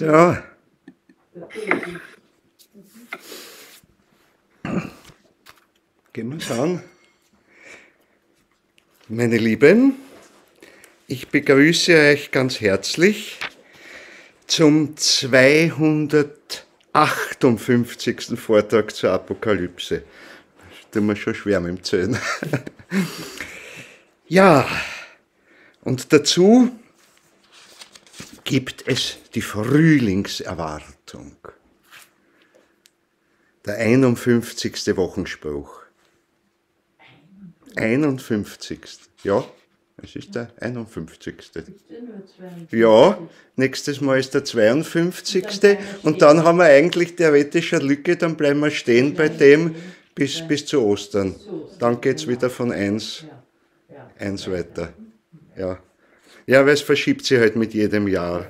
So. Gehen wir es an. Meine Lieben, ich begrüße euch ganz herzlich zum 258. Vortrag zur Apokalypse. Das tut mir schon schwer mit dem Zählen. Ja, und dazu gibt es die Frühlingserwartung. Der 51. Wochenspruch. 51. Ja, es ist der 51. Ja, nächstes Mal ist der 52. Und dann haben wir eigentlich theoretisch eine Lücke, dann bleiben wir stehen bei dem bis zu Ostern. Dann geht es wieder von 1 weiter. Ja. Ja, weil es verschiebt sich halt mit jedem Jahr.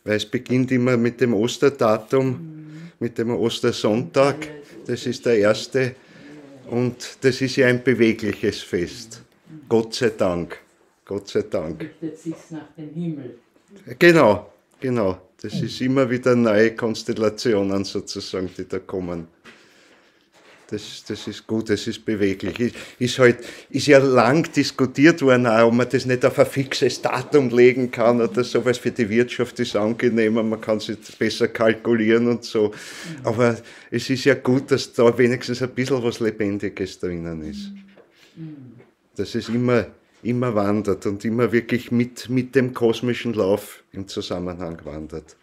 Weil es beginnt immer mit dem Osterdatum, mit dem Ostersonntag. Das ist der erste. Und das ist ja ein bewegliches Fest. Gott sei Dank. Gott sei Dank. Richtet sich nach dem Himmel. Genau. Das ist immer wieder neue Konstellationen sozusagen, die da kommen. Das ist gut, das ist beweglich. Ist ja lang diskutiert worden, auch, ob man das nicht auf ein fixes Datum legen kann oder so, weil es für die Wirtschaft ist angenehmer, man kann sich besser kalkulieren und so. Aber es ist ja gut, dass da wenigstens ein bisschen was Lebendiges drinnen ist. Dass es immer wandert und immer wirklich mit dem kosmischen Lauf im Zusammenhang wandert.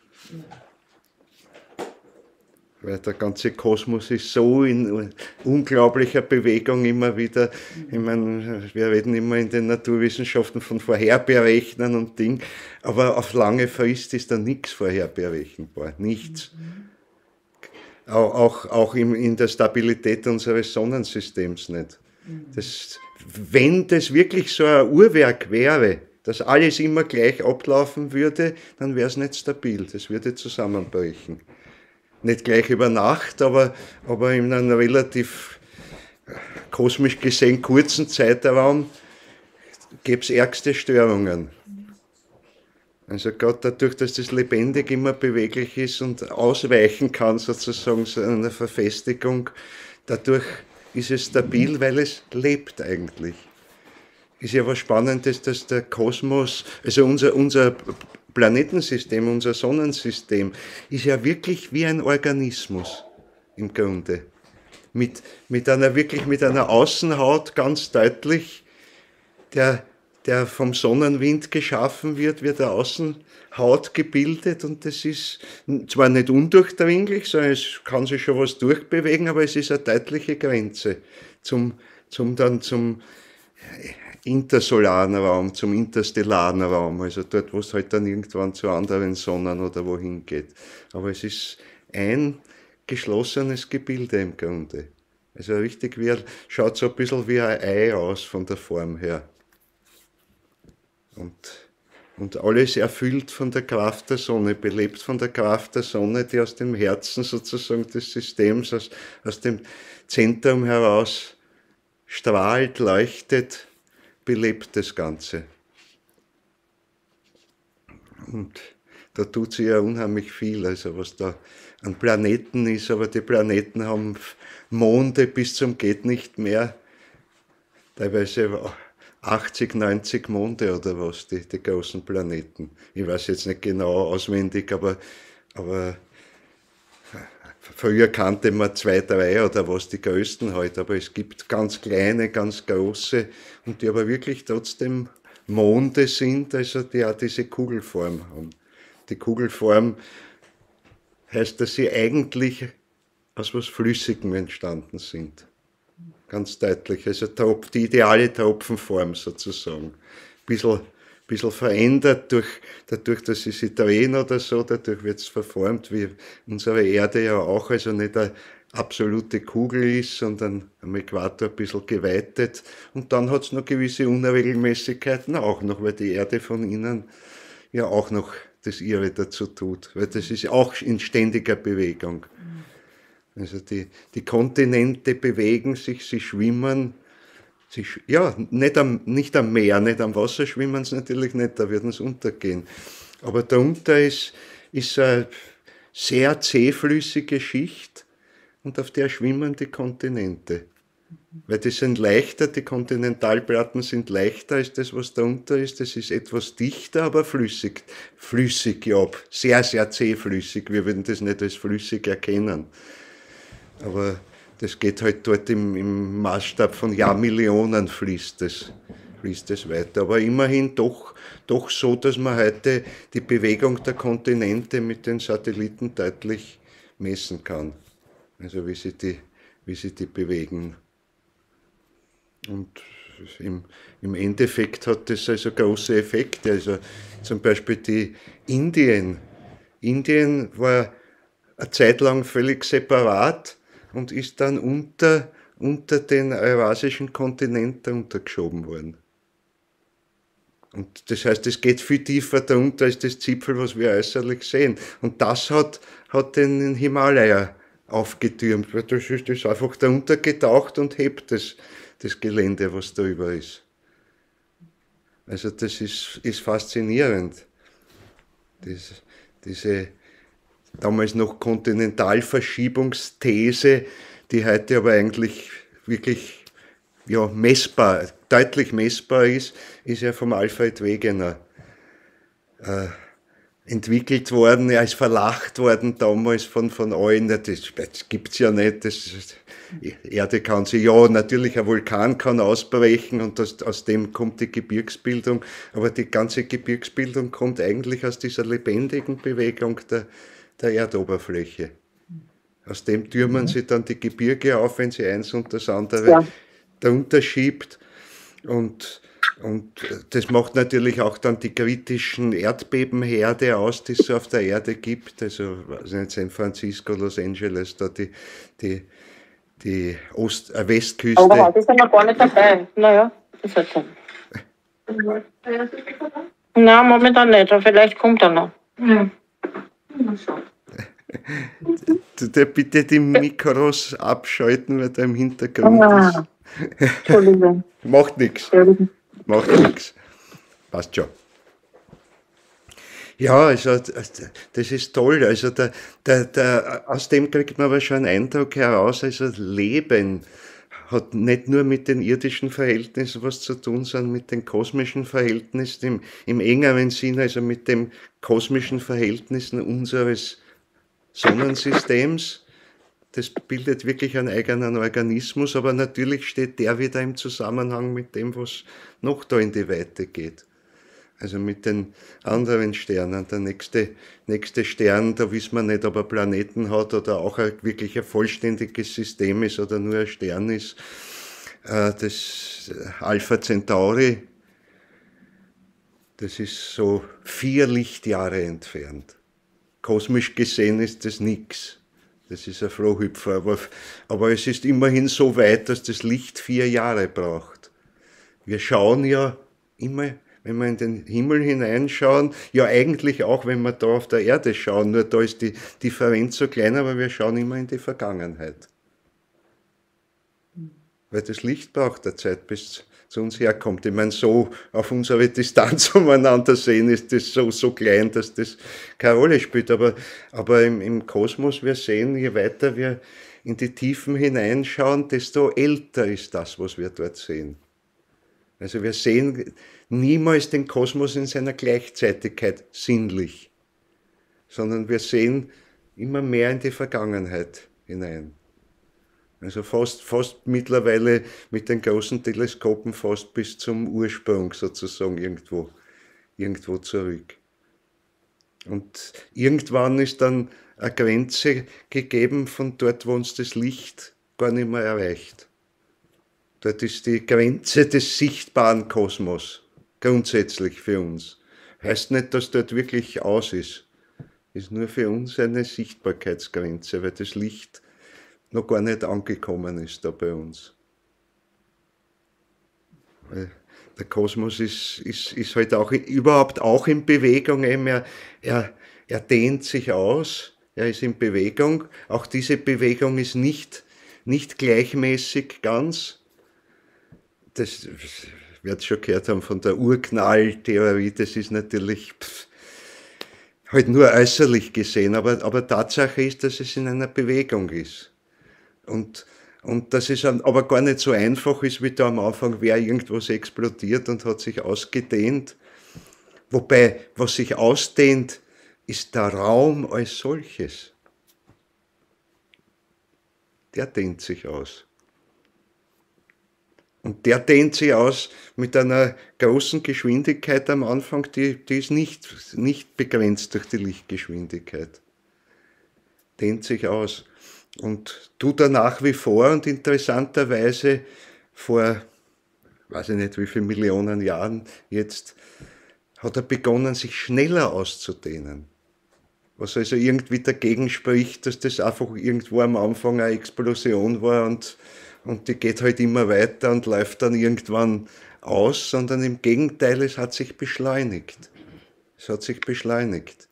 Weil der ganze Kosmos ist so in unglaublicher Bewegung immer wieder. Ich meine, wir reden immer in den Naturwissenschaften von Vorherberechnen und Ding, aber auf lange Frist ist da nichts vorherberechenbar, nichts. Auch in der Stabilität unseres Sonnensystems nicht. Wenn das wirklich so ein Uhrwerk wäre, dass alles immer gleich ablaufen würde, dann wäre es nicht stabil, das würde zusammenbrechen. Nicht gleich über Nacht, aber in einem relativ kosmisch gesehen kurzen Zeitraum gäbe es ärgste Störungen. Also gerade dadurch, dass das lebendig immer beweglich ist und ausweichen kann sozusagen so einer Verfestigung, dadurch ist es stabil, weil es lebt eigentlich. Ist ja was Spannendes, dass der Kosmos, also unser Planetensystem, unser Sonnensystem, ist ja wirklich wie ein Organismus im Grunde. Mit einer Außenhaut ganz deutlich, der vom Sonnenwind geschaffen wird eine Außenhaut gebildet und das ist zwar nicht undurchdringlich, sondern es kann sich schon was durchbewegen, aber es ist eine deutliche Grenze zum intersolaren Raum, zum interstellaren Raum, also dort, wo es halt dann irgendwann zu anderen Sonnen oder wohin geht. Aber es ist ein geschlossenes Gebilde im Grunde. Also richtig schaut so ein bisschen wie ein Ei aus von der Form her. Und alles erfüllt von der Kraft der Sonne, belebt von der Kraft der Sonne, die aus dem Herzen sozusagen des Systems, aus dem Zentrum heraus strahlt, leuchtet, belebt das Ganze. Und da tut sich ja unheimlich viel, also was da an Planeten ist, aber die Planeten haben Monde bis zum geht nicht mehr, teilweise 80, 90 Monde oder was, die großen Planeten. Ich weiß jetzt nicht genau auswendig, aber früher kannte man 2, 3 oder was, die größten halt, aber es gibt ganz kleine, ganz große und die aber wirklich trotzdem Monde sind, also die auch diese Kugelform haben. Die Kugelform heißt, dass sie eigentlich aus was Flüssigem entstanden sind. Ganz deutlich. Also die ideale Tropfenform sozusagen. Bisschen verändert dadurch, dass sie sich drehen oder so, dadurch wird es verformt, wie unsere Erde ja auch, also nicht eine absolute Kugel ist, sondern am Äquator ein bisschen geweitet. Und dann hat es noch gewisse Unregelmäßigkeiten auch noch, weil die Erde von innen ja auch noch das ihre dazu tut, weil das ist auch in ständiger Bewegung. Also die Kontinente bewegen sich, sie schwimmen, ja, nicht am Meer, nicht am Wasser schwimmen sie natürlich nicht, da würden sie untergehen. Aber darunter ist eine sehr zähflüssige Schicht und auf der schwimmen die Kontinente. Weil die sind leichter, die Kontinentalplatten sind leichter als das, was darunter ist. Das ist etwas dichter, aber flüssig. Flüssig, ja, sehr, sehr zähflüssig. Wir würden das nicht als flüssig erkennen. Aber das geht halt dort im Maßstab von Jahrmillionen fließt es weiter. Aber immerhin doch so, dass man heute die Bewegung der Kontinente mit den Satelliten deutlich messen kann. Also wie sie die bewegen. Und im Endeffekt hat das also große Effekte. Also zum Beispiel die Indien. Indien war eine Zeit lang völlig separat und ist dann unter den eurasischen Kontinent untergeschoben worden. Und das heißt, es geht viel tiefer darunter als das Zipfel, was wir äußerlich sehen. Und das hat den Himalaya aufgetürmt, weil das ist einfach darunter getaucht und hebt das Gelände, was da über ist. Also das ist faszinierend. Diese damals noch Kontinentalverschiebungsthese, die heute aber eigentlich wirklich ja, messbar, deutlich messbar ist ja vom Alfred Wegener entwickelt worden, er ist verlacht worden damals von allen, das gibt's ja nicht, Erde kann sich, ja, natürlich ein Vulkan kann ausbrechen und aus dem kommt die Gebirgsbildung, aber die ganze Gebirgsbildung kommt eigentlich aus dieser lebendigen Bewegung der Erdoberfläche. Aus dem türmen sie dann die Gebirge auf, wenn sie eins und das andere darunter schiebt. Und das macht natürlich auch dann die kritischen Erdbebenherde aus, die es auf der Erde gibt. Also San Francisco, Los Angeles, da die Westküste. Aber heute ist er noch gar nicht dabei. Naja, ist halt so. Nein, momentan nicht, aber vielleicht kommt er noch. Ja. Du bitte die Mikros abschalten, weil da im Hintergrund ist. Entschuldigung. Macht nichts. Passt schon. Ja, also das ist toll. Also aus dem kriegt man aber schon einen Eindruck heraus, also Leben hat nicht nur mit den irdischen Verhältnissen was zu tun, sondern mit den kosmischen Verhältnissen im engeren Sinne, also mit den kosmischen Verhältnissen unseres Sonnensystems. Das bildet wirklich einen eigenen Organismus, aber natürlich steht der wieder im Zusammenhang mit dem, was noch da in die Weite geht. Also mit den anderen Sternen. Der nächste Stern, da wissen wir nicht, ob er Planeten hat oder auch wirklich ein vollständiges System ist oder nur ein Stern ist. Das Alpha Centauri, das ist so 4 Lichtjahre entfernt. Kosmisch gesehen ist das nichts. Das ist ein Flohhüpfer, aber es ist immerhin so weit, dass das Licht 4 Jahre braucht. Wir schauen ja immer, wenn wir in den Himmel hineinschauen, ja eigentlich auch, wenn wir da auf der Erde schauen, nur da ist die Differenz so klein, aber wir schauen immer in die Vergangenheit. Weil das Licht braucht eine Zeit, bis es zu uns herkommt. Ich meine, so auf unsere Distanz umeinander sehen, ist das so klein, dass das keine Rolle spielt. Aber im Kosmos, wir sehen, je weiter wir in die Tiefen hineinschauen, desto älter ist das, was wir dort sehen. Also wir sehen niemals den Kosmos in seiner Gleichzeitigkeit sinnlich, sondern wir sehen immer mehr in die Vergangenheit hinein. Also fast mittlerweile mit den großen Teleskopen fast bis zum Ursprung sozusagen irgendwo zurück. Und irgendwann ist dann eine Grenze gegeben von dort, wo uns das Licht gar nicht mehr erreicht. Dort ist die Grenze des sichtbaren Kosmos, grundsätzlich für uns. Heißt nicht, dass dort wirklich aus ist. Ist nur für uns eine Sichtbarkeitsgrenze, weil das Licht noch gar nicht angekommen ist da bei uns. Weil der Kosmos ist halt auch überhaupt auch in Bewegung. Er dehnt sich aus, er ist in Bewegung. Auch diese Bewegung ist nicht gleichmäßig ganz. Das wird schon gehört haben von der Urknalltheorie, das ist natürlich halt nur äußerlich gesehen, aber Tatsache ist, dass es in einer Bewegung ist. Und dass es aber gar nicht so einfach ist, wie da am Anfang wäre irgendwas explodiert und hat sich ausgedehnt. Wobei, was sich ausdehnt, ist der Raum als solches. Der dehnt sich aus. Und der dehnt sich aus mit einer großen Geschwindigkeit am Anfang, die ist nicht begrenzt durch die Lichtgeschwindigkeit. Dehnt sich aus. Und tut er nach wie vor und interessanterweise vor, weiß ich nicht wie viele Millionen Jahren jetzt, hat er begonnen, sich schneller auszudehnen. Was also irgendwie dagegen spricht, dass das einfach irgendwo am Anfang eine Explosion war und die geht halt immer weiter und läuft dann irgendwann aus, sondern im Gegenteil, es hat sich beschleunigt. Es hat sich beschleunigt.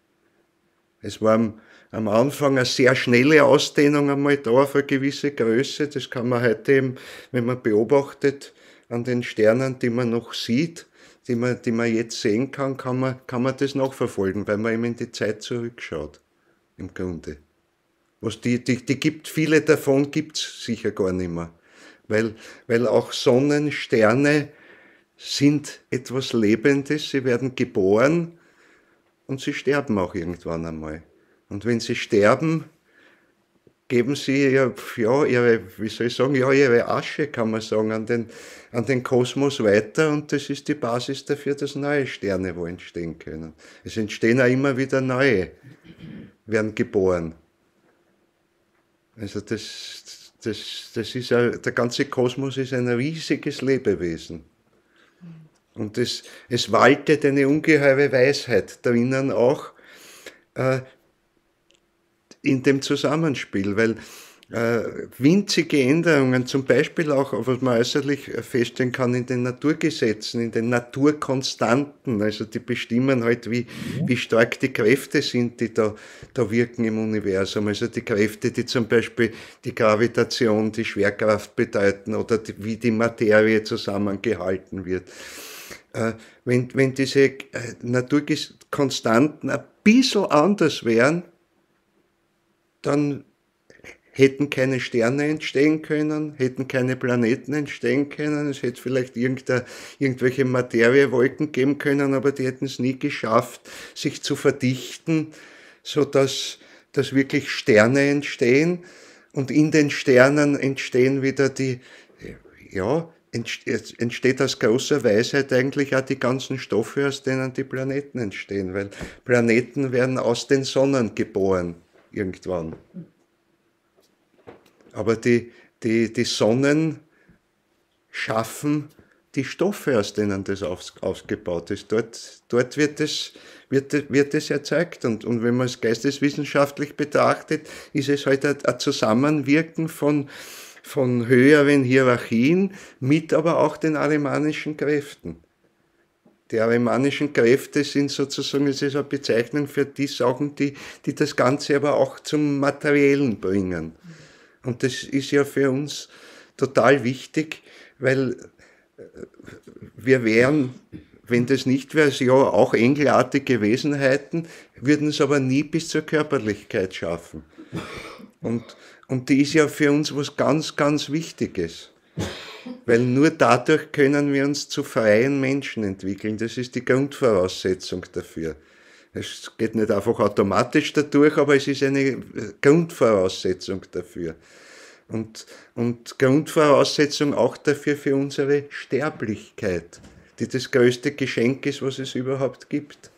Es war am Anfang eine sehr schnelle Ausdehnung einmal da auf eine gewisse Größe. Das kann man heute eben, wenn man beobachtet, an den Sternen, die man noch sieht, die man jetzt sehen kann man das nachverfolgen, weil man eben in die Zeit zurückschaut, im Grunde. Viele davon gibt es sicher gar nicht mehr. Weil auch Sonnen, Sterne sind etwas Lebendes, sie werden geboren und sie sterben auch irgendwann einmal. Und wenn sie sterben, geben sie ihre Asche, kann man sagen, an den Kosmos weiter und das ist die Basis dafür, dass neue Sterne wo entstehen können. Es entstehen auch immer wieder neue, werden geboren. Also das ist der ganze Kosmos ist ein riesiges Lebewesen. Und es waltet eine ungeheure Weisheit drinnen auch in dem Zusammenspiel, weil winzige Änderungen, zum Beispiel auch, was man äußerlich feststellen kann, in den Naturgesetzen, in den Naturkonstanten, also die bestimmen halt, wie stark die Kräfte sind, die da wirken im Universum, also die Kräfte, die zum Beispiel die Gravitation, die Schwerkraft bedeuten oder wie die Materie zusammengehalten wird. Wenn diese Naturkonstanten ein bisschen anders wären, dann hätten keine Sterne entstehen können, hätten keine Planeten entstehen können, es hätte vielleicht irgendwelche Materiewolken geben können, aber die hätten es nie geschafft, sich zu verdichten, sodass wirklich Sterne entstehen und in den Sternen entstehen wieder entsteht aus großer Weisheit eigentlich auch die ganzen Stoffe, aus denen die Planeten entstehen, weil Planeten werden aus den Sonnen geboren, irgendwann. Aber die Sonnen schaffen die Stoffe, aus denen das aufgebaut ist. Dort wird es erzeugt. Und wenn man es geisteswissenschaftlich betrachtet, ist es halt ein Zusammenwirken von höheren Hierarchien mit aber auch den arimanischen Kräften. Die arimanischen Kräfte sind sozusagen, es ist eine Bezeichnung für die Sachen, die das Ganze aber auch zum Materiellen bringen. Und das ist ja für uns total wichtig, weil wir wären, wenn das nicht wäre, ja auch engelartige Wesenheiten, würden es aber nie bis zur Körperlichkeit schaffen. Und die ist ja für uns was ganz, ganz Wichtiges. Weil nur dadurch können wir uns zu freien Menschen entwickeln. Das ist die Grundvoraussetzung dafür. Es geht nicht einfach automatisch dadurch, aber es ist eine Grundvoraussetzung dafür. und Grundvoraussetzung auch dafür für unsere Sterblichkeit, die das größte Geschenk ist, was es überhaupt gibt.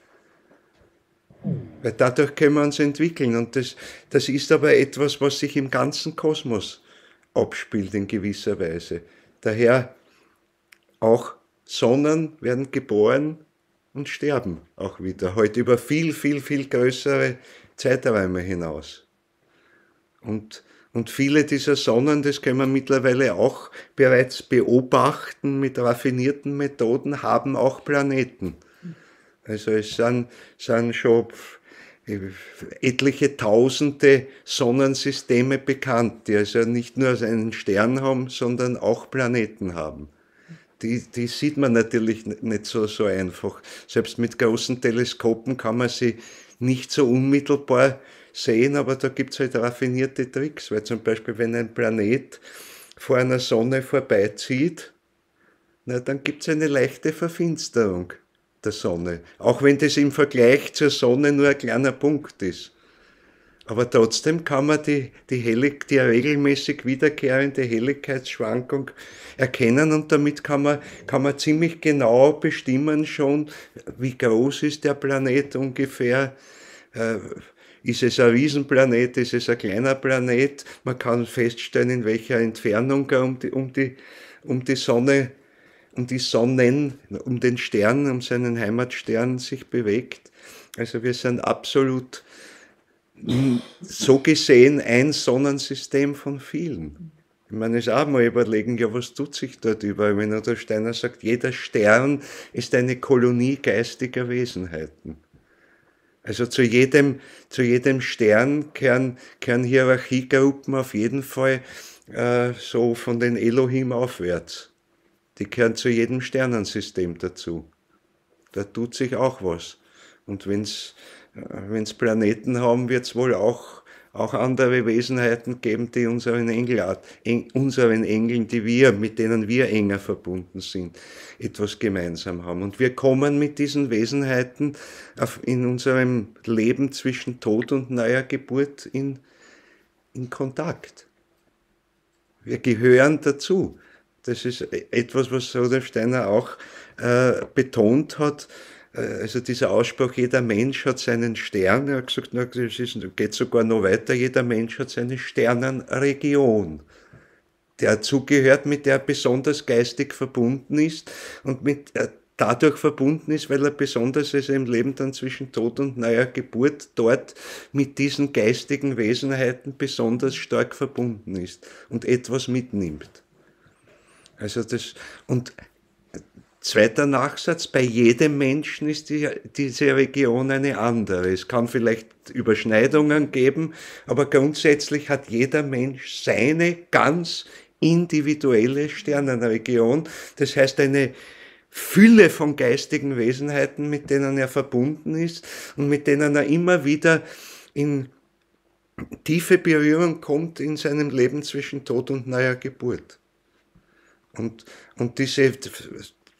Weil dadurch können wir uns entwickeln und das ist aber etwas, was sich im ganzen Kosmos abspielt in gewisser Weise. Daher auch Sonnen werden geboren und sterben auch wieder, heute über viel, viel, viel größere Zeiträume hinaus. Und viele dieser Sonnen, das können wir mittlerweile auch bereits beobachten mit raffinierten Methoden, haben auch Planeten. Also es sind schon etliche tausende Sonnensysteme bekannt, die also nicht nur einen Stern haben, sondern auch Planeten haben. Die sieht man natürlich nicht so einfach. Selbst mit großen Teleskopen kann man sie nicht so unmittelbar sehen, aber da gibt es halt raffinierte Tricks, weil zum Beispiel, wenn ein Planet vor einer Sonne vorbeizieht, na, dann gibt es eine leichte Verfinsterung der Sonne, auch wenn das im Vergleich zur Sonne nur ein kleiner Punkt ist. Aber trotzdem kann man die regelmäßig wiederkehrende Helligkeitsschwankung erkennen und damit kann man ziemlich genau bestimmen schon, wie groß ist der Planet ungefähr. Ist es ein Riesenplanet, ist es ein kleiner Planet? Man kann feststellen, in welcher Entfernung er um die Sonne, um die Sonnen, um den Stern, um seinen Heimatstern sich bewegt. Also wir sind absolut so gesehen ein Sonnensystem von vielen. Ich meine, es auch mal überlegen, ja, was tut sich dort überall, wenn Rudolf Steiner sagt, jeder Stern ist eine Kolonie geistiger Wesenheiten. Also zu jedem Stern kehren Hierarchiegruppen auf jeden Fall so von den Elohim aufwärts. Die kehren zu jedem Sternensystem dazu. Da tut sich auch was. Und wenn's Planeten haben, wird es wohl auch andere Wesenheiten geben, die unseren Engeln, mit denen wir enger verbunden sind, etwas gemeinsam haben. Und wir kommen mit diesen Wesenheiten in unserem Leben zwischen Tod und neuer Geburt in Kontakt. Wir gehören dazu. Das ist etwas, was Rudolf Steiner auch betont hat. Also dieser Ausspruch, jeder Mensch hat seinen Stern, er hat gesagt, das geht sogar noch weiter, jeder Mensch hat seine Sternenregion, der dazugehört, mit der er besonders geistig verbunden ist und dadurch verbunden ist, weil er besonders also im Leben dann zwischen Tod und neuer Geburt dort mit diesen geistigen Wesenheiten besonders stark verbunden ist und etwas mitnimmt. Also zweiter Nachsatz, bei jedem Menschen ist diese Region eine andere. Es kann vielleicht Überschneidungen geben, aber grundsätzlich hat jeder Mensch seine ganz individuelle Sternenregion. Das heißt, eine Fülle von geistigen Wesenheiten, mit denen er verbunden ist und mit denen er immer wieder in tiefe Berührung kommt in seinem Leben zwischen Tod und neuer Geburt. Und diese,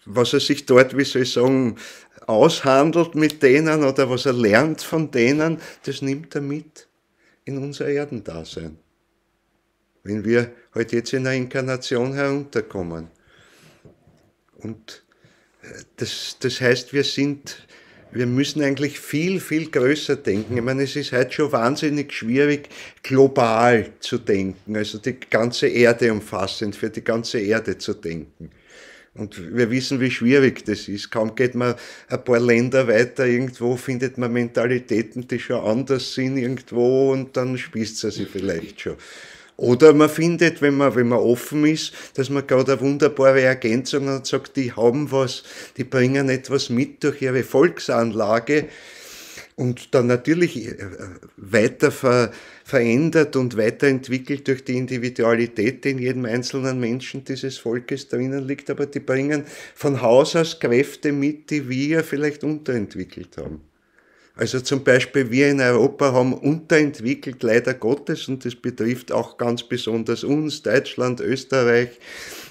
was er sich dort, wie soll ich sagen, aushandelt mit denen oder was er lernt von denen, das nimmt er mit in unser Erdendasein. Wenn wir heute jetzt in der Inkarnation herunterkommen. Und das heißt, wir müssen eigentlich viel, viel größer denken. Ich meine, es ist heute schon wahnsinnig schwierig, global zu denken, also die ganze Erde umfassend, für die ganze Erde zu denken. Und wir wissen, wie schwierig das ist. Kaum geht man ein paar Länder weiter, irgendwo findet man Mentalitäten, die schon anders sind irgendwo und dann spießt sie vielleicht schon. Oder man findet, wenn man offen ist, dass man gerade eine wunderbare Ergänzung hat und sagt, die haben was, die bringen etwas mit durch ihre Volksanlage und dann natürlich weiter verändert und weiterentwickelt durch die Individualität, die in jedem einzelnen Menschen dieses Volkes drinnen liegt, aber die bringen von Haus aus Kräfte mit, die wir vielleicht unterentwickelt haben. Also zum Beispiel wir in Europa haben unterentwickelt, leider Gottes, und das betrifft auch ganz besonders uns, Deutschland, Österreich,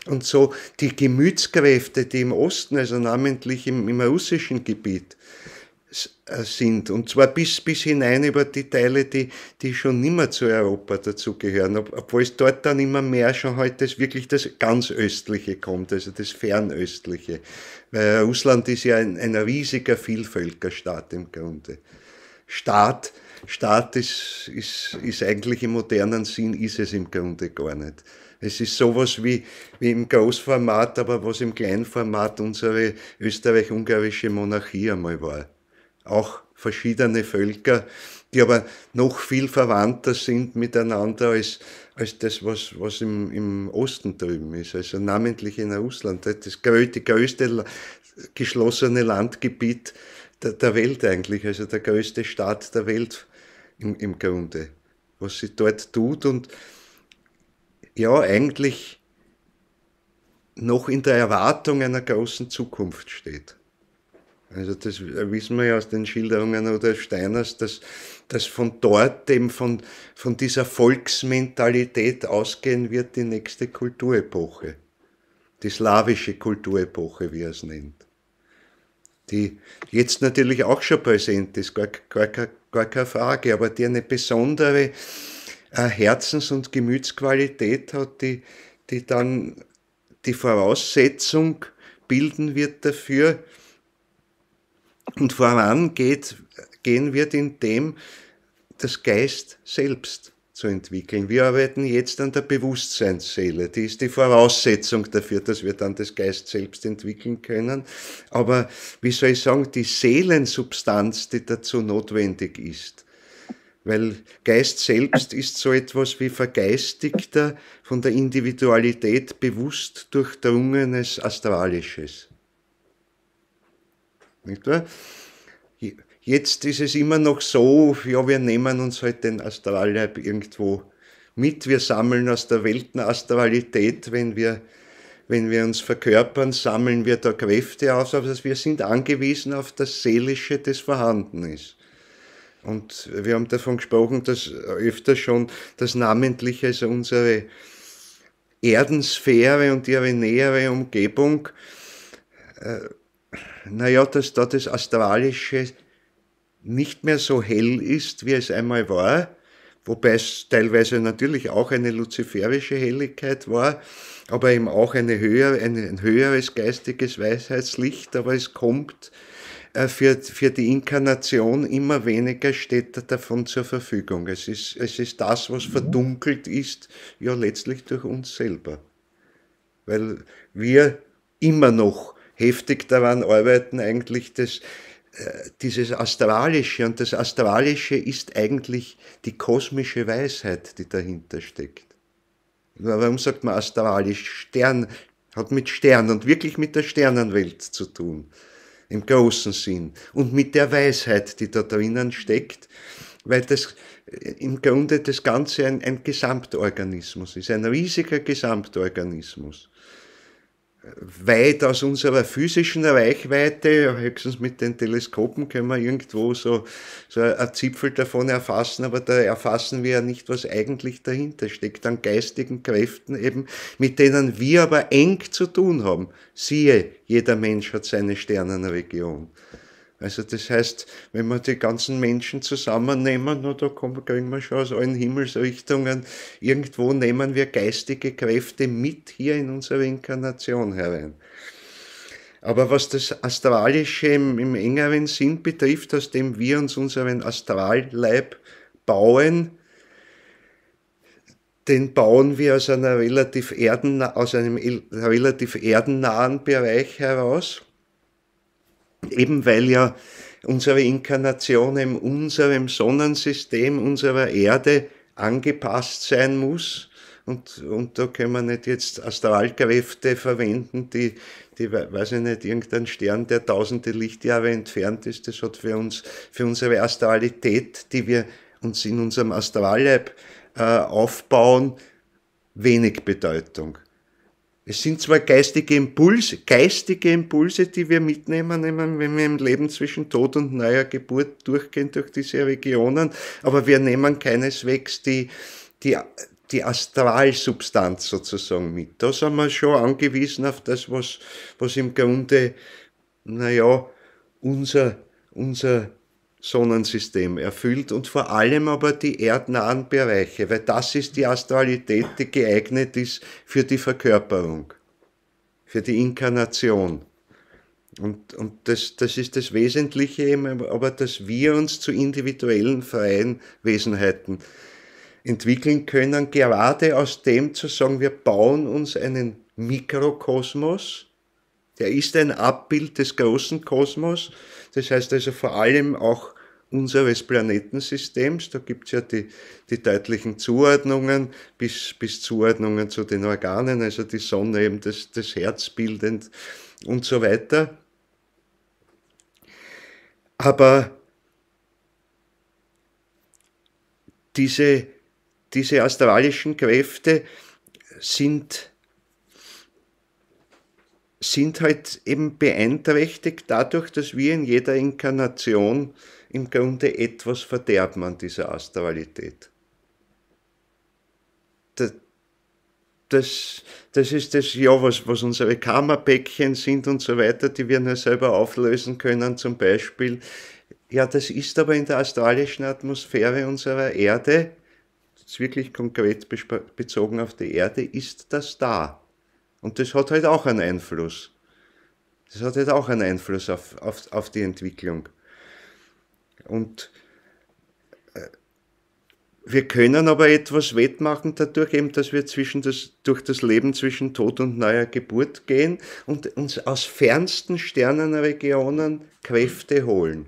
und so die Gemütskräfte, die im Osten, also namentlich im russischen Gebiet, sind. Und zwar bis hinein über die Teile, die schon nimmer zu Europa dazugehören, obwohl es dort dann immer mehr schon halt wirklich das ganz Östliche kommt, also das Fernöstliche. Weil Russland ist ja ein riesiger Vielvölkerstaat im Grunde. Staat ist eigentlich im modernen Sinn, ist es im Grunde gar nicht. Es ist sowas wie im Großformat, aber was im Kleinformat unsere österreich-ungarische Monarchie einmal war. Auch verschiedene Völker, die aber noch viel verwandter sind miteinander als das, was im Osten drüben ist, also namentlich in Russland. Die größte geschlossene Landgebiet der Welt eigentlich, also der größte Staat der Welt im Grunde, was sie dort tut und ja, eigentlich noch in der Erwartung einer großen Zukunft steht. Also das wissen wir ja aus den Schilderungen Rudolf Steiners, dass von dort eben von dieser Volksmentalität ausgehen wird die nächste Kulturepoche, die slawische Kulturepoche, wie er es nennt, die jetzt natürlich auch schon präsent ist, gar keine Frage, aber die eine besondere Herzens- und Gemütsqualität hat, die dann die Voraussetzung bilden wird dafür, und vorangehen wird in dem, das Geist selbst zu entwickeln. Wir arbeiten jetzt an der Bewusstseinsseele. Die ist die Voraussetzung dafür, dass wir dann das Geist selbst entwickeln können. Aber, wie soll ich sagen, die Seelensubstanz, die dazu notwendig ist. Weil Geist selbst ist so etwas wie vergeistigter, von der Individualität bewusst durchdrungenes Astralisches. Nicht wahr? Jetzt ist es immer noch so, ja, wir nehmen uns halt den Astralleib irgendwo mit, wir sammeln aus der Weltenastralität, wenn wir uns verkörpern, sammeln wir da Kräfte aus, aber wir sind angewiesen auf das Seelische, das vorhanden ist. Und wir haben davon gesprochen, dass öfter schon das Namentliche, also unsere Erdensphäre und ihre nähere Umgebung, dass da das Astralische nicht mehr so hell ist, wie es einmal war, wobei es teilweise natürlich auch eine luziferische Helligkeit war, aber eben auch ein höheres geistiges Weisheitslicht, aber es kommt für die Inkarnation immer weniger steht davon zur Verfügung. Es ist das, was verdunkelt ist, ja letztlich durch uns selber. Weil wir immer noch heftig daran arbeiten, eigentlich dieses Astralische. Und das Astralische ist eigentlich die kosmische Weisheit, die dahinter steckt. Warum sagt man astralisch? Stern hat mit Stern und wirklich mit der Sternenwelt zu tun, im großen Sinn. Und mit der Weisheit, die da drinnen steckt, weil das im Grunde das Ganze ein Gesamtorganismus ist, ein riesiger Gesamtorganismus. Weit aus unserer physischen Reichweite, höchstens mit den Teleskopen können wir irgendwo so ein Zipfel davon erfassen, aber da erfassen wir ja nicht, was eigentlich dahinter steckt, an geistigen Kräften eben, mit denen wir aber eng zu tun haben. Siehe, jeder Mensch hat seine Sternenregion. Also das heißt, wenn wir die ganzen Menschen zusammennehmen, da kriegen wir schon aus allen Himmelsrichtungen, irgendwo nehmen wir geistige Kräfte mit hier in unsere Inkarnation herein. Aber was das Astralische im engeren Sinn betrifft, aus dem wir uns unseren Astralleib bauen, den bauen wir aus einem relativ erdennahen Bereich heraus. Eben weil ja unsere Inkarnation in unserem Sonnensystem, unserer Erde angepasst sein muss. Und da können wir nicht jetzt Astralkräfte verwenden, die, weiß ich nicht, irgendein Stern, der tausende Lichtjahre entfernt ist. Das hat für unsere Astralität, die wir uns in unserem Astralleib aufbauen, wenig Bedeutung. Es sind zwar geistige Impulse, die wir mitnehmen, wenn wir im Leben zwischen Tod und neuer Geburt durchgehen durch diese Regionen, aber wir nehmen keineswegs die Astralsubstanz sozusagen mit. Da sind wir schon angewiesen auf das, was im Grunde, unser unser Sonnensystem erfüllt und vor allem aber die erdnahen Bereiche, weil das ist die Astralität, die geeignet ist für die Verkörperung, für die Inkarnation. Und das ist das Wesentliche eben, aber dass wir uns zu individuellen, freien Wesenheiten entwickeln können, gerade aus dem zu sagen, wir bauen uns einen Mikrokosmos, der ist ein Abbild des großen Kosmos, das heißt also vor allem auch unseres Planetensystems, da gibt es ja die deutlichen Zuordnungen bis Zuordnungen zu den Organen, also die Sonne eben das Herz bildend und so weiter. Aber diese astralischen Kräfte sind halt eben beeinträchtigt dadurch, dass wir in jeder Inkarnation im Grunde etwas verderben an dieser Astralität. Das ist das, ja, was unsere Karma-Päckchen sind und so weiter, die wir nur selber auflösen können, zum Beispiel. Ja, das ist aber in der astralischen Atmosphäre unserer Erde, das ist wirklich konkret bezogen auf die Erde, ist das da. Und das hat halt auch einen Einfluss. Das hat halt auch einen Einfluss auf die Entwicklung. Und wir können aber etwas wettmachen dadurch, eben, dass wir durch das Leben zwischen Tod und neuer Geburt gehen und uns aus fernsten Sternenregionen Kräfte holen.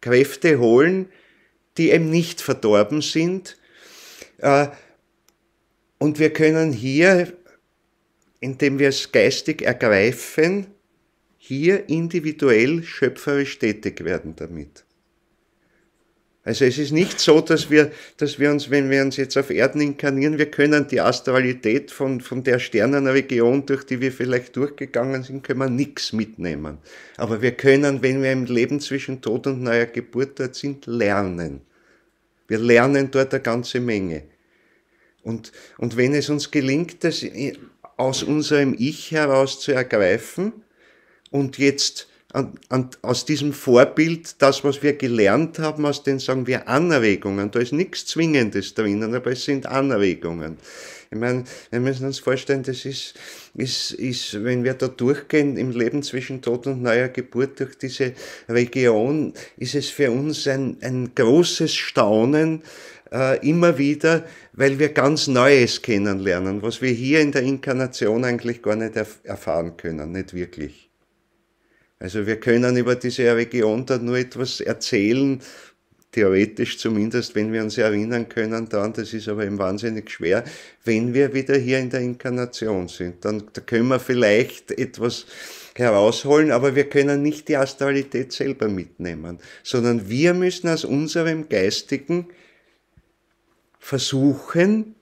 Kräfte holen, die eben nicht verdorben sind. Und wir können hier, indem wir es geistig ergreifen, hier individuell schöpferisch tätig werden damit. Also es ist nicht so, dass wir uns, wenn wir uns jetzt auf Erden inkarnieren, wir können die Astralität von der Sternenregion, durch die wir vielleicht durchgegangen sind, können wir nichts mitnehmen. Aber wir können, wenn wir im Leben zwischen Tod und neuer Geburt dort sind, lernen. Wir lernen dort eine ganze Menge. Und wenn es uns gelingt, das aus unserem Ich heraus zu ergreifen und jetzt aus diesem Vorbild, das, was wir gelernt haben, aus den, sagen wir, Anregungen, da ist nichts Zwingendes drinnen, aber es sind Anregungen. Ich meine, wir müssen uns vorstellen, das ist, wenn wir da durchgehen im Leben zwischen Tod und neuer Geburt durch diese Region, ist es für uns ein großes Staunen, immer wieder, weil wir ganz Neues kennenlernen, was wir hier in der Inkarnation eigentlich gar nicht erfahren können, nicht wirklich. Also wir können über diese Region da nur etwas erzählen, theoretisch zumindest, wenn wir uns erinnern können daran, das ist aber eben wahnsinnig schwer, wenn wir wieder hier in der Inkarnation sind. Dann da können wir vielleicht etwas herausholen, aber wir können nicht die Astralität selber mitnehmen, sondern wir müssen aus unserem Geistigen versuchen,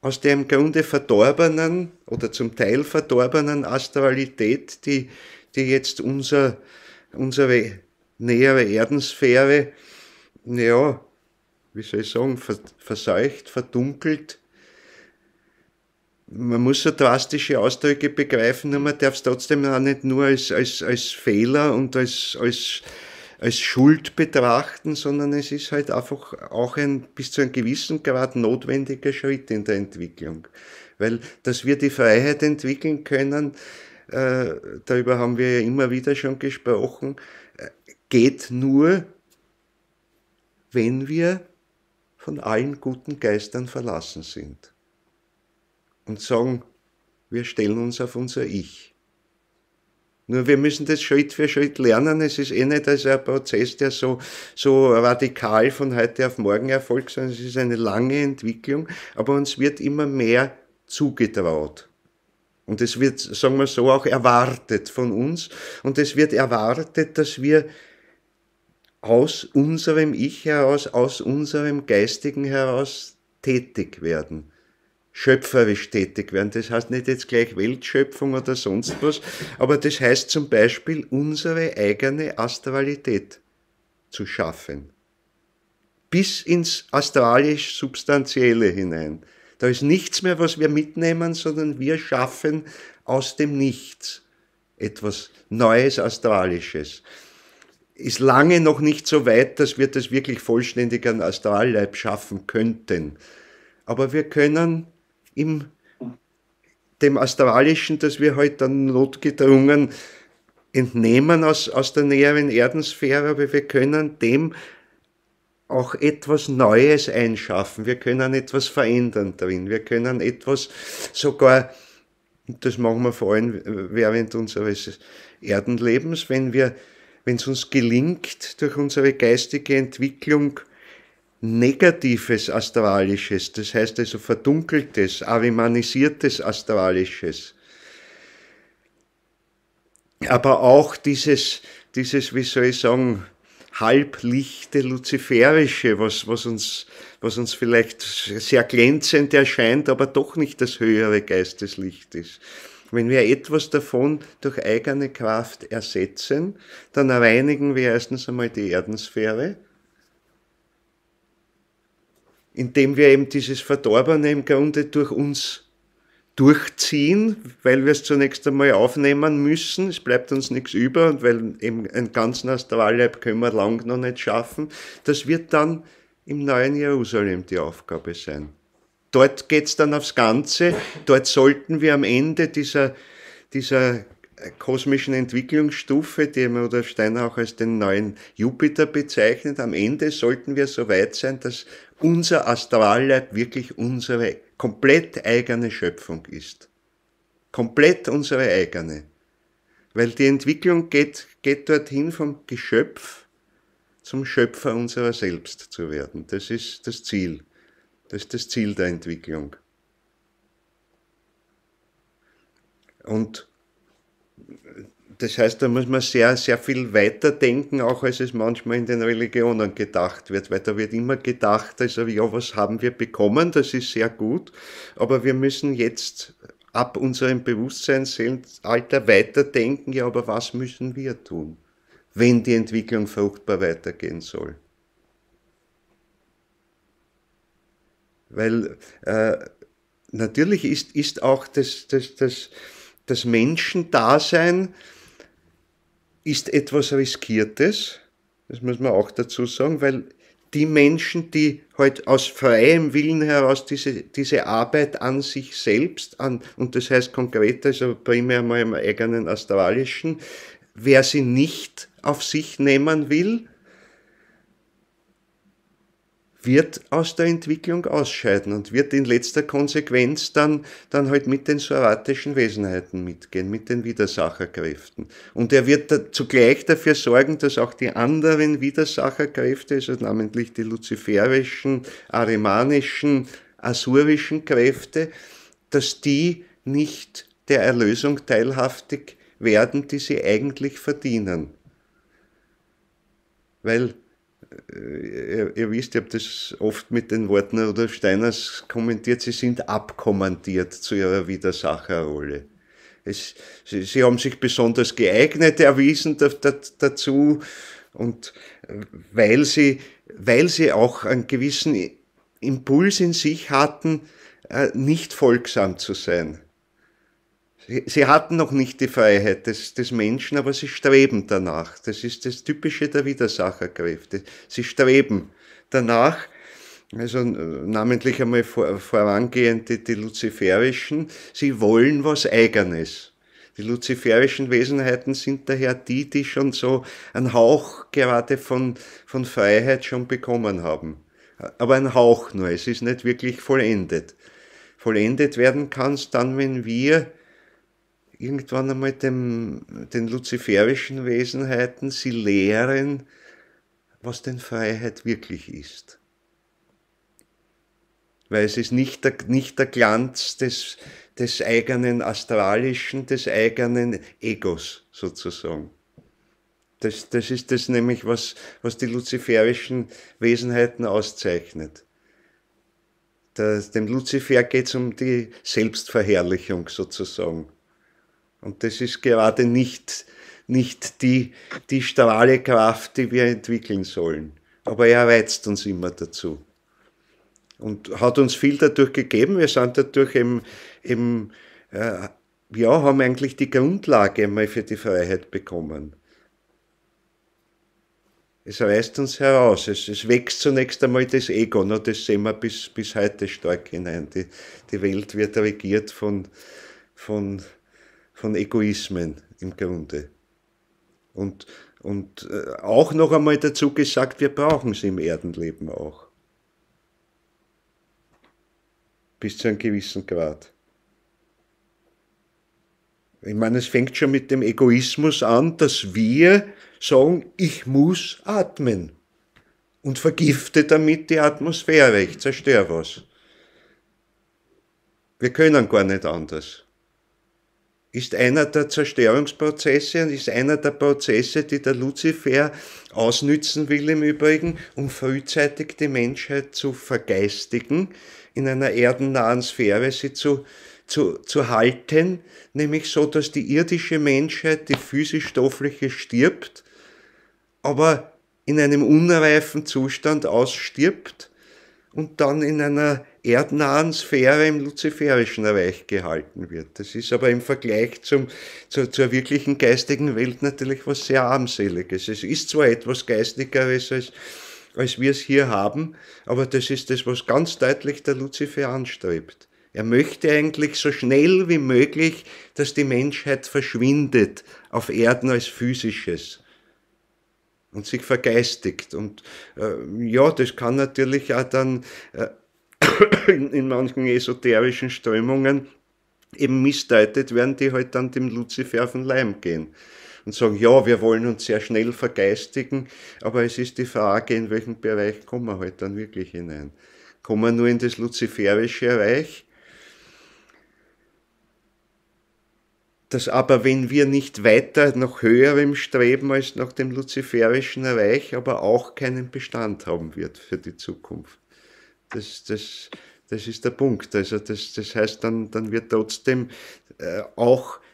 aus der im Grunde verdorbenen oder zum Teil verdorbenen Astralität, die jetzt unsere nähere Erdensphäre, ja, wie soll ich sagen, verseucht, verdunkelt. Man muss so drastische Ausdrücke begreifen, aber man darf es trotzdem auch nicht nur als Fehler und als Schuld betrachten, sondern es ist halt einfach auch bis zu einem gewissen Grad notwendiger Schritt in der Entwicklung. Weil, dass wir die Freiheit entwickeln können, darüber haben wir ja immer wieder schon gesprochen, geht nur, wenn wir von allen guten Geistern verlassen sind und sagen, wir stellen uns auf unser Ich. Nur wir müssen das Schritt für Schritt lernen. Es ist nicht also ein Prozess, der so radikal von heute auf morgen erfolgt, sondern es ist eine lange Entwicklung, aber uns wird immer mehr zugetraut. Und es wird, sagen wir so, auch erwartet von uns. Und es wird erwartet, dass wir aus unserem Ich heraus, aus unserem Geistigen heraus tätig werden. Schöpferisch tätig werden. Das heißt nicht jetzt gleich Weltschöpfung oder sonst was, aber das heißt zum Beispiel, unsere eigene Astralität zu schaffen. Bis ins astralisch-substanzielle hinein. Da ist nichts mehr, was wir mitnehmen, sondern wir schaffen aus dem Nichts etwas Neues, Astralisches. ist lange noch nicht so weit, dass wir das wirklich vollständig an Astralleib schaffen könnten. Aber wir können dem Astralischen, das wir heute dann notgedrungen entnehmen aus der näheren Erdensphäre, aber wir können dem auch etwas Neues einschaffen. Wir können etwas verändern darin. Wir können etwas sogar, das machen wir vor allem während unseres Erdenlebens, wenn es uns gelingt, durch unsere geistige Entwicklung negatives Astralisches, das heißt also verdunkeltes, arimanisiertes Astralisches, aber auch dieses, wie soll ich sagen, halblichte Luziferische, was uns vielleicht sehr glänzend erscheint, aber doch nicht das höhere Geisteslicht ist. Wenn wir etwas davon durch eigene Kraft ersetzen, dann reinigen wir erstens einmal die Erdensphäre, indem wir eben dieses Verdorbene im Grunde durch uns durchziehen, weil wir es zunächst einmal aufnehmen müssen, es bleibt uns nichts über, und weil eben einen ganzen Astralleib können wir lang noch nicht schaffen. Das wird dann im neuen Jerusalem die Aufgabe sein. Dort geht es dann aufs Ganze, dort sollten wir am Ende dieser kosmischen Entwicklungsstufe, die Rudolf Steiner auch als den neuen Jupiter bezeichnet, am Ende sollten wir so weit sein, dass unser Astralleib wirklich unsere komplett eigene Schöpfung ist. Komplett unsere eigene. Weil die Entwicklung geht dorthin, vom Geschöpf zum Schöpfer unserer selbst zu werden. Das ist das Ziel. Das ist das Ziel der Entwicklung. Und das heißt, da muss man sehr, sehr viel weiter denken, auch als es manchmal in den Religionen gedacht wird, weil da wird immer gedacht, also ja, was haben wir bekommen, das ist sehr gut, aber wir müssen jetzt ab unserem Bewusstseinsalter weiterdenken, ja, aber was müssen wir tun, wenn die Entwicklung fruchtbar weitergehen soll? Weil natürlich ist auch das Menschendasein ist etwas Riskiertes, das muss man auch dazu sagen, weil die Menschen, die halt aus freiem Willen heraus diese Arbeit an sich selbst, und das heißt konkret, also primär mal im eigenen Astralischen, wer sie nicht auf sich nehmen will, wird aus der Entwicklung ausscheiden und wird in letzter Konsequenz dann halt mit den soratischen Wesenheiten mitgehen, mit den Widersacherkräften. Und er wird zugleich dafür sorgen, dass auch die anderen Widersacherkräfte, also namentlich die luziferischen, arimanischen, asurischen Kräfte, dass die nicht der Erlösung teilhaftig werden, die sie eigentlich verdienen. Weil ihr wisst, ich habe das oft mit den Worten Rudolf Steiners kommentiert, sie sind abkommandiert zu ihrer Widersacherrolle. Sie haben sich besonders geeignet erwiesen dazu, und weil sie auch einen gewissen Impuls in sich hatten, nicht folgsam zu sein. Sie hatten noch nicht die Freiheit des Menschen, aber sie streben danach. Das ist das Typische der Widersacherkräfte. Sie streben danach, also namentlich einmal vorangehend die luziferischen, sie wollen was Eigenes. Die luziferischen Wesenheiten sind daher die schon so einen Hauch gerade von Freiheit schon bekommen haben. Aber ein Hauch nur, es ist nicht wirklich vollendet. Vollendet werden kann es dann, wenn wir irgendwann einmal den luziferischen Wesenheiten sie lehren, was denn Freiheit wirklich ist. Weil es ist nicht der Glanz des eigenen Astralischen, des eigenen Egos sozusagen. Das ist das nämlich, was die luziferischen Wesenheiten auszeichnet. Dem Luzifer geht es um die Selbstverherrlichung sozusagen. Und das ist gerade nicht die Strahlekraft, die wir entwickeln sollen. Aber er reizt uns immer dazu. Und hat uns viel dadurch gegeben. Wir sind dadurch haben eigentlich die Grundlage mal für die Freiheit bekommen. Es reißt uns heraus. Es wächst zunächst einmal das Ego, ne? Das sehen wir bis heute stark hinein. Die Welt wird regiert von Egoismen im Grunde. Und auch noch einmal dazu gesagt, wir brauchen es im Erdenleben auch. Bis zu einem gewissen Grad. Ich meine, es fängt schon mit dem Egoismus an, dass wir sagen, ich muss atmen und vergifte damit die Atmosphäre, ich zerstöre was. Wir können gar nicht anders. Ist einer der Zerstörungsprozesse und ist einer der Prozesse, die der Luzifer ausnützen will im Übrigen, um frühzeitig die Menschheit zu vergeistigen, in einer erdennahen Sphäre sie zu halten, nämlich so, dass die irdische Menschheit, die physisch-stoffliche, stirbt, aber in einem unreifen Zustand ausstirbt und dann in einer erdnahen Sphäre im luziferischen Reich gehalten wird. Das ist aber im Vergleich zur wirklichen geistigen Welt natürlich was sehr Armseliges. Es ist zwar etwas Geistigeres, als wir es hier haben, aber das ist das, was ganz deutlich der Luzifer anstrebt. Er möchte eigentlich so schnell wie möglich, dass die Menschheit verschwindet auf Erden als Physisches und sich vergeistigt. Und ja, das kann natürlich auch dann in manchen esoterischen Strömungen eben missdeutet werden, die halt dann dem Luzifer auf den Leim gehen und sagen, ja, wir wollen uns sehr schnell vergeistigen, aber es ist die Frage, in welchen Bereich kommen wir halt dann wirklich hinein. Kommen wir nur in das luziferische Reich, das aber, wenn wir nicht weiter nach höherem streben als nach dem luziferischen Reich, aber auch keinen Bestand haben wird für die Zukunft. Das ist der Punkt. Also das heißt, dann wird trotzdem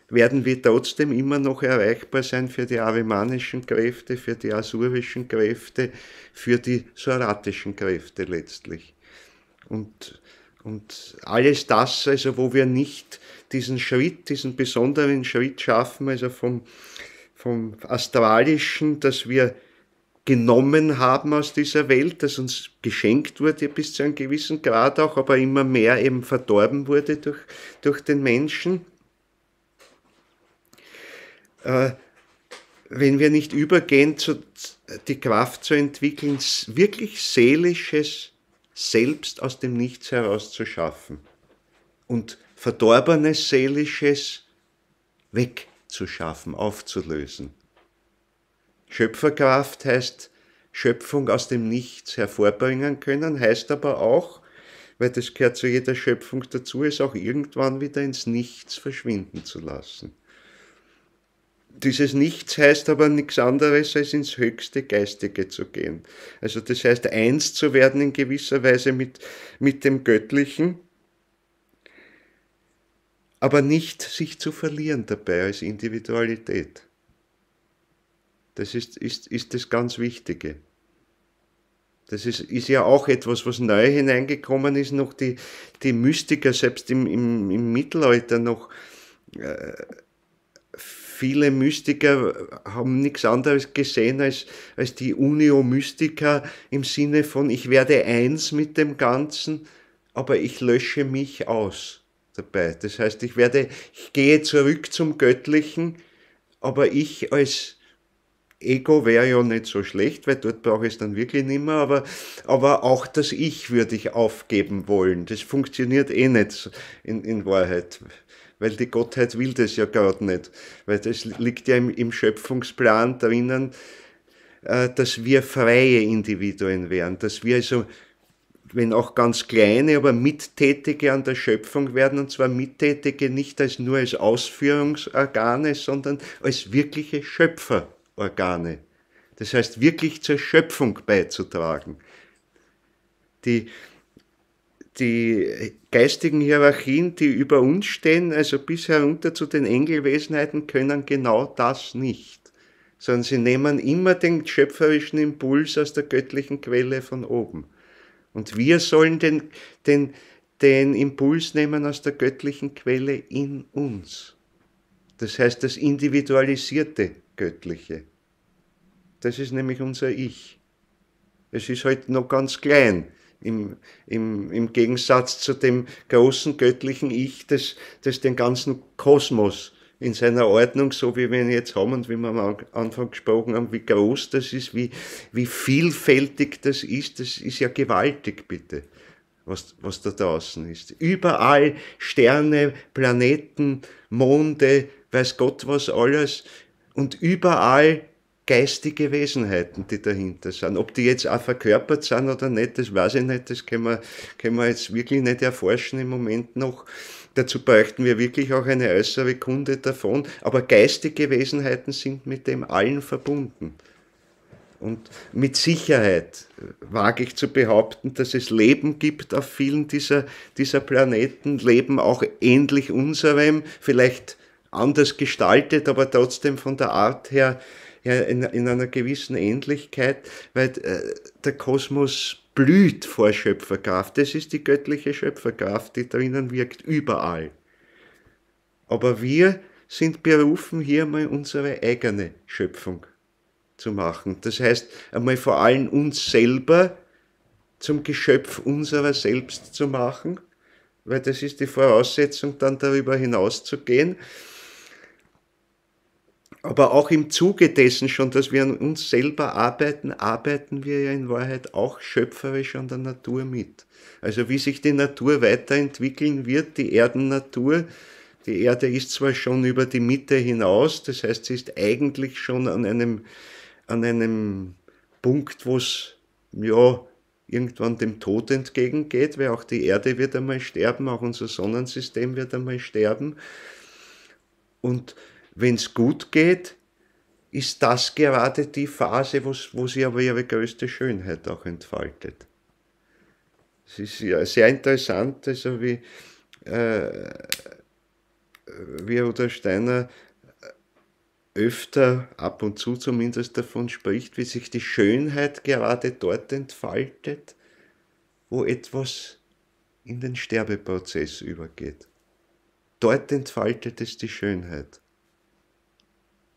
werden wir trotzdem immer noch erreichbar sein für die arimanischen Kräfte, für die asurischen Kräfte, für die soratischen Kräfte letztlich. Und alles das, also wo wir nicht diesen besonderen Schritt schaffen, also vom Astralischen, das wir genommen haben aus dieser Welt, das uns geschenkt wurde bis zu einem gewissen Grad auch, aber immer mehr eben verdorben wurde durch den Menschen. Wenn wir nicht übergehen, die Kraft zu entwickeln, wirklich Seelisches selbst aus dem Nichts heraus zu schaffen und verdorbenes Seelisches wegzuschaffen, aufzulösen. Schöpferkraft heißt Schöpfung aus dem Nichts hervorbringen können, heißt aber auch, weil das gehört zu jeder Schöpfung dazu, es auch irgendwann wieder ins Nichts verschwinden zu lassen. Dieses Nichts heißt aber nichts anderes, als ins höchste Geistige zu gehen. Also das heißt, eins zu werden in gewisser Weise mit dem Göttlichen, aber nicht sich zu verlieren dabei als Individualität. Das ist das ganz Wichtige. Das ist ja auch etwas, was neu hineingekommen ist, noch die Mystiker, selbst im Mittelalter noch. Viele Mystiker haben nichts anderes gesehen als die Unio Mystica im Sinne von, ich werde eins mit dem Ganzen, aber ich lösche mich aus dabei. Das heißt, ich gehe zurück zum Göttlichen, aber ich als Ego wäre ja nicht so schlecht, weil dort brauche ich es dann wirklich nicht mehr, aber auch das Ich würde ich aufgeben wollen. Das funktioniert eh nicht in Wahrheit, weil die Gottheit will das ja gerade nicht, weil das liegt ja im Schöpfungsplan drinnen, dass wir freie Individuen wären, dass wir also, wenn auch ganz kleine, aber Mittätige an der Schöpfung werden, und zwar Mittätige nicht nur als Ausführungsorgane, sondern als wirkliche Schöpferorgane. Das heißt, wirklich zur Schöpfung beizutragen. Die geistigen Hierarchien, die über uns stehen, also bis herunter zu den Engelwesenheiten, können genau das nicht, sondern sie nehmen immer den schöpferischen Impuls aus der göttlichen Quelle von oben. Und wir sollen den Impuls nehmen aus der göttlichen Quelle in uns. Das heißt, das individualisierte Göttliche. Das ist nämlich unser Ich. Es ist halt noch ganz klein, im Gegensatz zu dem großen göttlichen Ich, das den ganzen Kosmos in seiner Ordnung, so wie wir ihn jetzt haben und wie wir am Anfang gesprochen haben, wie groß das ist, wie vielfältig das ist ja gewaltig, bitte, was da draußen ist. Überall Sterne, Planeten, Monde, weiß Gott was alles und überall geistige Wesenheiten, die dahinter sind. Ob die jetzt auch verkörpert sind oder nicht, das weiß ich nicht, das können wir jetzt wirklich nicht erforschen im Moment noch. Dazu bräuchten wir wirklich auch eine äußere Kunde davon, aber geistige Wesenheiten sind mit dem allen verbunden. Und mit Sicherheit wage ich zu behaupten, dass es Leben gibt auf vielen dieser Planeten, Leben auch ähnlich unserem, vielleicht anders gestaltet, aber trotzdem von der Art her in einer gewissen Ähnlichkeit, weil der Kosmos blüht vor Schöpferkraft. Das ist die göttliche Schöpferkraft, die drinnen wirkt, überall. Aber wir sind berufen, hier mal unsere eigene Schöpfung zu machen. Das heißt, einmal vor allem uns selber zum Geschöpf unserer selbst zu machen, weil das ist die Voraussetzung, dann darüber hinaus zu gehen. Aber auch im Zuge dessen schon, dass wir an uns selber arbeiten wir ja in Wahrheit auch schöpferisch an der Natur mit. Also wie sich die Natur weiterentwickeln wird, die Erdennatur. Die Erde ist zwar schon über die Mitte hinaus, das heißt, sie ist eigentlich schon an einem Punkt, wo es ja irgendwann dem Tod entgegengeht, weil auch die Erde wird einmal sterben, auch unser Sonnensystem wird einmal sterben. Und wenn es gut geht, ist das gerade die Phase, wo sie aber ihre größte Schönheit auch entfaltet. Es ist ja sehr interessant, also wie Rudolf Steiner öfter, ab und zu zumindest, davon spricht, wie sich die Schönheit gerade dort entfaltet, wo etwas in den Sterbeprozess übergeht. Dort entfaltet es die Schönheit.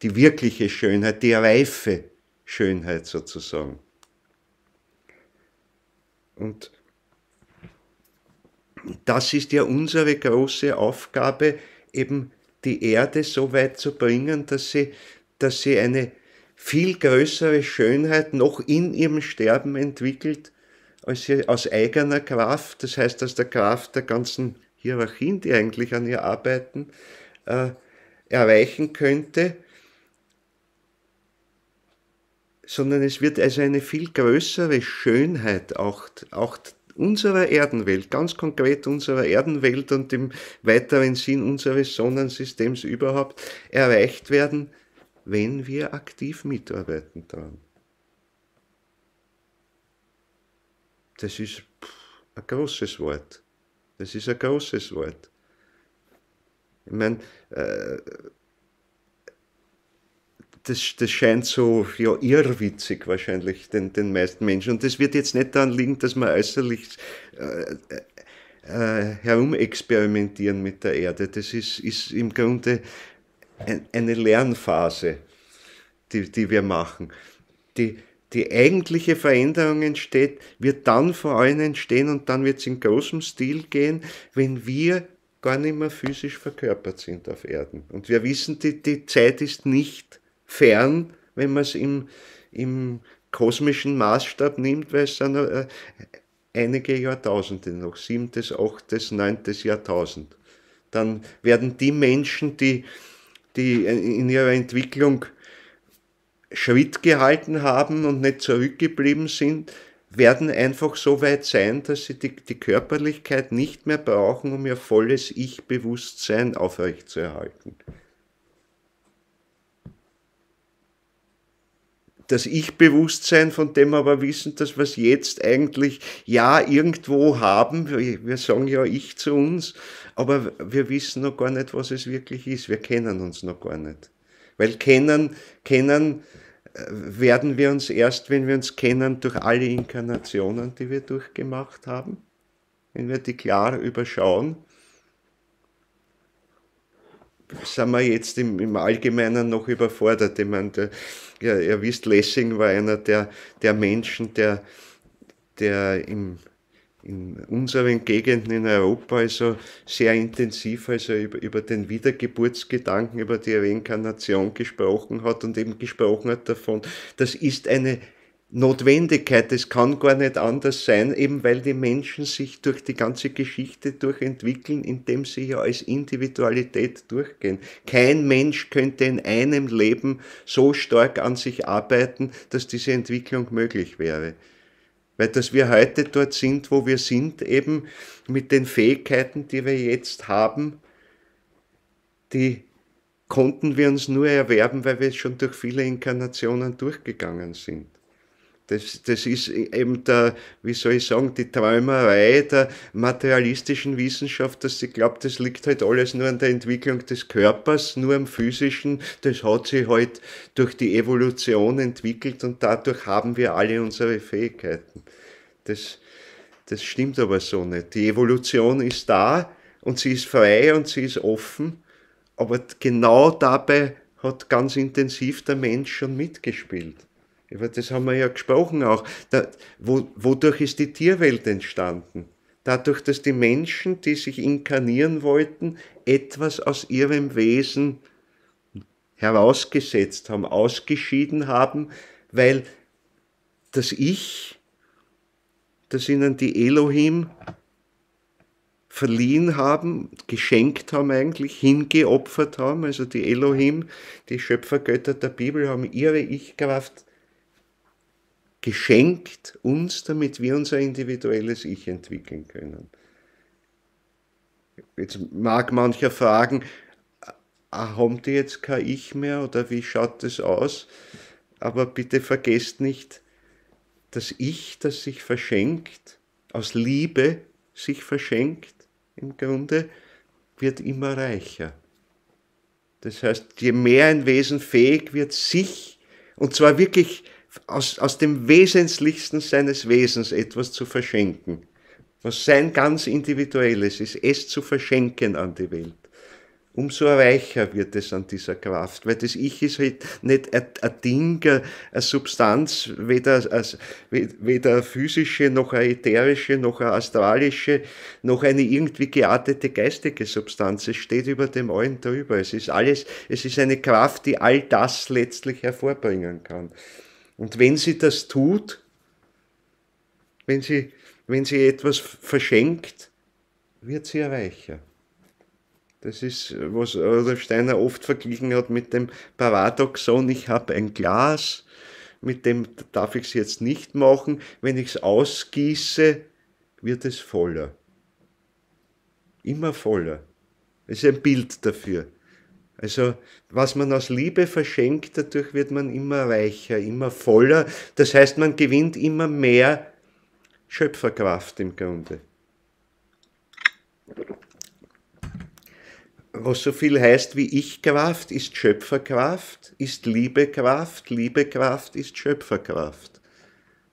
Die wirkliche Schönheit, die reife Schönheit sozusagen. Und das ist ja unsere große Aufgabe, eben die Erde so weit zu bringen, dass sie eine viel größere Schönheit noch in ihrem Sterben entwickelt, als sie aus eigener Kraft, das heißt aus der Kraft der ganzen Hierarchien, die eigentlich an ihr arbeiten, erreichen könnte, sondern es wird also eine viel größere Schönheit auch unserer Erdenwelt, ganz konkret unserer Erdenwelt und im weiteren Sinn unseres Sonnensystems überhaupt erreicht werden, wenn wir aktiv mitarbeiten daran. Das ist ein großes Wort. Das ist ein großes Wort. Ich meine, das scheint so ja, irrwitzig wahrscheinlich den meisten Menschen. Und das wird jetzt nicht daran liegen, dass wir äußerlich herumexperimentieren mit der Erde. Das ist im Grunde eine Lernphase, die wir machen. Die eigentliche Veränderung wird dann vor allem entstehen und dann wird es in großem Stil gehen, wenn wir gar nicht mehr physisch verkörpert sind auf Erden. Und wir wissen, die Zeit ist nicht fern, wenn man es im kosmischen Maßstab nimmt, weil es sind einige Jahrtausende noch, 7., 8., 9. Jahrtausend. Dann werden die Menschen, die in ihrer Entwicklung Schritt gehalten haben und nicht zurückgeblieben sind, werden einfach so weit sein, dass sie die Körperlichkeit nicht mehr brauchen, um ihr volles Ich-Bewusstsein aufrechtzuerhalten. Das Ich-Bewusstsein, von dem wir aber wissen, dass wir es jetzt eigentlich ja irgendwo haben, wir sagen ja Ich zu uns, aber wir wissen noch gar nicht, was es wirklich ist, wir kennen uns noch gar nicht. Weil kennen werden wir uns erst, wenn wir uns kennen, durch alle Inkarnationen, die wir durchgemacht haben, wenn wir die klar überschauen. sind wir jetzt im Allgemeinen noch überfordert. Ich meine, ihr wisst, Lessing war einer der Menschen, der in unseren Gegenden in Europa also sehr intensiv also über den Wiedergeburtsgedanken, über die Reinkarnation gesprochen hat und eben gesprochen hat davon, das ist eine Notwendigkeit, das kann gar nicht anders sein, eben weil die Menschen sich durch die ganze Geschichte durchentwickeln, indem sie ja als Individualität durchgehen. Kein Mensch könnte in einem Leben so stark an sich arbeiten, dass diese Entwicklung möglich wäre. Weil dass wir heute dort sind, wo wir sind, eben mit den Fähigkeiten, die wir jetzt haben, die konnten wir uns nur erwerben, weil wir schon durch viele Inkarnationen durchgegangen sind. Das ist eben wie soll ich sagen, die Träumerei der materialistischen Wissenschaft, dass sie glaubt, das liegt halt alles nur an der Entwicklung des Körpers, nur am Physischen, das hat sich halt durch die Evolution entwickelt und dadurch haben wir alle unsere Fähigkeiten. Das stimmt aber so nicht. Die Evolution ist da und sie ist frei und sie ist offen, aber genau dabei hat ganz intensiv der Mensch schon mitgespielt. Über das haben wir ja gesprochen auch. Wodurch ist die Tierwelt entstanden? Dadurch, dass die Menschen, die sich inkarnieren wollten, etwas aus ihrem Wesen herausgesetzt haben, ausgeschieden haben, weil das Ich, das ihnen die Elohim verliehen haben, geschenkt haben eigentlich, hingeopfert haben, also die Elohim, die Schöpfergötter der Bibel, haben ihre Ich-Kraft geschenkt uns, damit wir unser individuelles Ich entwickeln können. Jetzt mag mancher fragen, haben die jetzt kein Ich mehr oder wie schaut das aus? Aber bitte vergesst nicht, das Ich, das sich verschenkt, aus Liebe sich verschenkt, im Grunde, wird immer reicher. Das heißt, je mehr ein Wesen fähig wird, sich, und zwar wirklich aus dem Wesentlichsten seines Wesens etwas zu verschenken, was sein ganz Individuelles ist, es zu verschenken an die Welt, umso reicher wird es an dieser Kraft, weil das Ich ist halt nicht ein Ding, eine Substanz, weder eine physische, noch eine ätherische, noch eine astralische, noch eine irgendwie geartete geistige Substanz. Es steht über dem Allen drüber. Es ist eine Kraft, die all das letztlich hervorbringen kann. Und wenn sie das tut, wenn sie etwas verschenkt, wird sie reicher. Das ist, was Rudolf Steiner oft verglichen hat mit dem Paradoxon, ich habe ein Glas, mit dem darf ich es jetzt nicht machen, wenn ich es ausgieße, wird es voller. Immer voller. Das ist ein Bild dafür. Also, was man aus Liebe verschenkt, dadurch wird man immer reicher, immer voller. Das heißt, man gewinnt immer mehr Schöpferkraft im Grunde. Was so viel heißt wie Ich-Kraft, ist Schöpferkraft, ist Liebekraft, Liebekraft ist Schöpferkraft.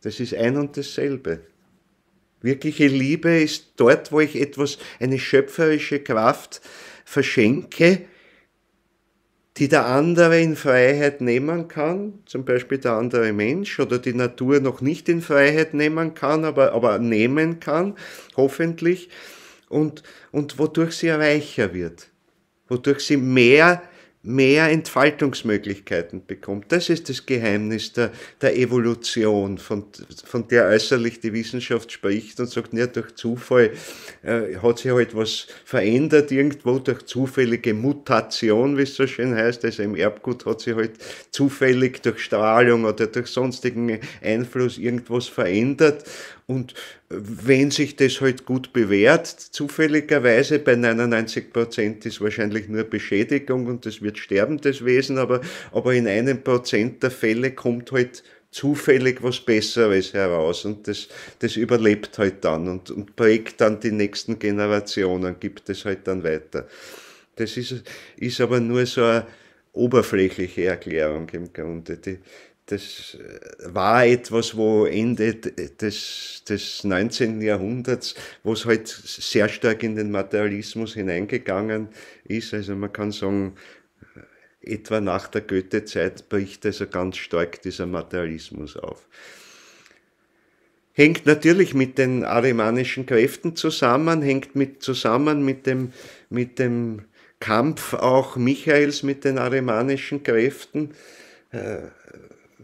Das ist ein und dasselbe. Wirkliche Liebe ist dort, wo ich eine schöpferische Kraft verschenke, die der andere in Freiheit nehmen kann, zum Beispiel der andere Mensch, oder die Natur noch nicht in Freiheit nehmen kann, aber nehmen kann, hoffentlich, und wodurch sie reicher wird, wodurch sie mehr Entfaltungsmöglichkeiten bekommt. Das ist das Geheimnis der Evolution, von der äußerlich die Wissenschaft spricht und sagt, ja, durch Zufall hat sich halt was verändert irgendwo, durch zufällige Mutation, wie es so schön heißt, also im Erbgut hat sich halt zufällig durch Strahlung oder durch sonstigen Einfluss irgendwas verändert. Und wenn sich das halt gut bewährt, zufälligerweise bei 99% ist wahrscheinlich nur Beschädigung und es wird sterben, das Wesen, aber in 1% der Fälle kommt halt zufällig was Besseres heraus und das überlebt halt dann und prägt dann die nächsten Generationen, gibt es halt dann weiter. Das ist aber nur so eine oberflächliche Erklärung im Grunde. das war etwas, wo Ende des 19. Jahrhunderts, wo es halt sehr stark in den Materialismus hineingegangen ist. Also man kann sagen, etwa nach der Goethe-Zeit bricht also ganz stark dieser Materialismus auf. Hängt natürlich mit den arimannischen Kräften zusammen, zusammen mit dem Kampf auch Michaels mit den arimannischen Kräften.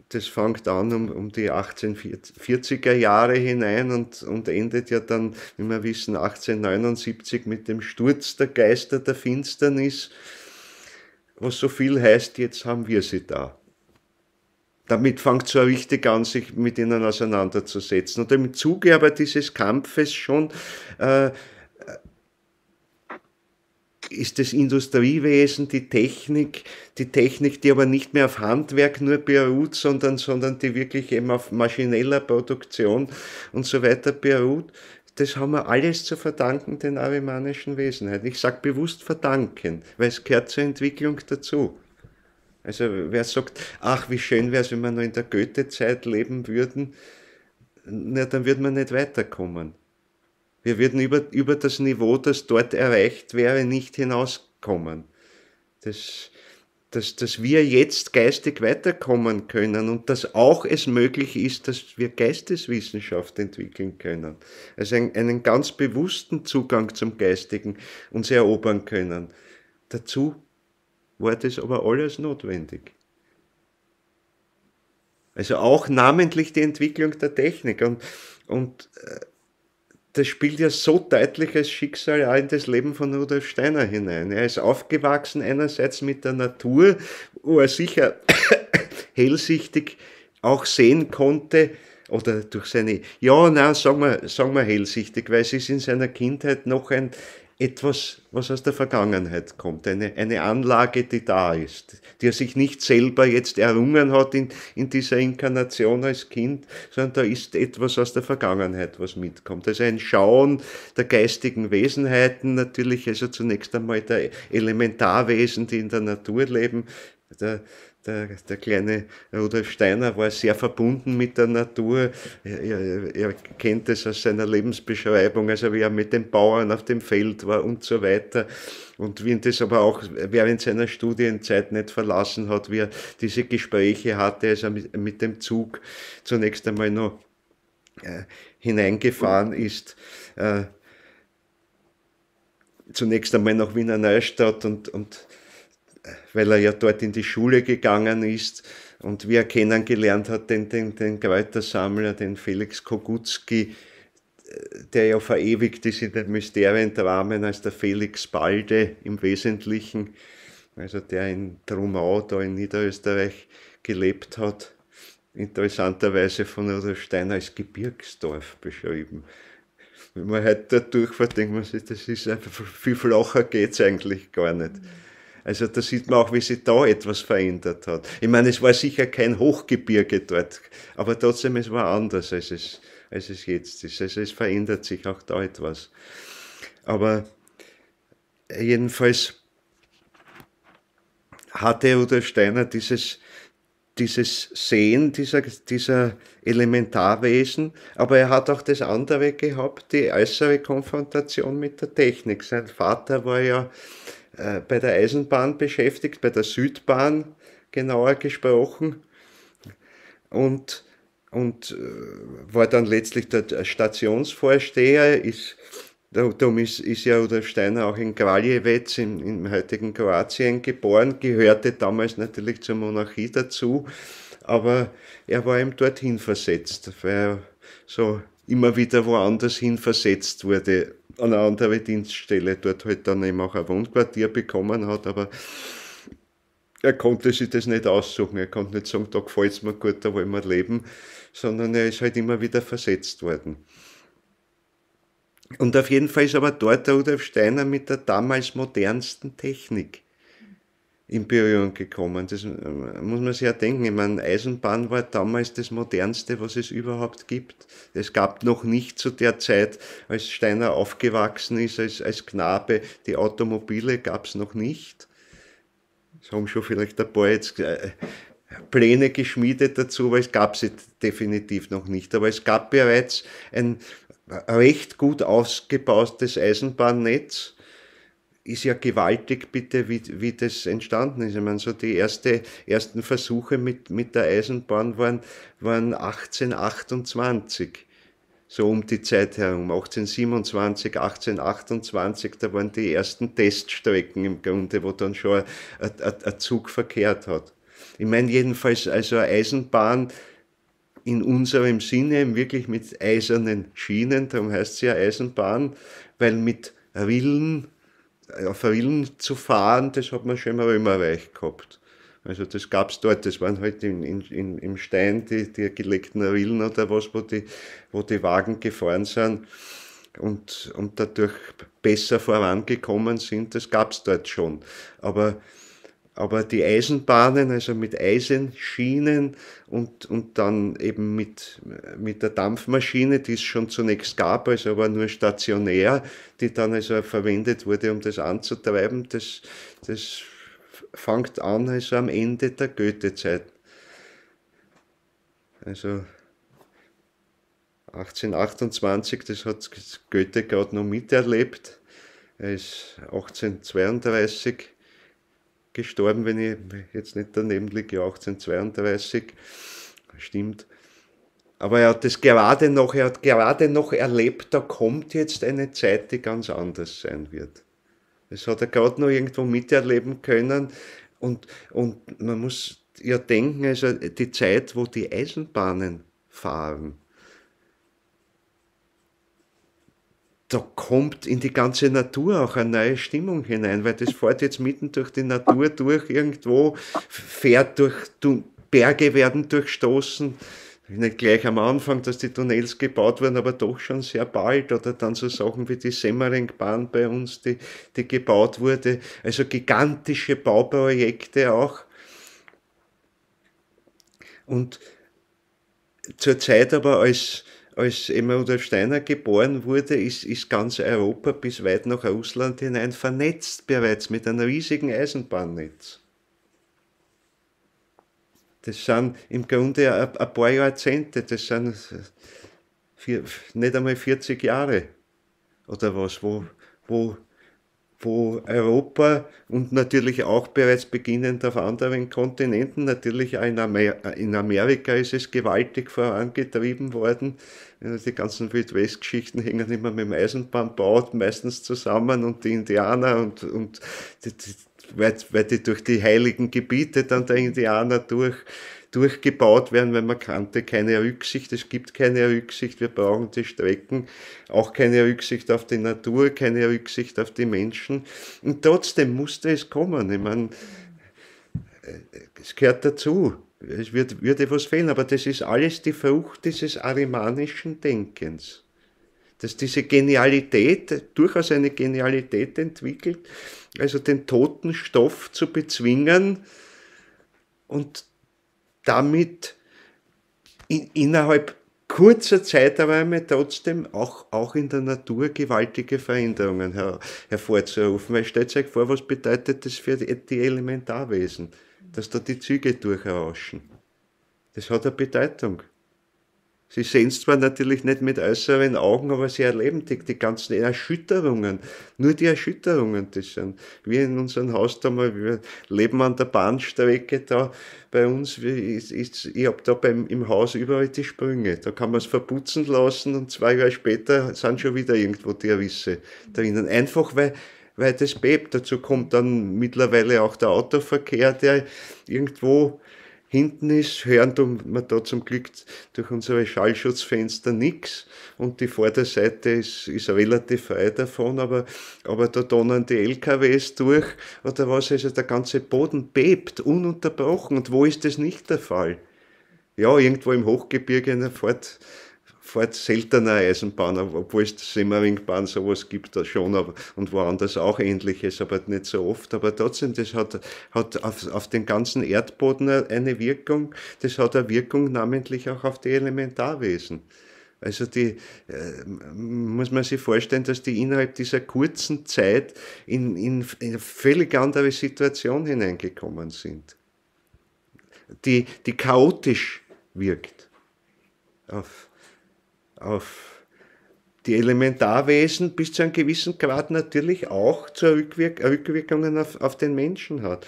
Das fängt an um die 1840er Jahre hinein und endet ja dann, wie wir wissen, 1879 mit dem Sturz der Geister der Finsternis, was so viel heißt, jetzt haben wir sie da. Damit fängt es so richtig an, sich mit ihnen auseinanderzusetzen. Und im Zuge aber dieses Kampfes schon ist das Industriewesen, die Technik, die aber nicht mehr auf Handwerk nur beruht, sondern die wirklich eben auf maschineller Produktion und so weiter beruht. Das haben wir alles zu verdanken den arimannischen Wesenheiten. Ich sage bewusst verdanken, weil es gehört zur Entwicklung dazu. Also wer sagt, ach wie schön wäre es, wenn wir noch in der Goethe-Zeit leben würden, na, dann würden wir nicht weiterkommen. Wir würden über das Niveau, das dort erreicht wäre, nicht hinauskommen. Dass wir jetzt geistig weiterkommen können und dass auch es möglich ist, dass wir Geisteswissenschaft entwickeln können. Also einen ganz bewussten Zugang zum Geistigen uns erobern können. Dazu war das aber alles notwendig. Also auch namentlich die Entwicklung der Technik und das spielt ja so deutlich als Schicksal auch in das Leben von Rudolf Steiner hinein. Er ist aufgewachsen einerseits mit der Natur, wo er sicher hellsichtig auch sehen konnte, oder durch seine, sagen wir hellsichtig, weil es ist in seiner Kindheit noch etwas, was aus der Vergangenheit kommt, eine Anlage, die da ist, die er sich nicht selber jetzt errungen hat in dieser Inkarnation als Kind, sondern da ist etwas aus der Vergangenheit, was mitkommt. Also ein Schauen der geistigen Wesenheiten, natürlich also zunächst einmal der Elementarwesen, die in der Natur leben. Der kleine Rudolf Steiner war sehr verbunden mit der Natur. Er kennt es aus seiner Lebensbeschreibung, also wie er mit den Bauern auf dem Feld war und so weiter. Und wie ihn das aber auch während seiner Studienzeit nicht verlassen hat, wie er diese Gespräche hatte, als er mit dem Zug zunächst einmal noch hineingefahren ist. Zunächst einmal nach Wiener Neustadt und weil er ja dort in die Schule gegangen ist und wie er kennengelernt hat, den Kräutersammler, den Felix Kogutzki, der ja verewigt ist in den Mysteriendramen als der Felix Balde im Wesentlichen, also der in Trumau, da in Niederösterreich, gelebt hat, interessanterweise von Rudolf Steiner als Gebirgsdorf beschrieben. Wenn man heute da durchfährt, denkt man sich, das ist einfach viel flacher, geht's eigentlich gar nicht. Also da sieht man auch, wie sich da etwas verändert hat. Ich meine, es war sicher kein Hochgebirge dort, aber trotzdem, es war anders, als es jetzt ist. Also es verändert sich auch da etwas. Aber jedenfalls hatte Rudolf Steiner dieses Sehen dieser Elementarwesen, aber er hat auch das andere gehabt, die äußere Konfrontation mit der Technik. Sein Vater war ja bei der Eisenbahn beschäftigt, bei der Südbahn genauer gesprochen und war dann letztlich der Stationsvorsteher, darum ist ja Rudolf Steiner auch in Kraljewec im heutigen Kroatien geboren, gehörte damals natürlich zur Monarchie dazu, aber er war eben dorthin versetzt, weil er so immer wieder woanders hin versetzt wurde, an eine andere Dienststelle, dort halt dann eben auch ein Wohnquartier bekommen hat, aber er konnte sich das nicht aussuchen, er konnte nicht sagen, da gefällt es mir gut, da wollen wir leben, sondern er ist halt immer wieder versetzt worden. Und auf jeden Fall ist aber dort der Rudolf Steiner mit der damals modernsten Technik in Berührung gekommen. Das muss man sich ja denken. Ich meine, Eisenbahn war damals das Modernste, was es überhaupt gibt. Es gab noch nicht zu der Zeit, als Steiner aufgewachsen ist, als Knabe, die Automobile gab es noch nicht. Das haben schon vielleicht ein paar jetzt Pläne geschmiedet dazu, weil es gab sie definitiv noch nicht. Aber es gab bereits ein recht gut ausgebautes Eisenbahnnetz. Ist ja gewaltig bitte, wie das entstanden ist. Ich meine, so die ersten Versuche mit der Eisenbahn waren 1828. So um die Zeit herum, 1827, 1828, da waren die ersten Teststrecken im Grunde, wo dann schon ein Zug verkehrt hat. Ich meine jedenfalls, also eine Eisenbahn in unserem Sinne, wirklich mit eisernen Schienen, darum heißt sie ja Eisenbahn, weil mit Rillen, auf Rillen zu fahren, das hat man schon im Römerreich gehabt. Also das gab es dort, das waren halt im Stein die gelegten Rillen oder was, wo die Wagen gefahren sind und dadurch besser vorangekommen sind, das gab es dort schon. Aber die Eisenbahnen, also mit Eisenschienen und dann eben mit der Dampfmaschine, die es schon zunächst gab, also aber nur stationär, die dann also verwendet wurde, um das anzutreiben, das fängt an also am Ende der Goethe-Zeit. Also 1828, das hat Goethe gerade noch miterlebt. Er ist 1832 gestorben, wenn ich jetzt nicht daneben liege, ja 1832, stimmt. Aber er hat gerade noch erlebt, da kommt jetzt eine Zeit, die ganz anders sein wird. Das hat er gerade noch irgendwo miterleben können und man muss ja denken, also die Zeit, wo die Eisenbahnen fahren, da kommt in die ganze Natur auch eine neue Stimmung hinein, weil das fährt jetzt mitten durch die Natur durch irgendwo, fährt durch, Berge werden durchstoßen, nicht gleich am Anfang, dass die Tunnels gebaut wurden, aber doch schon sehr bald, oder dann so Sachen wie die Semmeringbahn bei uns, die gebaut wurde, also gigantische Bauprojekte auch. Und zur Zeit aber, als eben Rudolf Steiner geboren wurde, ist ganz Europa bis weit nach Russland hinein vernetzt bereits mit einem riesigen Eisenbahnnetz. Das sind im Grunde ein paar Jahrzehnte, das sind nicht einmal 40 Jahre oder was, wo Europa und natürlich auch bereits beginnend auf anderen Kontinenten, natürlich auch in Amerika ist es gewaltig vorangetrieben worden. Die ganzen Wildwest-Geschichten hängen immer mit dem Eisenbahnbau meistens zusammen und die Indianer und weil die durch die heiligen Gebiete dann der Indianer durchgebaut werden, weil man kannte keine Rücksicht, es gibt keine Rücksicht, wir brauchen die Strecken, auch keine Rücksicht auf die Natur, keine Rücksicht auf die Menschen. Und trotzdem musste es kommen. Ich meine, es gehört dazu. Es würde was fehlen, aber das ist alles die Frucht dieses arimanischen Denkens. Dass diese Genialität, durchaus eine Genialität entwickelt, also den toten Stoff zu bezwingen und damit innerhalb kurzer Zeiträume trotzdem auch in der Natur gewaltige Veränderungen hervorzurufen. Weil stellt euch vor, was bedeutet das für die Elementarwesen, dass da die Züge durchrauschen. Das hat eine Bedeutung. Sie sehen es zwar natürlich nicht mit äußeren Augen, aber sie erleben die ganzen Erschütterungen. Nur die Erschütterungen, das sind. Wir in unserem Haus da mal, wir leben an der Bahnstrecke da bei uns. Ich habe da im Haus überall die Sprünge. Da kann man es verputzen lassen und 2 Jahre später sind schon wieder irgendwo die Risse drinnen. Einfach weil das bebt. Dazu kommt dann mittlerweile auch der Autoverkehr, der irgendwo hinten ist, hören tun wir da zum Glück durch unsere Schallschutzfenster nichts und die Vorderseite ist relativ frei davon, aber da donnern die LKWs durch oder was, also der ganze Boden bebt ununterbrochen. Und wo ist das nicht der Fall? Ja, irgendwo im Hochgebirge fährt seltener Eisenbahn, obwohl es Semmeringbahn sowas gibt da schon und woanders auch Ähnliches, aber nicht so oft. Aber trotzdem, das hat auf den ganzen Erdboden eine Wirkung, das hat eine Wirkung namentlich auch auf die Elementarwesen. Also muss man sich vorstellen, dass die innerhalb dieser kurzen Zeit in eine völlig andere Situation hineingekommen sind. die chaotisch wirkt auf die Elementarwesen bis zu einem gewissen Grad natürlich auch Rückwirkungen auf den Menschen hat.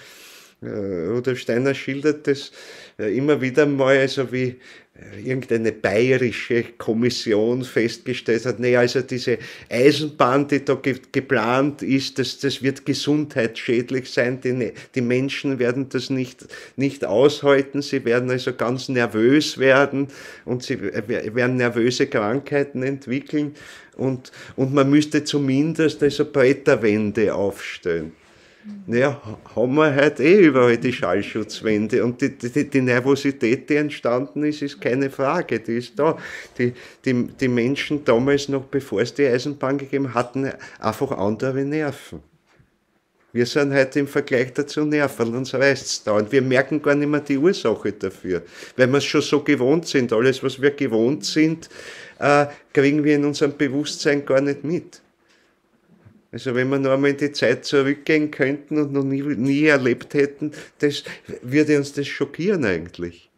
Rudolf Steiner schildert das immer wieder mal, also wie irgendeine bayerische Kommission festgestellt hat, nee, also diese Eisenbahn, die da geplant ist, das wird gesundheitsschädlich sein, die Menschen werden das nicht aushalten, sie werden also ganz nervös werden und sie werden nervöse Krankheiten entwickeln und man müsste zumindest also Bretterwände aufstellen. Naja, haben wir halt überall die Schallschutzwände und die Nervosität, die entstanden ist keine Frage, die ist da. Die Menschen damals noch, bevor es die Eisenbahn gegeben hatten, einfach andere Nerven. Wir sind heute im Vergleich dazu Nerven, uns reißt es da und wir merken gar nicht mehr die Ursache dafür, weil wir es schon so gewohnt sind. Alles, was wir gewohnt sind, kriegen wir in unserem Bewusstsein gar nicht mit. Also wenn wir noch einmal in die Zeit zurückgehen könnten und noch nie erlebt hätten, würde uns das schockieren eigentlich.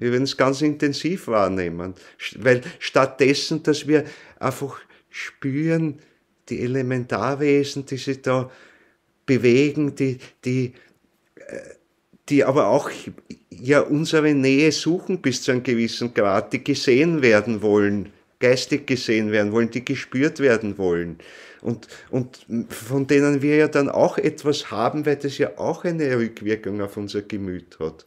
Wir würden es ganz intensiv wahrnehmen, weil stattdessen, dass wir einfach spüren, die Elementarwesen, die sich da bewegen, die aber auch ja unsere Nähe suchen bis zu einem gewissen Grad, die gesehen werden wollen, geistig gesehen werden wollen, die gespürt werden wollen. Und von denen wir ja dann auch etwas haben, weil das ja auch eine Rückwirkung auf unser Gemüt hat.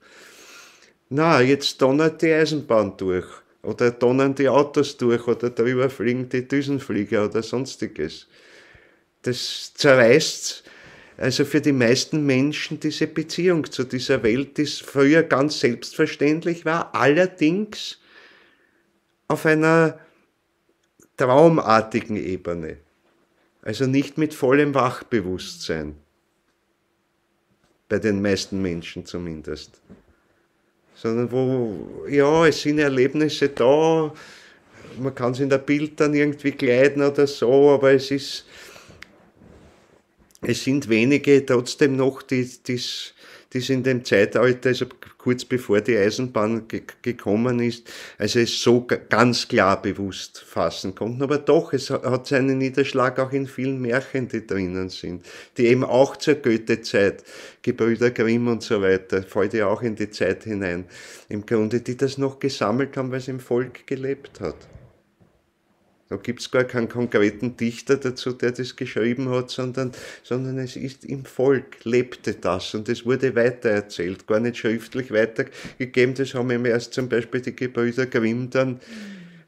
Na, jetzt donnert die Eisenbahn durch, oder donnern die Autos durch, oder drüber fliegen die Düsenflieger oder sonstiges. Das zerreißt also für die meisten Menschen diese Beziehung zu dieser Welt, die früher ganz selbstverständlich war, allerdings auf einer traumartigen Ebene. Also nicht mit vollem Wachbewusstsein. Bei den meisten Menschen zumindest. Sondern wo, ja, es sind Erlebnisse da, man kann es in der Bild dann irgendwie kleiden oder so, aber es sind wenige trotzdem noch, die in dem Zeitalter, also kurz bevor die Eisenbahn gekommen ist, also es so ganz klar bewusst fassen konnten. Aber doch, es hat seinen Niederschlag auch in vielen Märchen, die drinnen sind, die eben auch zur Goethe-Zeit, Gebrüder Grimm und so weiter, fällt ja auch in die Zeit hinein, im Grunde, die das noch gesammelt haben, weil es im Volk gelebt hat. Da gibt es gar keinen konkreten Dichter dazu, der das geschrieben hat, sondern es ist im Volk, lebte das und es wurde weitererzählt, gar nicht schriftlich weitergegeben. Das haben eben erst zum Beispiel die Gebrüder Grimm dann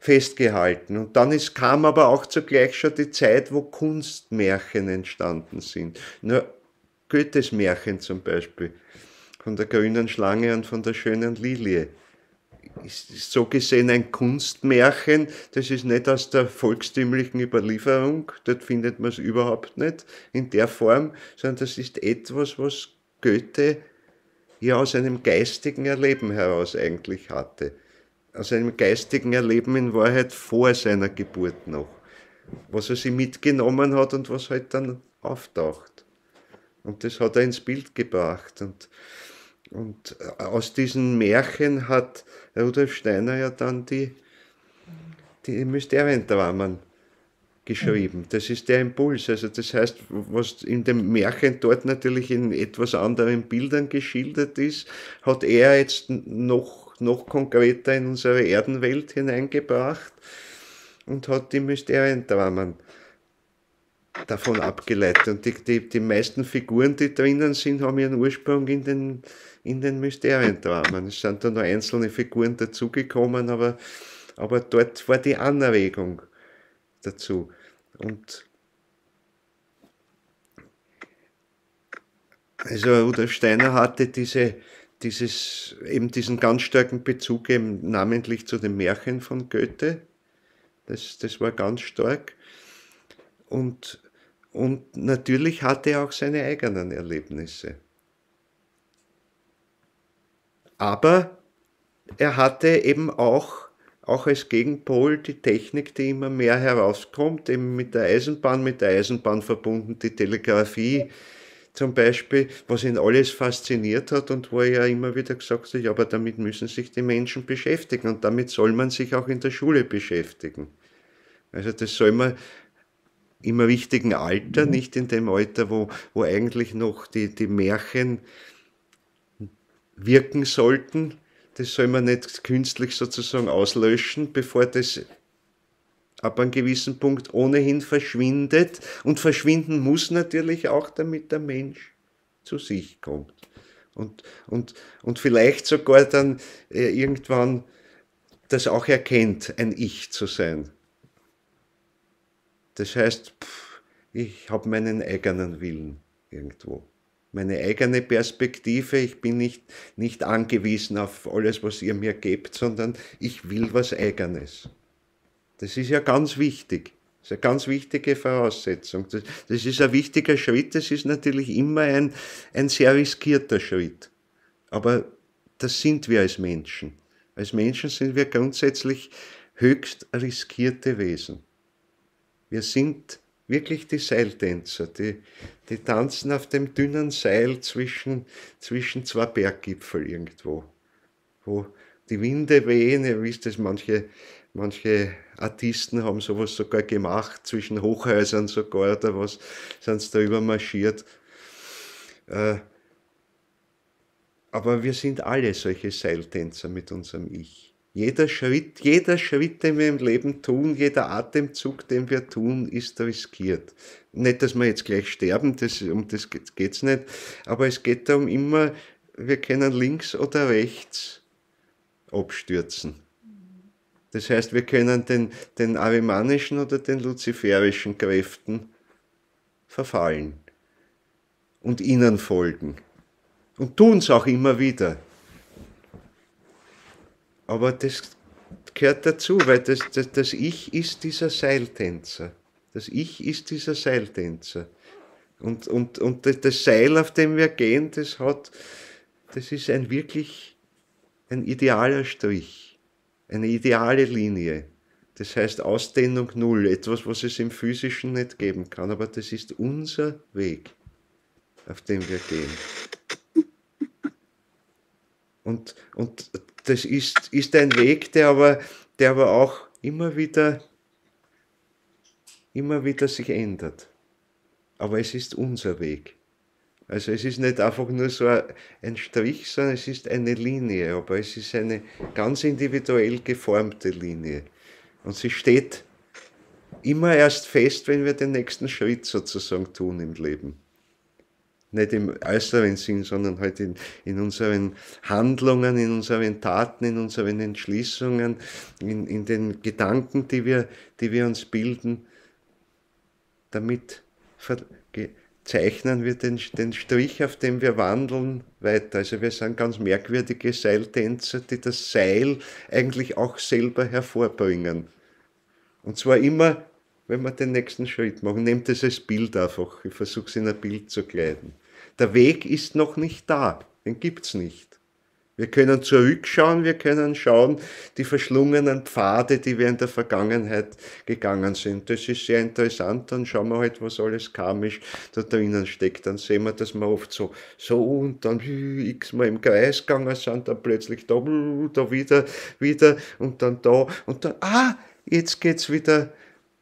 festgehalten. Und dann kam aber auch zugleich schon die Zeit, wo Kunstmärchen entstanden sind. Nur Goethes Märchen zum Beispiel, von der grünen Schlange und von der schönen Lilie. Ist so gesehen ein Kunstmärchen, das ist nicht aus der volkstümlichen Überlieferung, dort findet man es überhaupt nicht in der Form, sondern das ist etwas, was Goethe ja aus einem geistigen Erleben heraus eigentlich hatte. Aus einem geistigen Erleben in Wahrheit vor seiner Geburt noch. Was er sich mitgenommen hat und was halt dann auftaucht. Und das hat er ins Bild gebracht. Und aus diesen Märchen hat Rudolf Steiner ja dann die Mysteriendramen geschrieben. Das ist der Impuls. Also das heißt, was in dem Märchen dort natürlich in etwas anderen Bildern geschildert ist, hat er jetzt noch konkreter in unsere Erdenwelt hineingebracht und hat die Mysteriendramen davon abgeleitet. Und die meisten Figuren, die drinnen sind, haben ihren Ursprung in den Mysteriendramen. Es sind da noch einzelne Figuren dazugekommen, aber dort war die Anregung dazu. Und also Rudolf Steiner hatte diesen ganz starken Bezug eben namentlich zu den Märchen von Goethe. Das war ganz stark. Und natürlich hatte er auch seine eigenen Erlebnisse. Aber er hatte eben auch als Gegenpol die Technik, die immer mehr herauskommt, eben mit der Eisenbahn verbunden, die Telegrafie, zum Beispiel, was ihn alles fasziniert hat und wo er ja immer wieder gesagt hat, ja, aber damit müssen sich die Menschen beschäftigen und damit soll man sich auch in der Schule beschäftigen. Also das soll man im richtigen Alter, nicht in dem Alter, wo eigentlich noch die Märchen wirken sollten. Das soll man nicht künstlich sozusagen auslöschen, bevor das ab einem gewissen Punkt ohnehin verschwindet. Und verschwinden muss natürlich auch, damit der Mensch zu sich kommt. Und vielleicht sogar dann irgendwann das auch erkennt, ein Ich zu sein. Das heißt, ich habe meinen eigenen Willen irgendwo. Meine eigene Perspektive, ich bin nicht angewiesen auf alles, was ihr mir gebt, sondern ich will was Eigenes. Das ist ja ganz wichtig. Das ist eine ganz wichtige Voraussetzung. Das ist ein wichtiger Schritt, das ist natürlich immer ein sehr riskierter Schritt. Aber das sind wir als Menschen. Als Menschen sind wir grundsätzlich höchst riskierte Wesen. Wir sind wirklich die Seiltänzer, die tanzen auf dem dünnen Seil zwischen zwei Berggipfel irgendwo, wo die Winde wehen. Ihr wisst es, manche Artisten haben sowas sogar gemacht, zwischen Hochhäusern sogar, oder was, sind sie da übermarschiert. Aber wir sind alle solche Seiltänzer mit unserem Ich. Jeder Schritt, den wir im Leben tun, jeder Atemzug, den wir tun, ist riskiert. Nicht, dass wir jetzt gleich sterben, um das geht's nicht, aber es geht darum immer, wir können links oder rechts abstürzen. Das heißt, wir können den arimanischen oder den luziferischen Kräften verfallen und ihnen folgen. Und tun es auch immer wieder. Aber das gehört dazu, weil das Ich ist dieser Seiltänzer. Das Ich ist dieser Seiltänzer. Und das Seil, auf dem wir gehen, das ist wirklich ein idealer Strich, eine ideale Linie. Das heißt Ausdehnung null, etwas, was es im Physischen nicht geben kann. Aber das ist unser Weg, auf dem wir gehen. Und das ist ein Weg, der aber auch immer wieder sich ändert. Aber es ist unser Weg. Also es ist nicht einfach nur so ein Strich, sondern es ist eine Linie, aber es ist eine ganz individuell geformte Linie. Und sie steht immer erst fest, wenn wir den nächsten Schritt sozusagen tun im Leben. Nicht im äußeren Sinn, sondern halt in unseren Handlungen, in unseren Taten, in unseren Entschließungen, in den Gedanken, die wir uns bilden. Damit zeichnen wir den Strich, auf dem wir wandeln, weiter. Also wir sind ganz merkwürdige Seiltänzer, die das Seil eigentlich auch selber hervorbringen. Und zwar immer, wenn wir den nächsten Schritt machen. Nehmt es als Bild einfach. Ich versuche es in ein Bild zu kleiden. Der Weg ist noch nicht da. Den gibt es nicht. Wir können zurückschauen, wir können schauen, die verschlungenen Pfade, die wir in der Vergangenheit gegangen sind. Das ist sehr interessant. Dann schauen wir halt, was alles karmisch da drinnen steckt. Dann sehen wir, dass wir oft so und dann x-mal im Kreis gegangen sind, dann plötzlich da wieder und dann da und dann, jetzt geht's wieder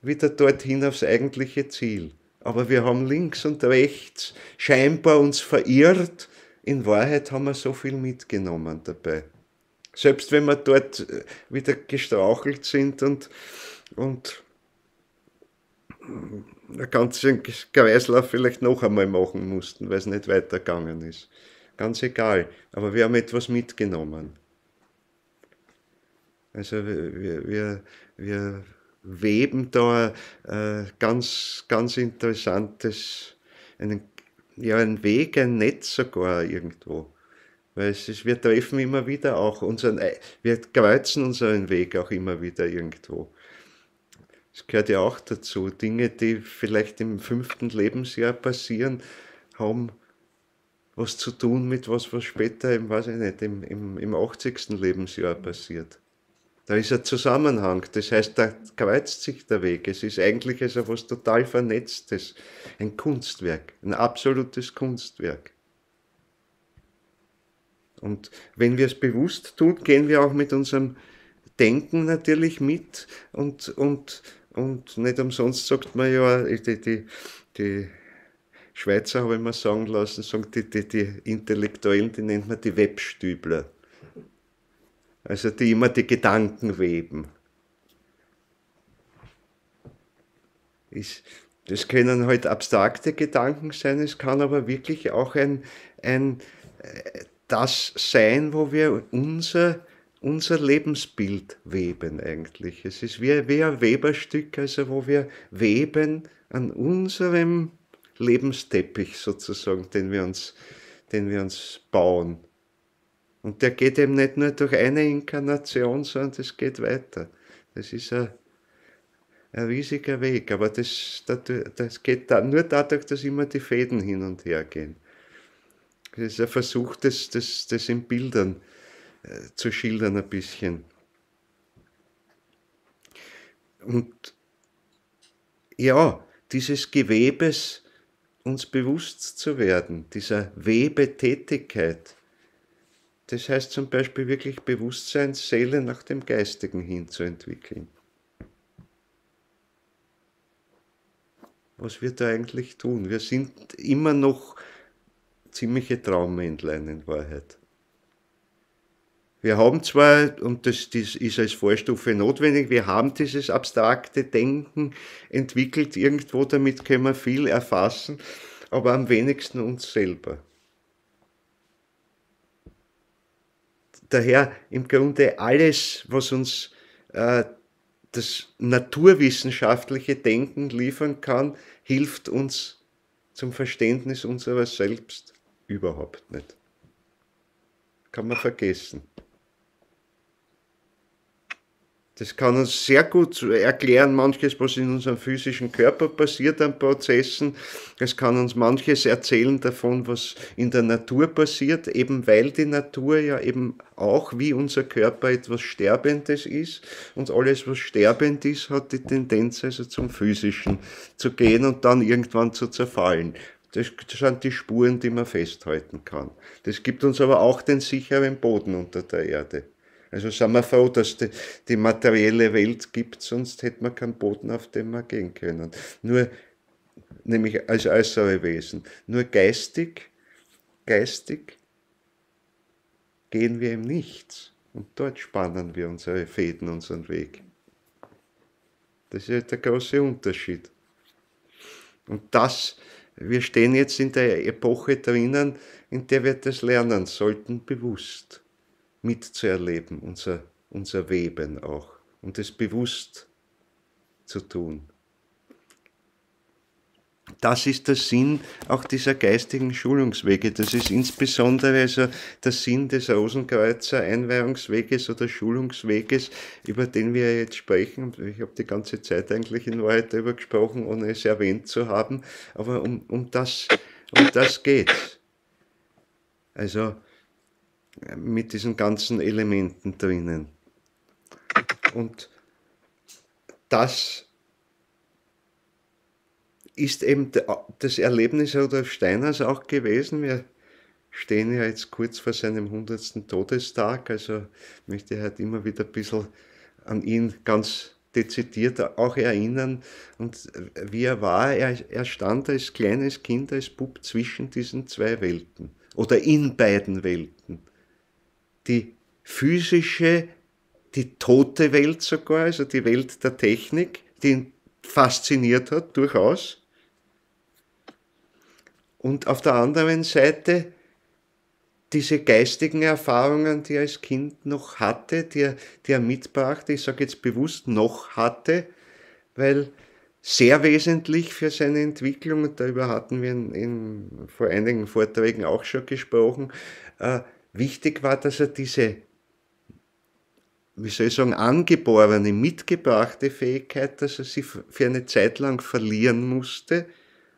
dorthin aufs eigentliche Ziel. Aber wir haben links und rechts scheinbar uns verirrt. In Wahrheit haben wir so viel mitgenommen dabei. Selbst wenn wir dort wieder gestrauchelt sind und einen ganzen Kreislauf vielleicht noch einmal machen mussten, weil es nicht weitergegangen ist. Ganz egal. Aber wir haben etwas mitgenommen. Also wir weben da ganz, ganz interessantes, einen Weg, ein Netz sogar irgendwo. Weil wir treffen immer wieder auch wir kreuzen unseren Weg auch immer wieder irgendwo. Es gehört ja auch dazu. Dinge, die vielleicht im 5. Lebensjahr passieren, haben was zu tun mit was später, weiß ich nicht, im 80. Lebensjahr passiert. Da ist ein Zusammenhang, das heißt, da kreuzt sich der Weg. Es ist eigentlich also was total Vernetztes, ein Kunstwerk, ein absolutes Kunstwerk. Und wenn wir es bewusst tun, gehen wir auch mit unserem Denken natürlich mit und nicht umsonst sagt man ja, die Schweizer habe ich mir sagen lassen, sagen die Intellektuellen, die nennt man die Webstübler. Also die immer die Gedanken weben. Das können halt abstrakte Gedanken sein, es kann aber wirklich auch das sein, wo wir unser Lebensbild weben eigentlich. Es ist wie ein Weberstück, also wo wir weben an unserem Lebensteppich sozusagen, den wir uns bauen. Und der geht eben nicht nur durch eine Inkarnation, sondern das geht weiter. Das ist ein riesiger Weg, aber das geht nur dadurch, dass immer die Fäden hin und her gehen. Das ist ein Versuch, das in Bildern zu schildern ein bisschen. Und ja, dieses Gewebes uns bewusst zu werden, dieser Webetätigkeit, das heißt zum Beispiel wirklich Bewusstseinsseele nach dem Geistigen hin zu entwickeln. Was wir da eigentlich tun? Wir sind immer noch ziemliche Traummännlein in Wahrheit. Wir haben zwar, und das ist als Vorstufe notwendig, wir haben dieses abstrakte Denken entwickelt irgendwo, damit können wir viel erfassen, aber am wenigsten uns selber. Daher im Grunde alles, was uns das naturwissenschaftliche Denken liefern kann, hilft uns zum Verständnis unserer selbst überhaupt nicht. Kann man vergessen. Das kann uns sehr gut erklären, manches, was in unserem physischen Körper passiert an Prozessen. Es kann uns manches erzählen davon, was in der Natur passiert, eben weil die Natur ja eben auch wie unser Körper etwas Sterbendes ist. Und alles, was sterbend ist, hat die Tendenz, also zum Physischen zu gehen und dann irgendwann zu zerfallen. Das sind die Spuren, die man festhalten kann. Das gibt uns aber auch den sicheren Boden unter der Erde. Also sind wir froh, dass die materielle Welt gibt, sonst hätte man keinen Boden, auf dem wir gehen können. Nur, nämlich als äußere Wesen. Nur geistig gehen wir im Nichts. Und dort spannen wir unsere Fäden, unseren Weg. Das ist ja der große Unterschied. Und wir stehen jetzt in der Epoche drinnen, in der wir das lernen sollten, bewusst mitzuerleben, unser Weben auch, und es bewusst zu tun. Das ist der Sinn auch dieser geistigen Schulungswege. Das ist insbesondere also der Sinn des Rosenkreuzer Einweihungsweges oder Schulungsweges, über den wir jetzt sprechen. Ich habe die ganze Zeit eigentlich in Wahrheit darüber gesprochen, ohne es erwähnt zu haben, aber um das geht's. Also mit diesen ganzen Elementen drinnen. Und das ist eben das Erlebnis Rudolf Steiners auch gewesen. Wir stehen ja jetzt kurz vor seinem 100. Todestag, also möchte ich halt immer wieder ein bisschen an ihn ganz dezidiert auch erinnern. Und wie er war, er stand als kleines Kind, als Bub zwischen diesen zwei Welten oder in beiden Welten. Die physische, die tote Welt sogar, also die Welt der Technik, die ihn fasziniert hat, durchaus. Und auf der anderen Seite diese geistigen Erfahrungen, die er als Kind noch hatte, die er mitbrachte, ich sage jetzt bewusst noch hatte, weil sehr wesentlich für seine Entwicklung, und darüber hatten wir vor einigen Vorträgen auch schon gesprochen, wichtig war, dass er diese, wie soll ich sagen, angeborene, mitgebrachte Fähigkeit, dass er sie für eine Zeit lang verlieren musste,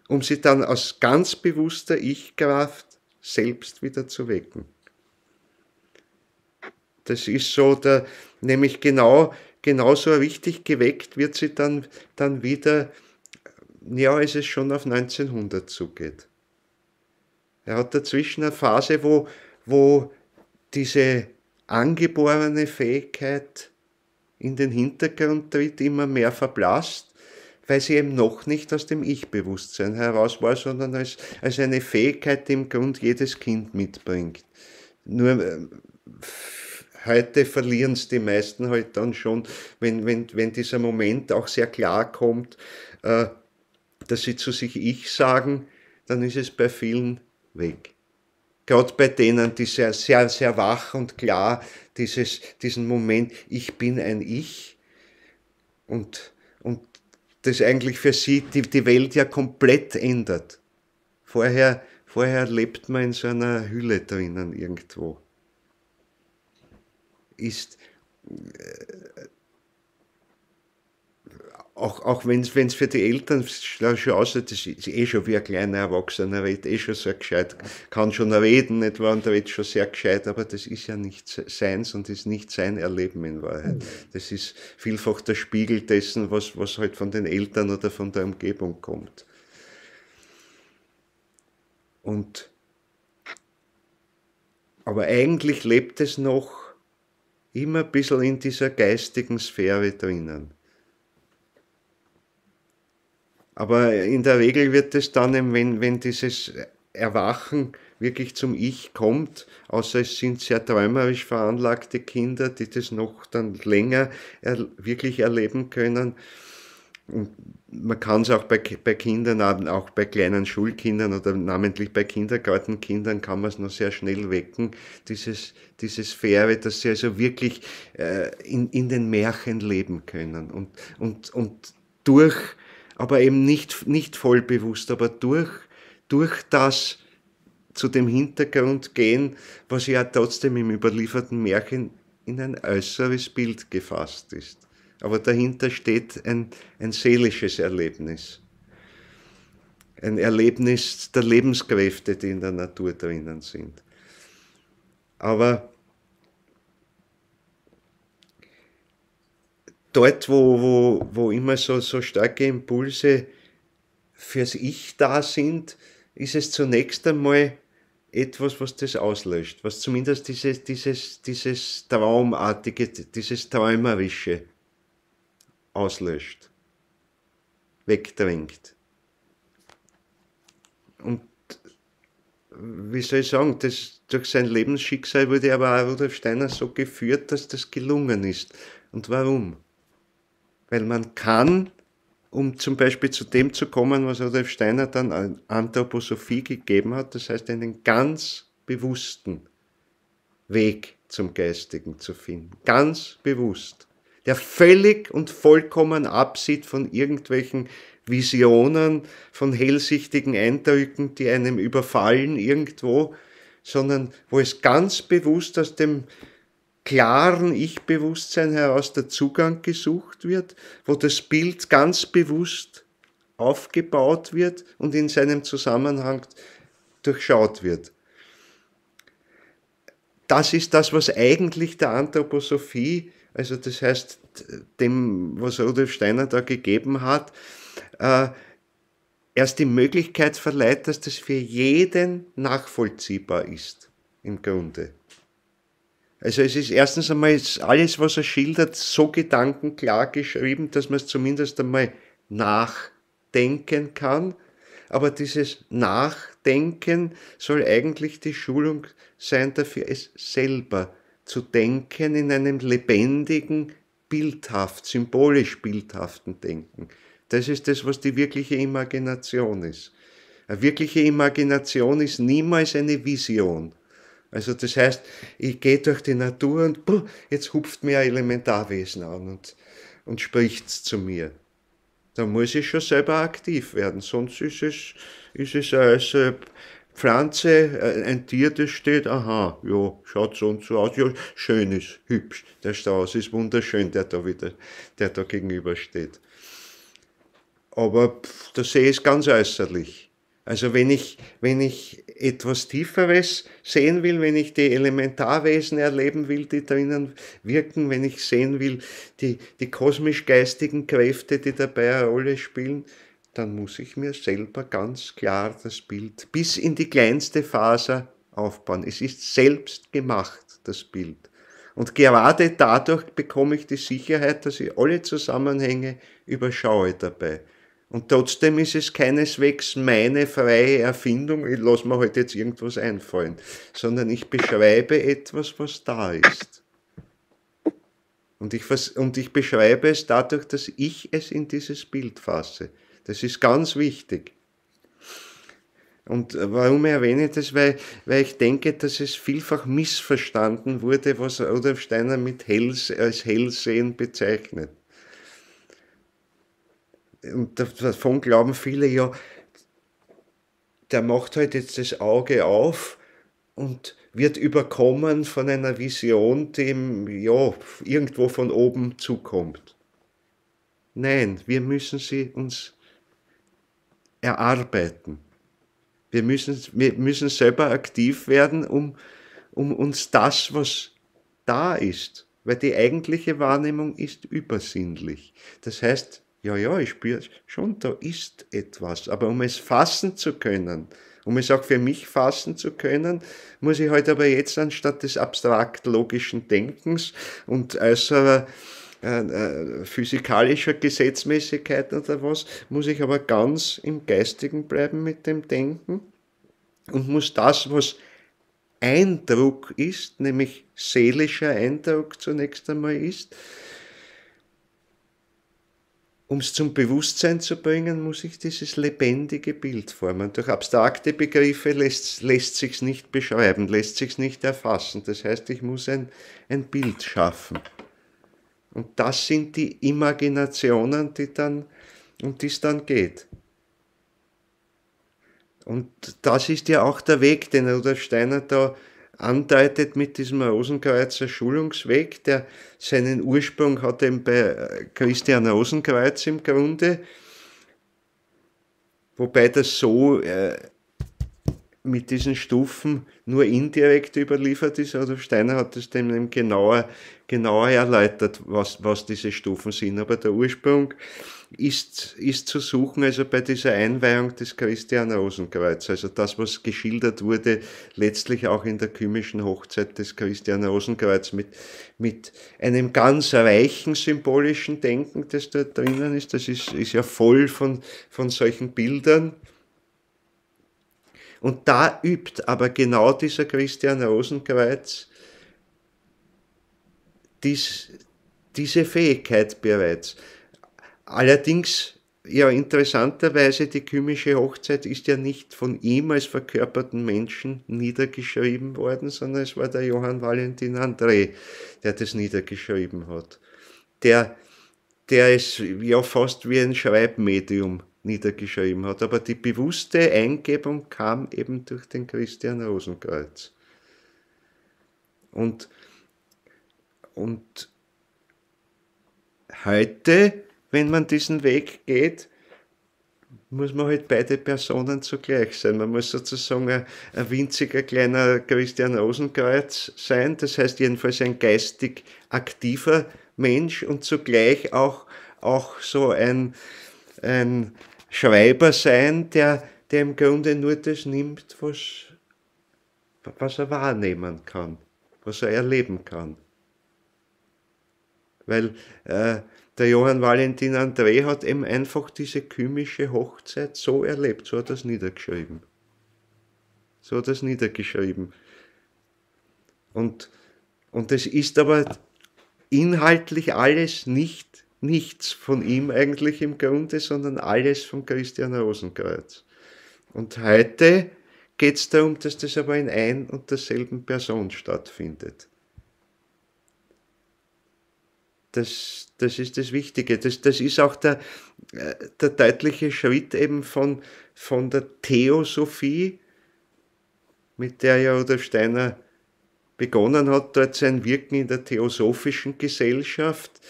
um sie dann aus ganz bewusster Ich-Kraft selbst wieder zu wecken. Das ist so nämlich genauso richtig geweckt wird sie dann wieder, ja, als es schon auf 1900 zugeht. Er hat dazwischen eine Phase, wo diese angeborene Fähigkeit in den Hintergrund tritt, immer mehr verblasst, weil sie eben noch nicht aus dem Ich-Bewusstsein heraus war, sondern als eine Fähigkeit, die im Grund jedes Kind mitbringt. Nur heute verlieren es die meisten halt dann schon, wenn dieser Moment auch sehr klar kommt, dass sie zu sich Ich sagen, dann ist es bei vielen weg. Gerade bei denen, die sehr, sehr, sehr wach und klar diesen Moment, ich bin ein Ich, und das eigentlich für sie die Welt ja komplett ändert. Vorher lebt man in so einer Hülle drinnen irgendwo. Ist auch wenn es für die Eltern schon aussieht, das ist schon wie ein kleiner Erwachsener, redet schon sehr gescheit, kann schon reden, nicht wahr, und redet schon sehr gescheit, aber das ist ja nicht seins und ist nicht sein Erleben in Wahrheit. Das ist vielfach der Spiegel dessen, was halt von den Eltern oder von der Umgebung kommt. Aber eigentlich lebt es noch immer ein bisschen in dieser geistigen Sphäre drinnen. Aber in der Regel wird es dann, wenn dieses Erwachen wirklich zum Ich kommt, außer es sind sehr träumerisch veranlagte Kinder, die das noch dann länger wirklich erleben können. Und man kann es auch bei Kindern, auch bei kleinen Schulkindern oder namentlich bei Kindergartenkindern kann man es noch sehr schnell wecken, diese Sphäre, dass sie also wirklich in den Märchen leben können und durch, aber eben nicht voll bewusst, aber durch das zu dem Hintergrund gehen, was ja trotzdem im überlieferten Märchen in ein äußeres Bild gefasst ist. Aber dahinter steht ein seelisches Erlebnis. Ein Erlebnis der Lebenskräfte, die in der Natur drinnen sind. Aber dort, wo immer so starke Impulse fürs Ich da sind, ist es zunächst einmal etwas, was das auslöscht, was zumindest dieses Traumartige, dieses Träumerische auslöscht, wegdrängt. Und wie soll ich sagen, durch sein Lebensschicksal wurde aber auch Rudolf Steiner so geführt, dass das gelungen ist. Und warum? Weil man kann, um zum Beispiel zu dem zu kommen, was Rudolf Steiner dann an Anthroposophie gegeben hat, das heißt einen ganz bewussten Weg zum Geistigen zu finden. Ganz bewusst. Der völlig und vollkommen absieht von irgendwelchen Visionen, von hellsichtigen Eindrücken, die einem überfallen irgendwo, sondern wo es ganz bewusst aus dem klaren Ich-Bewusstsein heraus der Zugang gesucht wird, wo das Bild ganz bewusst aufgebaut wird und in seinem Zusammenhang durchschaut wird. Das ist das, was eigentlich der Anthroposophie, also das heißt, dem, was Rudolf Steiner da gegeben hat, erst die Möglichkeit verleiht, dass das für jeden nachvollziehbar ist, im Grunde. Also es ist erstens einmal alles, was er schildert, so gedankenklar geschrieben, dass man es zumindest einmal nachdenken kann. Aber dieses Nachdenken soll eigentlich die Schulung sein, dafür es selber zu denken in einem lebendigen, symbolisch bildhaften Denken. Das ist das, was die wirkliche Imagination ist. Eine wirkliche Imagination ist niemals eine Vision. Also das heißt, ich gehe durch die Natur und jetzt hupft mir ein Elementarwesen an und spricht zu mir. Da muss ich schon selber aktiv werden, sonst ist es eine Pflanze, ein Tier, das steht, aha, ja, schaut so und so aus, ja, schön ist, hübsch, der Strauß ist wunderschön, der da gegenüber steht. Aber der See ist ganz äußerlich. Also wenn ich etwas Tieferes sehen will, wenn ich die Elementarwesen erleben will, die drinnen wirken, wenn ich sehen will, die kosmisch-geistigen Kräfte, die dabei eine Rolle spielen, dann muss ich mir selber ganz klar das Bild bis in die kleinste Faser aufbauen. Es ist selbst gemacht, das Bild. Und gerade dadurch bekomme ich die Sicherheit, dass ich alle Zusammenhänge überschaue dabei. Und trotzdem ist es keineswegs meine freie Erfindung, ich lasse mir halt jetzt irgendwas einfallen, sondern ich beschreibe etwas, was da ist. Und ich beschreibe es dadurch, dass ich es in dieses Bild fasse. Das ist ganz wichtig. Und warum erwähne ich das? Weil ich denke, dass es vielfach missverstanden wurde, was Rudolf Steiner als Hellsehen bezeichnet. Und davon glauben viele, ja, der macht halt jetzt das Auge auf und wird überkommen von einer Vision, die ihm ja irgendwo von oben zukommt. Nein, wir müssen sie uns erarbeiten. Wir müssen selber aktiv werden, um uns das, was da ist, weil die eigentliche Wahrnehmung ist übersinnlich. Das heißt, ja, ich spüre schon, da ist etwas. Aber um es fassen zu können, um es auch für mich fassen zu können, muss ich halt aber jetzt anstatt des abstrakt-logischen Denkens und äußerer physikalischer Gesetzmäßigkeit oder was, muss ich aber ganz im Geistigen bleiben mit dem Denken und muss das, was Eindruck ist, nämlich seelischer Eindruck zunächst einmal ist, um es zum Bewusstsein zu bringen, muss ich dieses lebendige Bild formen. Durch abstrakte Begriffe lässt sich's nicht beschreiben, lässt sich's nicht erfassen. Das heißt, ich muss ein Bild schaffen. Und das sind die Imaginationen, um die es dann geht. Und das ist ja auch der Weg, den Rudolf Steiner da andeutet mit diesem Rosenkreuzer Schulungsweg, der seinen Ursprung hat eben bei Christian Rosenkreuz im Grunde, wobei das so mit diesen Stufen nur indirekt überliefert ist. Rudolf Steiner hat es dem genauer erläutert, was diese Stufen sind. Aber der Ursprung ist zu suchen, also bei dieser Einweihung des Christian Rosenkreuz. Also das, was geschildert wurde, letztlich auch in der kymischen Hochzeit des Christian Rosenkreuz mit einem ganz reichen symbolischen Denken, das da drinnen ist. Das ist ja voll von solchen Bildern. Und da übt aber genau dieser Christian Rosenkreuz diese Fähigkeit bereits. Allerdings, ja, interessanterweise, die kymische Hochzeit ist ja nicht von ihm als verkörperten Menschen niedergeschrieben worden, sondern es war der Johann Valentin André, der das niedergeschrieben hat. Der es ja fast wie ein Schreibmedium niedergeschrieben hat. Aber die bewusste Eingebung kam eben durch den Christian Rosenkreuz. Und heute, wenn man diesen Weg geht, muss man halt beide Personen zugleich sein. Man muss sozusagen ein winziger kleiner Christian Rosenkreuz sein, das heißt jedenfalls ein geistig aktiver Mensch und zugleich auch so ein Schreiber sein, der im Grunde nur das nimmt, was er wahrnehmen kann, was er erleben kann. Weil der Johann Valentin André hat eben einfach diese kymische Hochzeit so erlebt, so hat er es niedergeschrieben. Und es ist aber inhaltlich alles nichts von ihm eigentlich im Grunde, sondern alles von Christian Rosenkreuz. Und heute geht es darum, dass das aber in ein und derselben Person stattfindet. Das ist das Wichtige. Das ist auch der deutliche Schritt eben von der Theosophie, mit der ja Rudolf Steiner begonnen hat, dort sein Wirken in der theosophischen Gesellschaft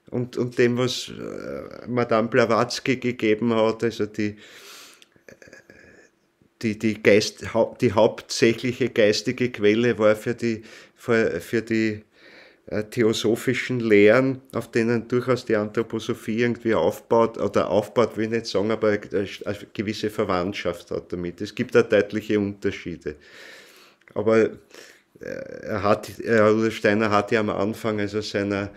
und dem, was Madame Blavatsky gegeben hat, also die die hauptsächliche geistige Quelle war für die theosophischen Lehren, auf denen durchaus die Anthroposophie irgendwie aufbaut, will ich nicht sagen, aber eine gewisse Verwandtschaft hat damit. Es gibt da deutliche Unterschiede. Aber Rudolf Steiner hat ja am Anfang also seiner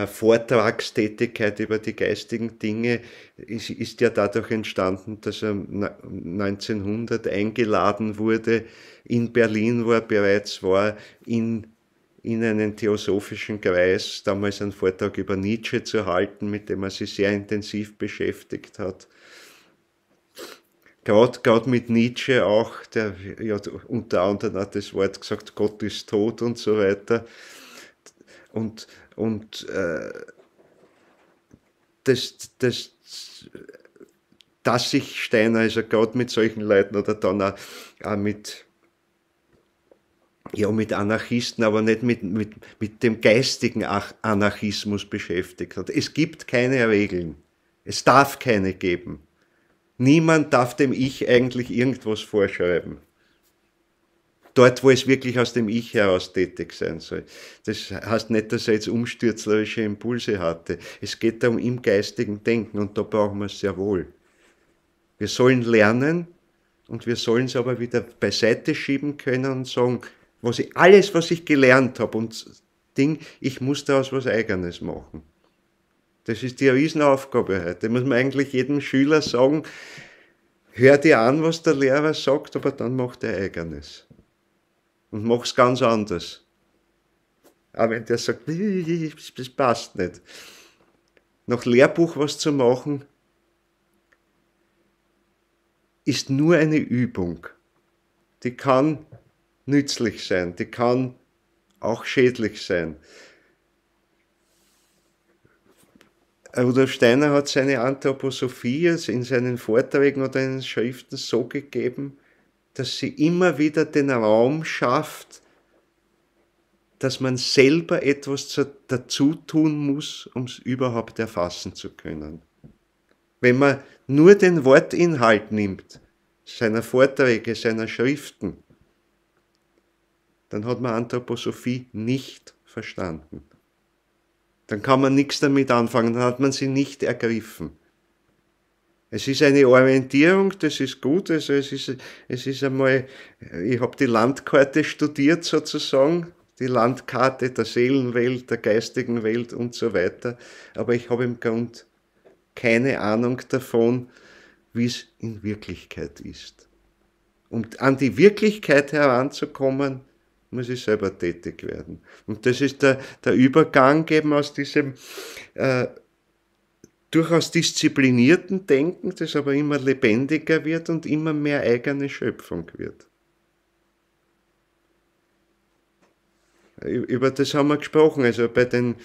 Vortragstätigkeit über die geistigen Dinge ist ja dadurch entstanden, dass er 1900 eingeladen wurde, in Berlin, wo er bereits war, in einen theosophischen Kreis, damals einen Vortrag über Nietzsche zu halten, mit dem er sich sehr intensiv beschäftigt hat. Gerade mit Nietzsche auch, der ja unter anderem hat das Wort gesagt, Gott ist tot und so weiter. Und dass sich Steiner also gerade mit solchen Leuten oder dann auch mit Anarchisten, aber nicht mit dem geistigen Anarchismus beschäftigt hat. Es gibt keine Regeln. Es darf keine geben. Niemand darf dem Ich eigentlich irgendwas vorschreiben. Dort, wo es wirklich aus dem Ich heraus tätig sein soll. Das heißt nicht, dass er jetzt umstürzlerische Impulse hatte. Es geht darum im geistigen Denken und da brauchen wir es sehr wohl. Wir sollen lernen und wir sollen es aber wieder beiseite schieben können und sagen, alles, was ich gelernt habe und ich muss daraus was Eigenes machen. Das ist die Riesenaufgabe heute. Da muss man eigentlich jedem Schüler sagen, hör dir an, was der Lehrer sagt, aber dann mach dir Eigenes. Und mach's ganz anders. Aber wenn der sagt, das passt nicht. Nach Lehrbuch was zu machen, ist nur eine Übung. Die kann nützlich sein, die kann auch schädlich sein. Rudolf Steiner hat seine Anthroposophie in seinen Vorträgen oder in den Schriften so gegeben, dass sie immer wieder den Raum schafft, dass man selber etwas dazu tun muss, um es überhaupt erfassen zu können. Wenn man nur den Wortinhalt nimmt, seiner Vorträge, seiner Schriften, dann hat man Anthroposophie nicht verstanden. Dann kann man nichts damit anfangen, dann hat man sie nicht ergriffen. Es ist eine Orientierung, das ist gut, also es ist einmal, ich habe die Landkarte studiert sozusagen, die Landkarte der Seelenwelt, der geistigen Welt und so weiter, aber ich habe im Grund keine Ahnung davon, wie es in Wirklichkeit ist. Um an die Wirklichkeit heranzukommen, muss ich selber tätig werden. Und das ist der Übergang eben aus diesem durchaus disziplinierten Denken, das aber immer lebendiger wird und immer mehr eigene Schöpfung wird. Über das haben wir gesprochen, also bei den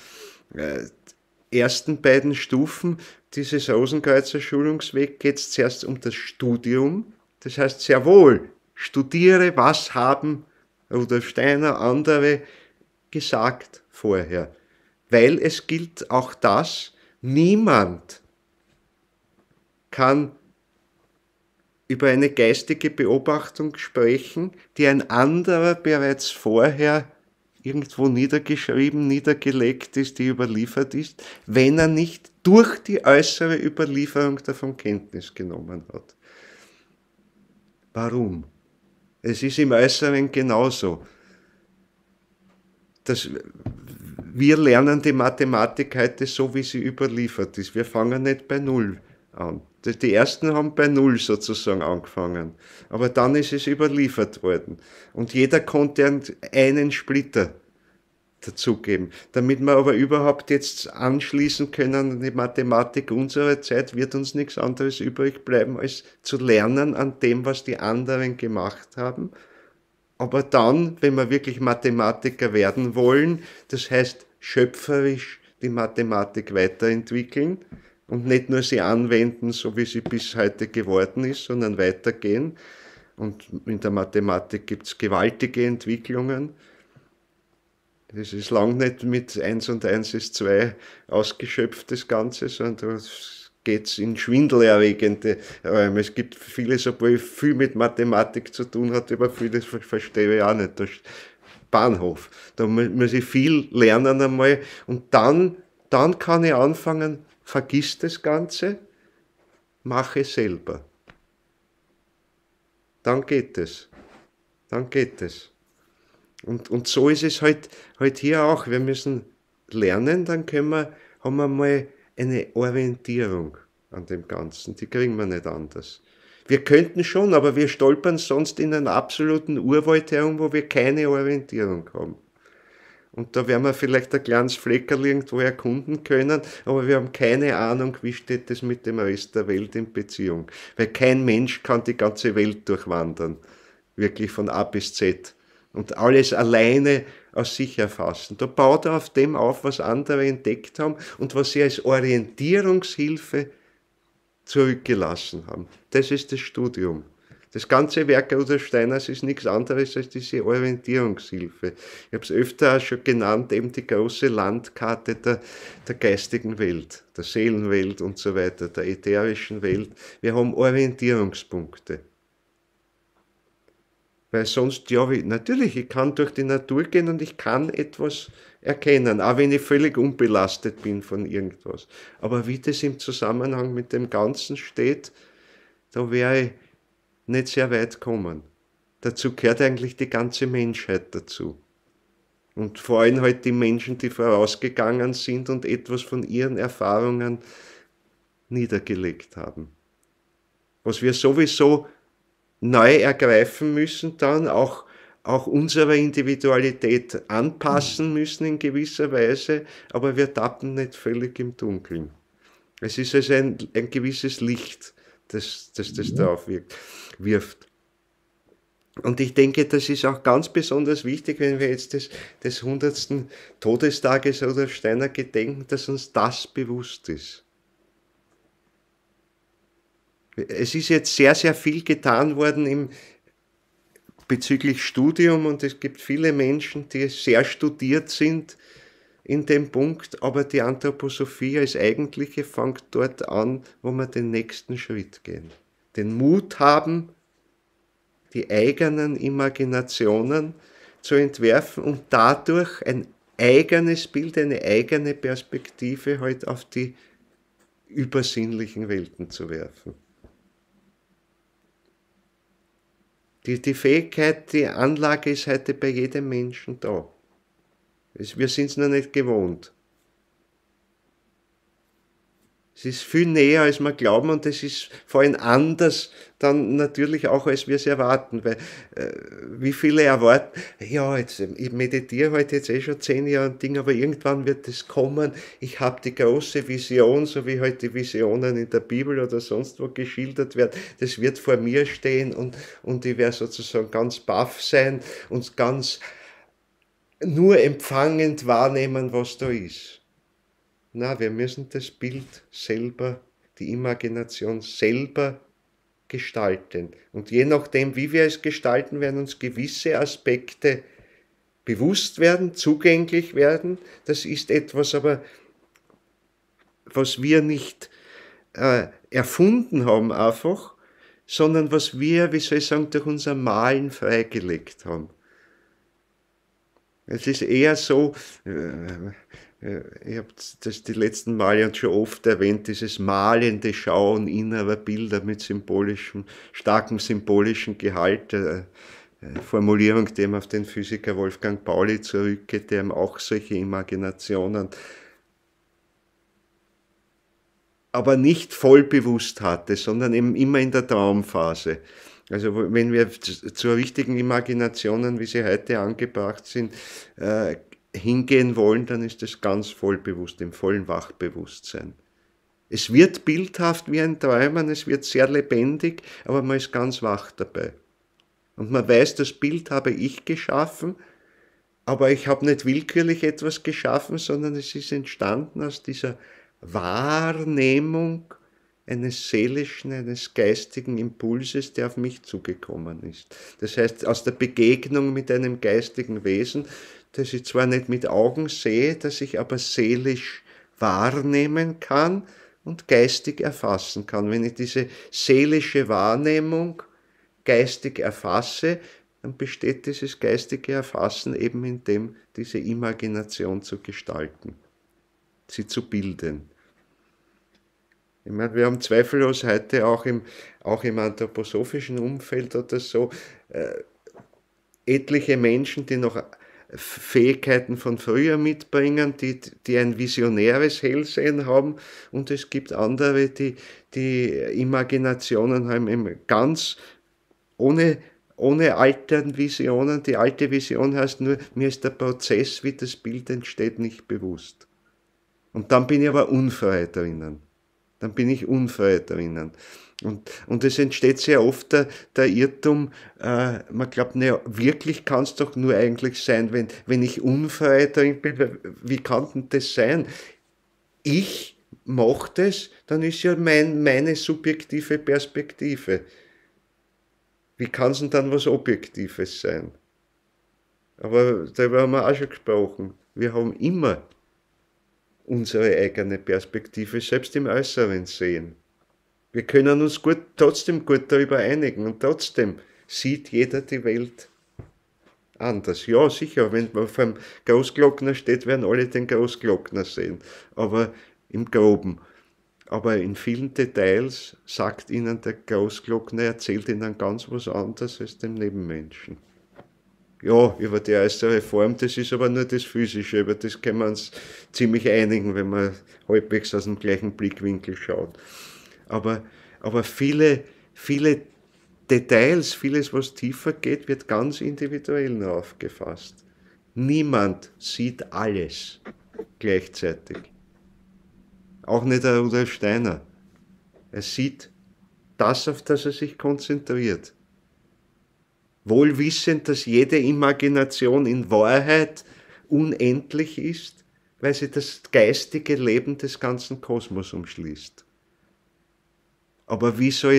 ersten beiden Stufen dieses Rosenkreuzer Schulungsweg geht es zuerst um das Studium, das heißt sehr wohl, studiere, was haben Rudolf Steiner, andere gesagt vorher. Weil es gilt auch das, niemand kann über eine geistige Beobachtung sprechen, die ein anderer bereits vorher irgendwo niedergeschrieben, niedergelegt ist, die überliefert ist, wenn er nicht durch die äußere Überlieferung davon Kenntnis genommen hat. Warum? Es ist im Äußeren genauso. Wir lernen die Mathematik heute so, wie sie überliefert ist. Wir fangen nicht bei Null an. Die ersten haben bei Null sozusagen angefangen. Aber dann ist es überliefert worden. Und jeder konnte einen Splitter dazugeben. Damit wir aber überhaupt jetzt anschließen können an die Mathematik unserer Zeit, wird uns nichts anderes übrig bleiben, als zu lernen an dem, was die anderen gemacht haben. Aber dann, wenn wir wirklich Mathematiker werden wollen, das heißt schöpferisch die Mathematik weiterentwickeln und nicht nur sie anwenden, so wie sie bis heute geworden ist, sondern weitergehen. Und in der Mathematik gibt es gewaltige Entwicklungen. Das ist lang nicht mit 1 und 1 ist 2 ausgeschöpft, das Ganze, sondern geht's in schwindelerregende Räume. Es gibt vieles, obwohl viel mit Mathematik zu tun hat, aber vieles verstehe ich auch nicht. Das Bahnhof. Da muss ich viel lernen einmal und dann kann ich anfangen, vergiss das Ganze, mache selber. Dann geht es. Dann geht es. Und so ist es halt hier auch. Wir müssen lernen, dann haben wir mal eine Orientierung an dem Ganzen. Die kriegen wir nicht anders. Wir könnten schon, aber wir stolpern sonst in einem absoluten Urwald herum, wo wir keine Orientierung haben. Und da werden wir vielleicht ein kleines Fleckerl irgendwo erkunden können, aber wir haben keine Ahnung, wie steht es mit dem Rest der Welt in Beziehung. Weil kein Mensch kann die ganze Welt durchwandern. Wirklich von A bis Z. Und alles alleine aus sich erfassen. Da baut er auf dem auf, was andere entdeckt haben und was sie als Orientierungshilfe zurückgelassen haben. Das ist das Studium. Das ganze Werk Rudolf Steiners ist nichts anderes als diese Orientierungshilfe. Ich habe es öfter auch schon genannt, eben die große Landkarte der geistigen Welt, der Seelenwelt und so weiter, der ätherischen Welt. Wir haben Orientierungspunkte. Weil sonst, ja, natürlich, ich kann durch die Natur gehen und ich kann etwas erkennen, auch wenn ich völlig unbelastet bin von irgendwas. Aber wie das im Zusammenhang mit dem Ganzen steht, da wäre ich nicht sehr weit kommen. Dazu gehört eigentlich die ganze Menschheit dazu. Und vor allem halt die Menschen, die vorausgegangen sind und etwas von ihren Erfahrungen niedergelegt haben. Was wir sowieso neu ergreifen müssen, dann auch unserer Individualität anpassen müssen in gewisser Weise, aber wir tappen nicht völlig im Dunkeln. Es ist also ein gewisses Licht, das drauf wirft. Und ich denke, das ist auch ganz besonders wichtig, wenn wir jetzt des 100. Todestages Rudolf Steiner gedenken, dass uns das bewusst ist. Es ist jetzt sehr, sehr viel getan worden bezüglich Studium und es gibt viele Menschen, die sehr studiert sind in dem Punkt, aber die Anthroposophie als eigentliche fängt dort an, wo wir den nächsten Schritt gehen. Den Mut haben, die eigenen Imaginationen zu entwerfen und dadurch ein eigenes Bild, eine eigene Perspektive halt auf die übersinnlichen Welten zu werfen. Die Fähigkeit, die Anlage ist heute bei jedem Menschen da. Wir sind es noch nicht gewohnt. Es ist viel näher, als wir glauben und es ist vor allem anders dann natürlich auch, als wir es erwarten. Weil wie viele erwarten, ja, ich meditiere heute jetzt schon 10 Jahre ein Ding, aber irgendwann wird es kommen. Ich habe die große Vision, so wie heute die Visionen in der Bibel oder sonst wo geschildert werden. Das wird vor mir stehen und ich werde sozusagen ganz baff sein und ganz nur empfangend wahrnehmen, was da ist. Na, wir müssen das Bild selber, die Imagination selber gestalten. Und je nachdem, wie wir es gestalten, werden uns gewisse Aspekte bewusst werden, zugänglich werden. Das ist etwas aber, was wir nicht erfunden haben einfach, sondern was wir, wie soll ich sagen, durch unser Malen freigelegt haben. Es ist eher so, ich habe das die letzten Male schon oft erwähnt, dieses malende Schauen innerer Bilder mit starkem symbolischen Gehalt, Formulierung, die auf den Physiker Wolfgang Pauli zurückgeht, der auch solche Imaginationen aber nicht voll bewusst hatte, sondern eben immer in der Traumphase. Also wenn wir zur richtigen Imaginationen, wie sie heute angebracht sind, hingehen wollen, dann ist das ganz vollbewusst, im vollen Wachbewusstsein. Es wird bildhaft wie ein Träumen, es wird sehr lebendig, aber man ist ganz wach dabei. Und man weiß, das Bild habe ich geschaffen, aber ich habe nicht willkürlich etwas geschaffen, sondern es ist entstanden aus dieser Wahrnehmung eines seelischen, eines geistigen Impulses, der auf mich zugekommen ist. Das heißt, aus der Begegnung mit einem geistigen Wesen, das ich zwar nicht mit Augen sehe, das ich aber seelisch wahrnehmen kann und geistig erfassen kann. Wenn ich diese seelische Wahrnehmung geistig erfasse, dann besteht dieses geistige Erfassen eben in dem, diese Imagination zu gestalten, sie zu bilden. Ich meine, wir haben zweifellos heute auch im anthroposophischen Umfeld oder so etliche Menschen, die noch Fähigkeiten von früher mitbringen, die ein visionäres Hellsehen haben, und es gibt andere, die Imaginationen haben, eben ganz ohne alten Visionen. Die alte Vision heißt nur, mir ist der Prozess, wie das Bild entsteht, nicht bewusst. Und dann bin ich aber unfrei drinnen. Und es entsteht sehr oft der Irrtum, man glaubt, naja, wirklich kann es doch nur eigentlich sein, wenn ich unfrei drin bin. Wie kann denn das sein? Ich mache das, dann ist ja meine subjektive Perspektive. Wie kann es denn dann was Objektives sein? Aber darüber haben wir auch schon gesprochen. Wir haben immer unsere eigene Perspektive, selbst im Äußeren sehen. Wir können uns trotzdem gut darüber einigen, und trotzdem sieht jeder die Welt anders. Ja, sicher, wenn man vor dem Großglockner steht, werden alle den Großglockner sehen, aber im Groben. Aber in vielen Details sagt ihnen der Großglockner, erzählt ihnen ganz was anderes als dem Nebenmenschen. Ja, über die äußere Form, das ist aber nur das Physische, über das können wir uns ziemlich einigen, wenn man halbwegs aus dem gleichen Blickwinkel schaut. Aber viele Details, vieles, was tiefer geht, wird ganz individuell nur aufgefasst. Niemand sieht alles gleichzeitig. Auch nicht der Rudolf Steiner. Er sieht das, auf das er sich konzentriert. Wohl wissend, dass jede Imagination in Wahrheit unendlich ist, weil sie das geistige Leben des ganzen Kosmos umschließt. Aber wie soll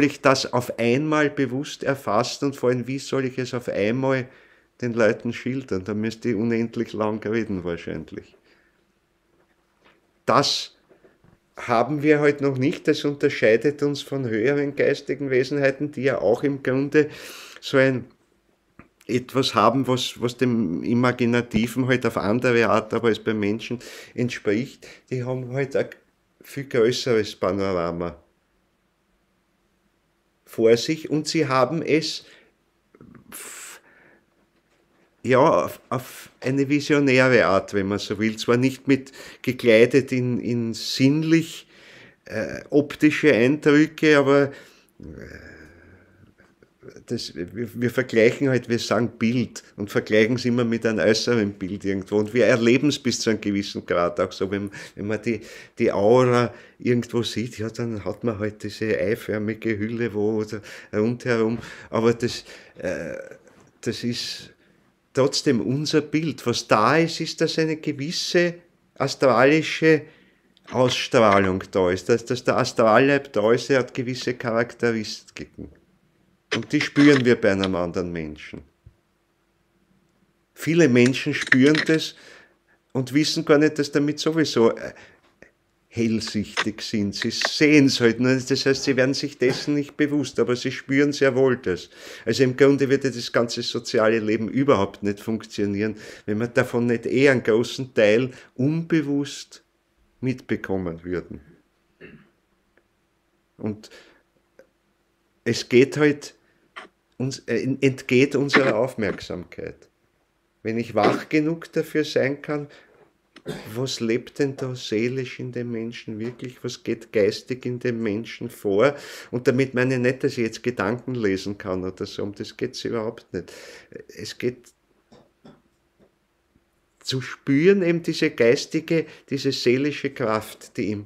ich das auf einmal bewusst erfassen, und vor allem, wie soll ich es auf einmal den Leuten schildern? Da müsste ich unendlich lang reden wahrscheinlich. Das haben wir heute noch nicht. Das unterscheidet uns von höheren geistigen Wesenheiten, die ja auch im Grunde so etwas haben, was dem Imaginativen halt auf andere Art, aber als beim Menschen entspricht. Die haben halt ein viel größeres Panorama vor sich, und sie haben es ja auf eine visionäre Art, wenn man so will, zwar nicht gekleidet in sinnlich optische Eindrücke, aber wir vergleichen halt, wir sagen Bild und vergleichen es immer mit einem äußeren Bild irgendwo, und wir erleben es bis zu einem gewissen Grad auch so, wenn man die Aura irgendwo sieht, ja, dann hat man halt diese eiförmige Hülle oder rundherum, aber das ist trotzdem unser Bild. Was da ist, dass eine gewisse astralische Ausstrahlung da ist, dass der Astralleib da ist, er hat gewisse Charakteristiken. Und die spüren wir bei einem anderen Menschen. Viele Menschen spüren das und wissen gar nicht, dass damit sowieso hellsichtig sind. Sie sehen es halt nur, das heißt, sie werden sich dessen nicht bewusst, aber sie spüren sehr wohl das. Also im Grunde würde das ganze soziale Leben überhaupt nicht funktionieren, wenn wir davon nicht eher einen großen Teil unbewusst mitbekommen würden. Und es geht halt, entgeht unserer Aufmerksamkeit. Wenn ich wach genug dafür sein kann, was lebt denn da seelisch in dem Menschen wirklich? Was geht geistig in dem Menschen vor? Und damit meine ich nicht, dass ich jetzt Gedanken lesen kann oder so, um das geht es überhaupt nicht. Es geht zu spüren eben diese geistige, diese seelische Kraft, die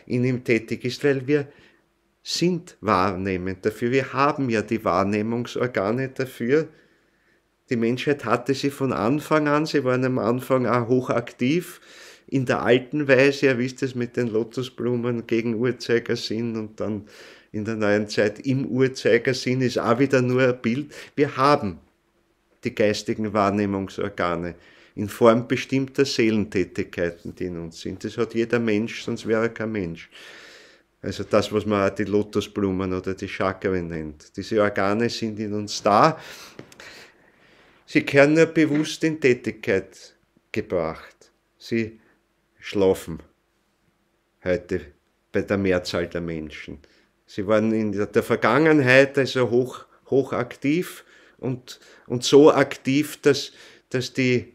in ihm tätig ist, weil wir sind wahrnehmend dafür. Wir haben ja die Wahrnehmungsorgane dafür. Die Menschheit hatte sie von Anfang an, sie waren am Anfang auch hochaktiv, in der alten Weise, ihr wisst es mit den Lotusblumen gegen Uhrzeigersinn, und dann in der neuen Zeit im Uhrzeigersinn ist auch wieder nur ein Bild. Wir haben die geistigen Wahrnehmungsorgane. in Form bestimmter Seelentätigkeiten, die in uns sind. Das hat jeder Mensch, sonst wäre er kein Mensch. Also das, was man auch die Lotusblumen oder die Chakren nennt. Diese Organe sind in uns da. Sie werden nur bewusst in Tätigkeit gebracht. Sie schlafen heute bei der Mehrzahl der Menschen. Sie waren in der Vergangenheit also hoch aktiv und so aktiv, dass die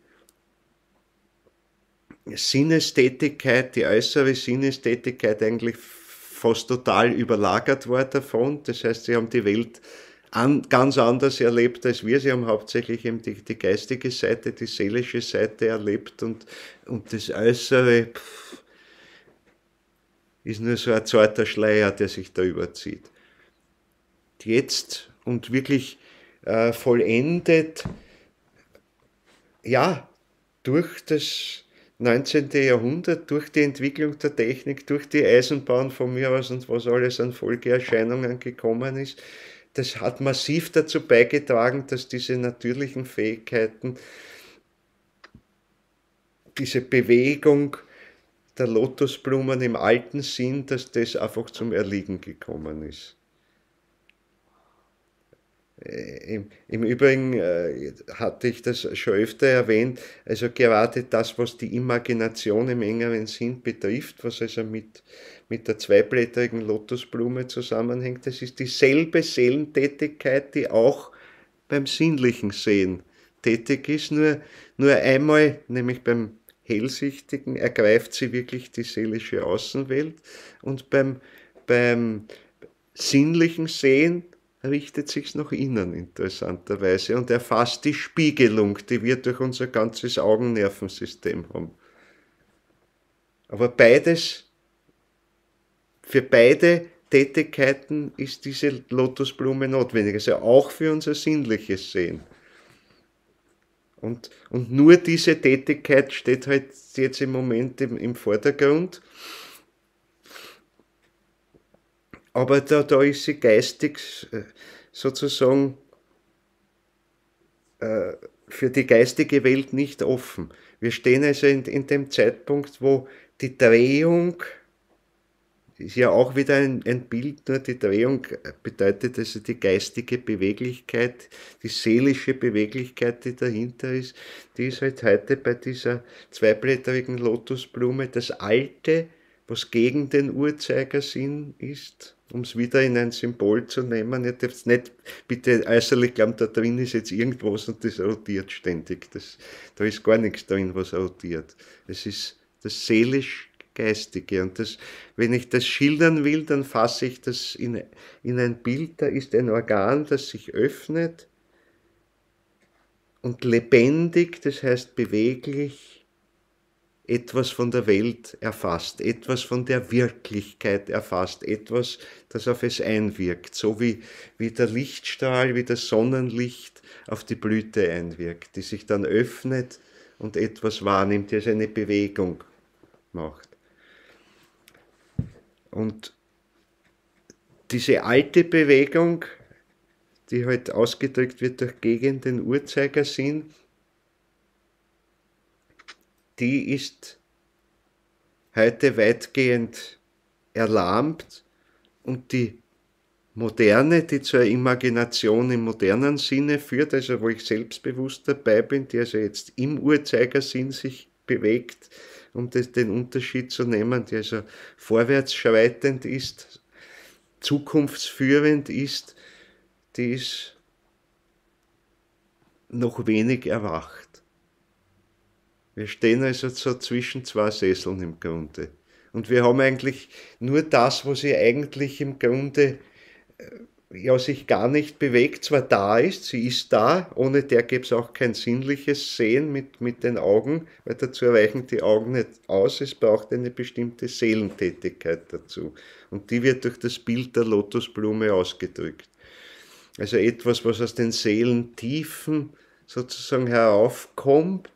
Sinnestätigkeit, die äußere Sinnestätigkeit eigentlich fast total überlagert war davon. Das heißt, sie haben die Welt ganz anders erlebt als wir. Sie haben hauptsächlich eben die geistige Seite, die seelische Seite erlebt und das Äußere ist nur so ein zarter Schleier, der sich da überzieht. Jetzt und wirklich vollendet, ja, durch das 19. Jahrhundert, durch die Entwicklung der Technik, durch die Eisenbahn von mir aus und was alles an Folgeerscheinungen gekommen ist, das hat massiv dazu beigetragen, dass diese natürlichen Fähigkeiten, diese Bewegung der Lotusblumen im alten Sinn, dass das einfach zum Erliegen gekommen ist. Im Übrigen hatte ich das schon öfter erwähnt, also gerade das, was die Imagination im engeren Sinn betrifft, was also mit der zweiblättrigen Lotusblume zusammenhängt, das ist dieselbe Seelentätigkeit, die auch beim sinnlichen Sehen tätig ist, nur einmal, nämlich beim Hellsichtigen, ergreift sie wirklich die seelische Außenwelt und beim sinnlichen Sehen richtet sich nach innen interessanterweise und erfasst die Spiegelung, die wir durch unser ganzes Augennervensystem haben. Aber für beide Tätigkeiten ist diese Lotusblume notwendig, also auch für unser sinnliches Sehen. Und nur diese Tätigkeit steht halt jetzt im Moment im Vordergrund. Aber da ist sie geistig sozusagen für die geistige Welt nicht offen. Wir stehen also in dem Zeitpunkt, wo die Drehung, ist ja auch wieder ein Bild, nur die Drehung bedeutet also die geistige Beweglichkeit, die seelische Beweglichkeit, die dahinter ist, die ist halt heute bei dieser zweiblättrigen Lotusblume das Alte, was gegen den Uhrzeigersinn ist, um es wieder in ein Symbol zu nehmen. Ihr dürft nicht bitte äußerlich glauben, da drin ist jetzt irgendwas und das rotiert ständig. Da ist gar nichts drin, was rotiert. Es ist das seelisch-geistige. Und wenn ich das schildern will, dann fasse ich das in ein Bild. Da ist ein Organ, das sich öffnet und lebendig, das heißt beweglich, etwas von der Welt erfasst, etwas von der Wirklichkeit erfasst, etwas, das auf es einwirkt, so wie der Lichtstrahl, wie das Sonnenlicht auf die Blüte einwirkt, die sich dann öffnet und etwas wahrnimmt, die also eine Bewegung macht. Und diese alte Bewegung, die halt ausgedrückt wird durch gegen den Uhrzeigersinn, die ist heute weitgehend erlahmt und die Moderne, die zur Imagination im modernen Sinne führt, also wo ich selbstbewusst dabei bin, die also jetzt im Uhrzeigersinn sich bewegt, um den Unterschied zu nehmen, die also vorwärtsschreitend ist, zukunftsführend ist, die ist noch wenig erwacht. Wir stehen also so zwischen zwei Sesseln im Grunde. Und wir haben eigentlich nur das, was sie eigentlich im Grunde ja sich gar nicht bewegt, zwar da ist, sie ist da, ohne der gäbe es auch kein sinnliches Sehen mit den Augen, weil dazu reichen die Augen nicht aus, es braucht eine bestimmte Seelentätigkeit dazu. Und die wird durch das Bild der Lotusblume ausgedrückt. Also etwas, was aus den Seelentiefen sozusagen heraufkommt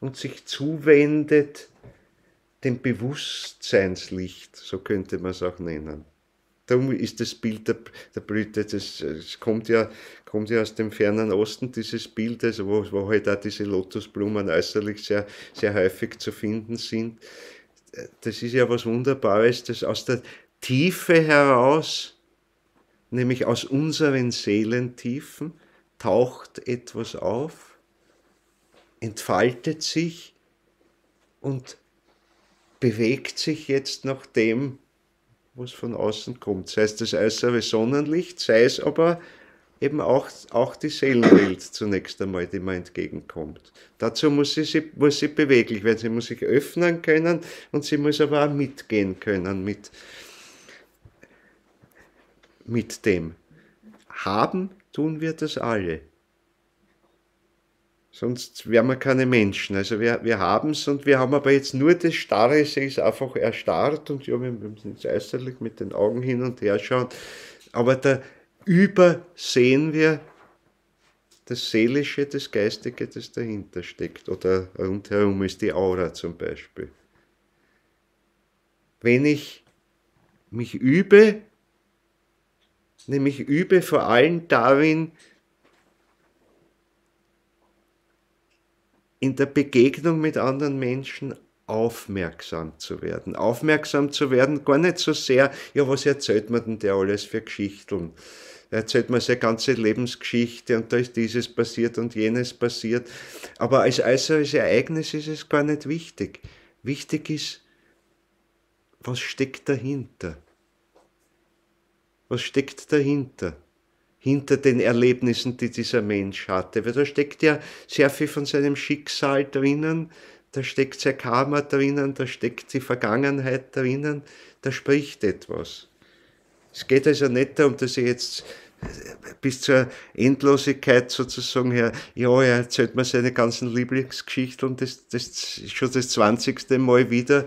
und sich zuwendet dem Bewusstseinslicht, so könnte man es auch nennen. Darum ist das Bild der Blüte, das kommt ja aus dem fernen Osten, dieses Bild, also wo halt auch diese Lotusblumen äußerlich sehr, sehr häufig zu finden sind. Das ist ja was Wunderbares, das aus der Tiefe heraus, nämlich aus unseren Seelentiefen, taucht etwas auf, entfaltet sich und bewegt sich jetzt nach dem, was von außen kommt. Sei es das äußere Sonnenlicht, sei es aber eben auch die Seelenwelt zunächst einmal, die mir entgegenkommt. Dazu muss sie beweglich werden, sie muss sich öffnen können und sie muss aber auch mitgehen können mit dem. Haben tun wir das alle. Sonst wären wir keine Menschen. Also wir haben es und wir haben aber jetzt nur das Starre, sie ist einfach erstarrt und ja, wir müssen jetzt äußerlich mit den Augen hin und her schauen. Aber da übersehen wir das Seelische, das Geistige, das dahinter steckt. Oder rundherum ist die Aura zum Beispiel. Wenn ich mich übe, nämlich übe vor allem darin, in der Begegnung mit anderen Menschen aufmerksam zu werden. Aufmerksam zu werden, gar nicht so sehr, ja, was erzählt man denn der alles für Geschichten? Er erzählt mir seine ganze Lebensgeschichte und da ist dieses passiert und jenes passiert. Aber als äußeres Ereignis ist es gar nicht wichtig. Wichtig ist, was steckt dahinter? Was steckt dahinter? Hinter den Erlebnissen, die dieser Mensch hatte. Weil da steckt ja sehr viel von seinem Schicksal drinnen, da steckt sein Karma drinnen, da steckt die Vergangenheit drinnen, da spricht etwas. Es geht also nicht darum, dass ich jetzt bis zur Endlosigkeit sozusagen her, ja, er erzählt mir seine ganzen Lieblingsgeschichten und das ist schon das 20. Mal wieder,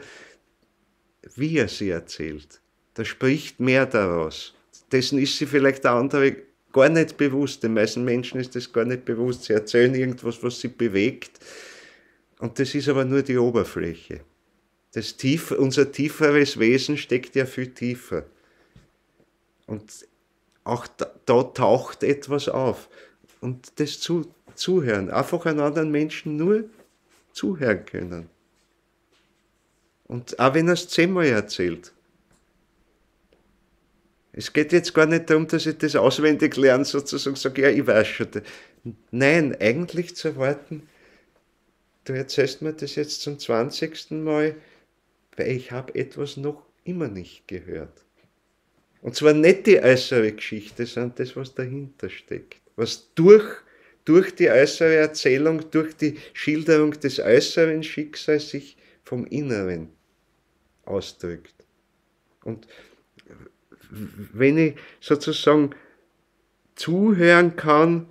wie er sie erzählt. Da spricht mehr daraus. Dessen ist sie vielleicht der andere gar nicht bewusst. Den meisten Menschen ist das gar nicht bewusst. Sie erzählen irgendwas, was sie bewegt. Und das ist aber nur die Oberfläche. Unser tieferes Wesen steckt ja viel tiefer. Und auch da taucht etwas auf. Und das Zuhören, einfach einen anderen Menschen nur zuhören können. Und auch wenn er es 10-mal erzählt. Es geht jetzt gar nicht darum, dass ich das auswendig lerne, sozusagen sage, ja, ich weiß schon. Nein, eigentlich zu erwarten, du erzählst mir das jetzt zum 20. Mal, weil ich habe etwas noch immer nicht gehört. Und zwar nicht die äußere Geschichte, sondern das, was dahinter steckt. Was durch die äußere Erzählung, durch die Schilderung des äußeren Schicksals sich vom Inneren ausdrückt. Und wenn ich sozusagen zuhören kann,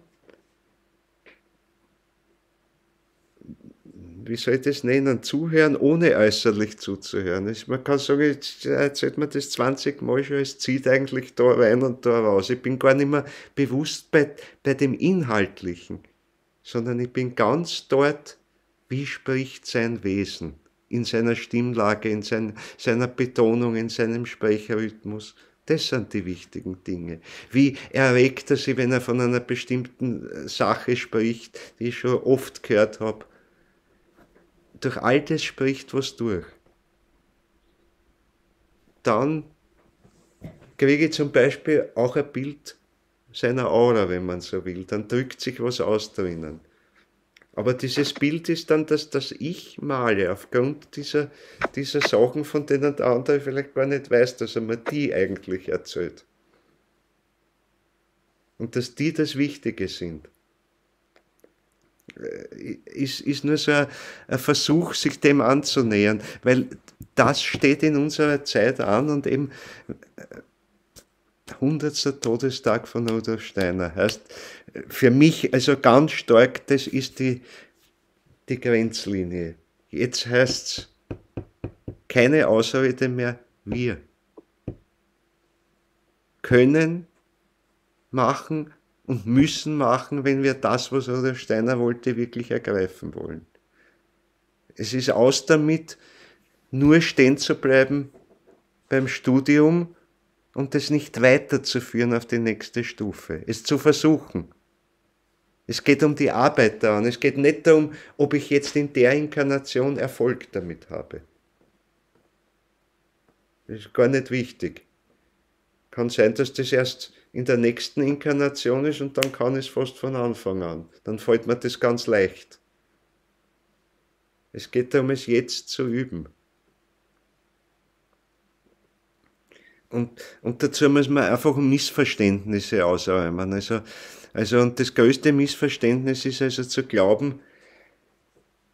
wie soll ich das nennen, zuhören, ohne äußerlich zuzuhören. Man kann sagen, jetzt erzählt man das 20 Mal schon, es zieht eigentlich da rein und da raus. Ich bin gar nicht mehr bewusst bei dem Inhaltlichen, sondern ich bin ganz dort, wie spricht sein Wesen, in seiner Stimmlage, in seiner Betonung, in seinem Sprecherrhythmus. Das sind die wichtigen Dinge. Wie erregt er sich, wenn er von einer bestimmten Sache spricht, die ich schon oft gehört habe. Durch all das spricht was durch. Dann kriege ich zum Beispiel auch ein Bild seiner Aura, wenn man so will. Dann drückt sich was aus drinnen. Aber dieses Bild ist dann das Ich male, aufgrund dieser Sachen, von denen der andere vielleicht gar nicht weiß, dass er mir die eigentlich erzählt. Und dass die das Wichtige sind. Ist nur so ein Versuch, sich dem anzunähern, weil das steht in unserer Zeit an und eben 100. Todestag von Rudolf Steiner heißt für mich also ganz stark, das ist die Grenzlinie. Jetzt heißt es keine Ausrede mehr, wir können machen und müssen machen, wenn wir das, was Rudolf Steiner wollte, wirklich ergreifen wollen. Es ist aus damit, nur stehen zu bleiben beim Studium und das nicht weiterzuführen auf die nächste Stufe, es zu versuchen. Es geht um die Arbeit daran, es geht nicht darum, ob ich jetzt in der Inkarnation Erfolg damit habe. Das ist gar nicht wichtig. Kann sein, dass das erst in der nächsten Inkarnation ist und dann kann es fast von Anfang an. Dann fällt mir das ganz leicht. Es geht darum, es jetzt zu üben. Und dazu muss man einfach Missverständnisse ausräumen. Und das größte Missverständnis ist also zu glauben,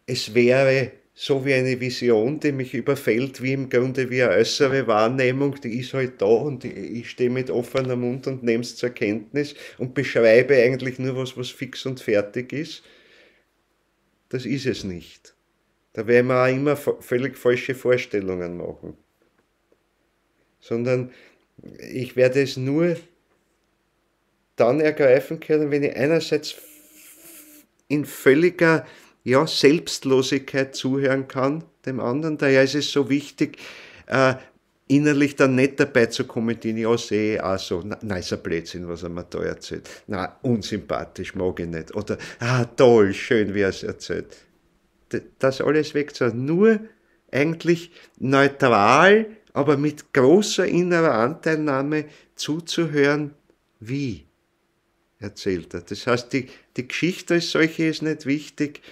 es wäre so wie eine Vision, die mich überfällt, wie im Grunde wie eine äußere Wahrnehmung, die ist halt da und ich stehe mit offenem Mund und nehme es zur Kenntnis und beschreibe eigentlich nur was fix und fertig ist. Das ist es nicht. Da werden wir auch immer völlig falsche Vorstellungen machen. Sondern ich werde es nur dann ergreifen können, wenn ich einerseits in völliger Selbstlosigkeit zuhören kann, dem anderen. Daher ist es so wichtig, innerlich dann nicht dabei zu kommentieren, ja, sehe ich auch so, nein, ist ein Blödsinn, was er mir da erzählt. Nein, unsympathisch, mag ich nicht. Oder, toll, schön, wie er es erzählt. Das alles wegzuhauen. Nur eigentlich neutral, aber mit großer innerer Anteilnahme zuzuhören, wie erzählt er. Das heißt, die Geschichte als solche ist nicht wichtig.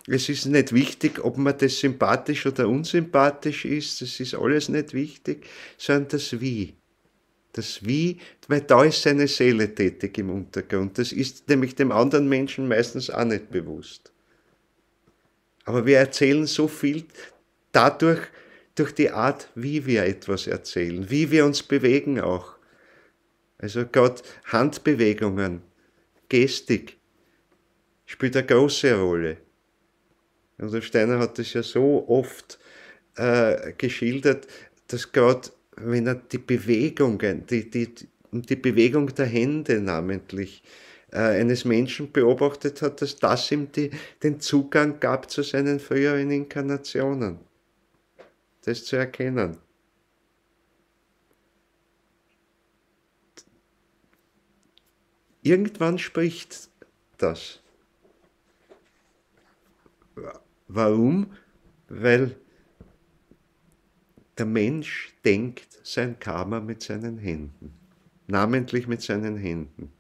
Es ist nicht wichtig, ob man das sympathisch oder unsympathisch ist. Das ist alles nicht wichtig, sondern das Wie. Das Wie, weil da ist seine Seele tätig im Untergrund. Das ist nämlich dem anderen Menschen meistens auch nicht bewusst. Aber wir erzählen so viel dadurch, durch die Art, wie wir etwas erzählen, wie wir uns bewegen auch. Also gerade Handbewegungen, Gestik spielt eine große Rolle. Und Steiner hat das ja so oft geschildert, dass gerade wenn er die Bewegungen, die Bewegung der Hände namentlich eines Menschen beobachtet hat, dass das ihm den Zugang gab zu seinen früheren Inkarnationen. Das zu erkennen. Irgendwann spricht das. Warum? Weil der Mensch denkt sein Karma mit seinen Händen. Namentlich mit seinen Händen.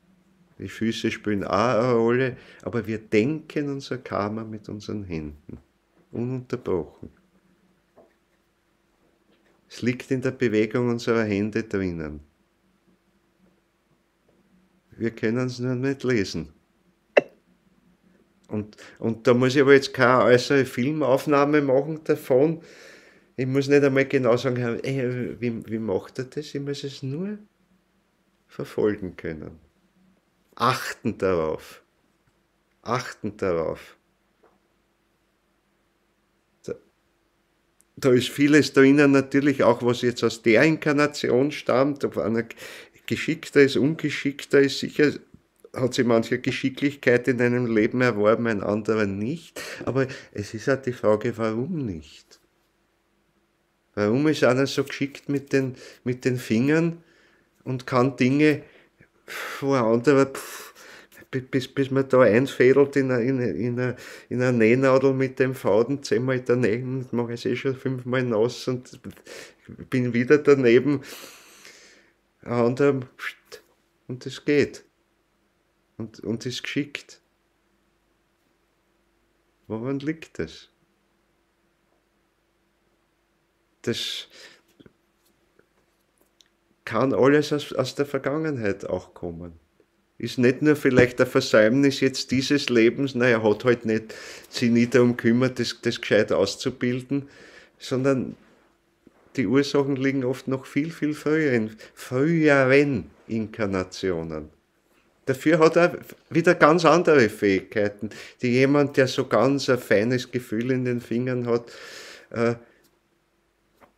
Die Füße spielen auch eine Rolle, aber wir denken unser Karma mit unseren Händen. Ununterbrochen. Es liegt in der Bewegung unserer Hände drinnen. Wir können es nur nicht lesen. Und da muss ich aber jetzt keine äußere Filmaufnahme machen davon. Ich muss nicht einmal genau sagen, wie macht er das? Ich muss es nur verfolgen können. Achten darauf. Achten darauf. Da ist vieles drinnen natürlich auch, was jetzt aus der Inkarnation stammt, ob einer geschickter ist, ungeschickter ist, sicher hat sie manche Geschicklichkeit in einem Leben erworben, ein anderer nicht. Aber es ist auch die Frage, warum nicht? Warum ist einer so geschickt mit den Fingern und kann Dinge, wo ein anderer, bis man da einfädelt in eine Nähnadel mit dem Faden, 10-mal daneben, mache ich es eh schon 5-mal nass und bin wieder daneben. Ein anderer, und es geht. Und ist geschickt. Woran liegt das? Das kann alles aus der Vergangenheit auch kommen. Ist nicht nur vielleicht ein Versäumnis jetzt dieses Lebens, er hat halt nicht sich nie darum gekümmert, das gescheit auszubilden, sondern die Ursachen liegen oft noch viel, viel früher, in früheren Inkarnationen. Dafür hat er wieder ganz andere Fähigkeiten, die jemand, der so ganz ein feines Gefühl in den Fingern hat,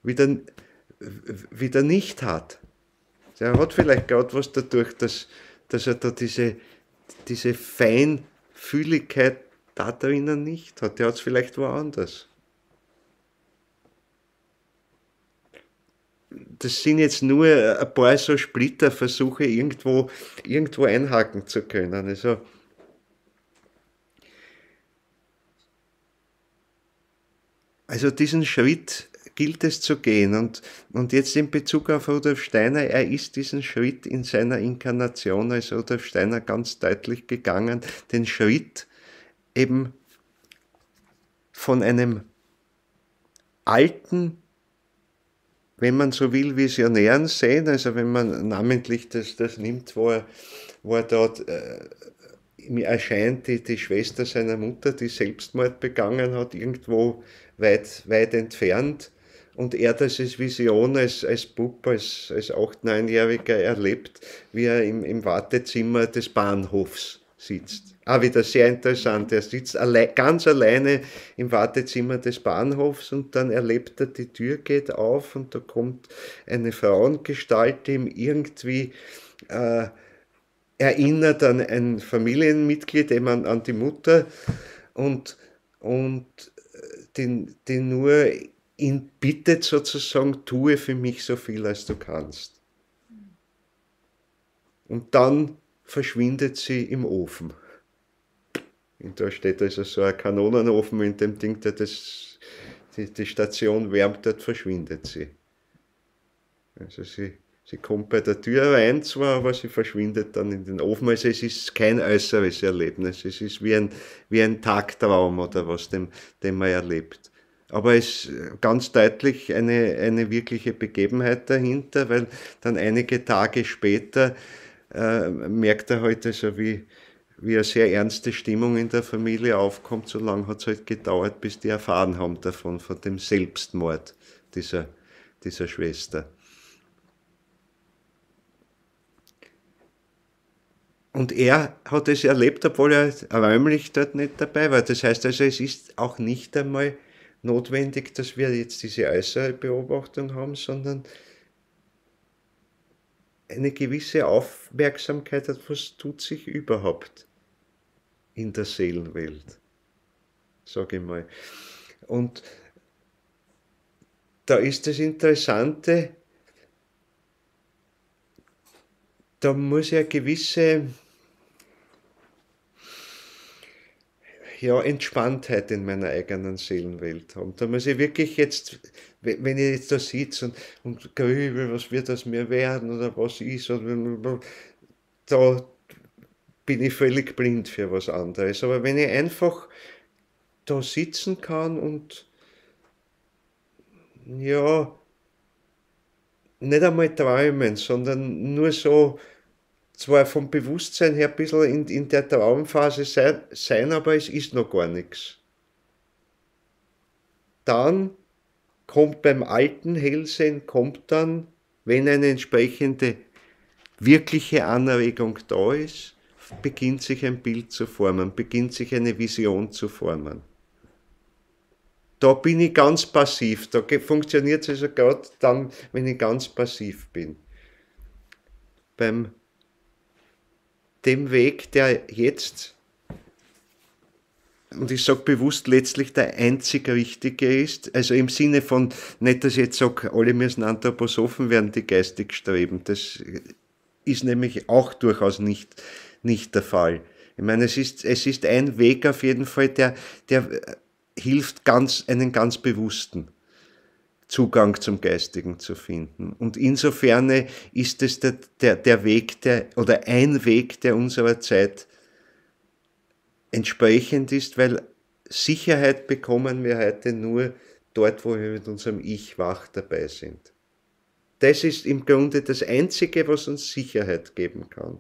wieder nicht hat. Der hat vielleicht gerade was dadurch, dass er da diese Feinfühligkeit da drinnen nicht hat. Der hat es vielleicht woanders. das sind jetzt nur ein paar so Splitterversuche, irgendwo einhaken zu können. Also diesen Schritt gilt es zu gehen. Und jetzt in Bezug auf Rudolf Steiner, er ist diesen Schritt in seiner Inkarnation als Rudolf Steiner ganz deutlich gegangen, den Schritt eben von einem alten, wenn man so will, visionären Sehen, also wenn man namentlich das nimmt, wo er dort mir erscheint, die Schwester seiner Mutter, die Selbstmord begangen hat, irgendwo weit, weit entfernt, und er das als Vision, als Bub, als 8-, 9-Jähriger erlebt, wie er im Wartezimmer des Bahnhofs sitzt. Wieder sehr interessant, er sitzt ganz alleine im Wartezimmer des Bahnhofs und dann erlebt er, die Tür geht auf und da kommt eine Frauengestalt, die ihm irgendwie erinnert an ein Familienmitglied, eben an die Mutter, und den nur ihn bittet sozusagen, tue für mich so viel, als du kannst. Und dann verschwindet sie im Ofen. Und da steht also so ein Kanonenofen in dem Ding, der die Station wärmt, dort verschwindet sie. Also sie kommt bei der Tür rein zwar, aber sie verschwindet dann in den Ofen. Also es ist kein äußeres Erlebnis, es ist wie ein Tagtraum oder was, den man erlebt. Aber es ist ganz deutlich eine wirkliche Begebenheit dahinter, weil dann einige Tage später merkt er halt also, wie eine sehr ernste Stimmung in der Familie aufkommt. So lange hat es halt gedauert, bis die erfahren haben davon, von dem Selbstmord dieser Schwester. Und er hat es erlebt, obwohl er räumlich dort nicht dabei war. Das heißt also, es ist auch nicht einmal notwendig, dass wir jetzt diese äußere Beobachtung haben, sondern eine gewisse Aufmerksamkeit hat, was tut sich überhaupt in der Seelenwelt, sage ich mal. Und da ist das Interessante, da muss ich eine gewisse Entspanntheit in meiner eigenen Seelenwelt haben. Da muss ich wirklich jetzt, wenn ich jetzt da sitze und grübel, was wird aus mir werden oder was ist, da bin ich völlig blind für was anderes. Aber wenn ich einfach da sitzen kann und nicht einmal träumen, sondern nur so, zwar vom Bewusstsein her ein bisschen in der Traumphase sein, aber es ist noch gar nichts. Dann kommt beim alten Hellsehen, wenn eine entsprechende wirkliche Anregung da ist, beginnt sich ein Bild zu formen, beginnt sich eine Vision zu formen. Da bin ich ganz passiv, da funktioniert es also gerade dann, wenn ich ganz passiv bin. Beim dem Weg, der jetzt, und ich sage bewusst letztlich der einzig richtige ist, also im Sinne von, nicht, dass ich jetzt sage, alle müssen Anthroposophen werden, die geistig streben, das ist nämlich auch durchaus nicht der Fall. Ich meine, es ist ein Weg auf jeden Fall, der hilft, einen ganz bewussten Zugang zum Geistigen zu finden. Und insofern ist es der Weg, ein Weg, der unserer Zeit entsprechend ist, weil Sicherheit bekommen wir heute nur dort, wo wir mit unserem Ich wach dabei sind. Das ist im Grunde das Einzige, was uns Sicherheit geben kann.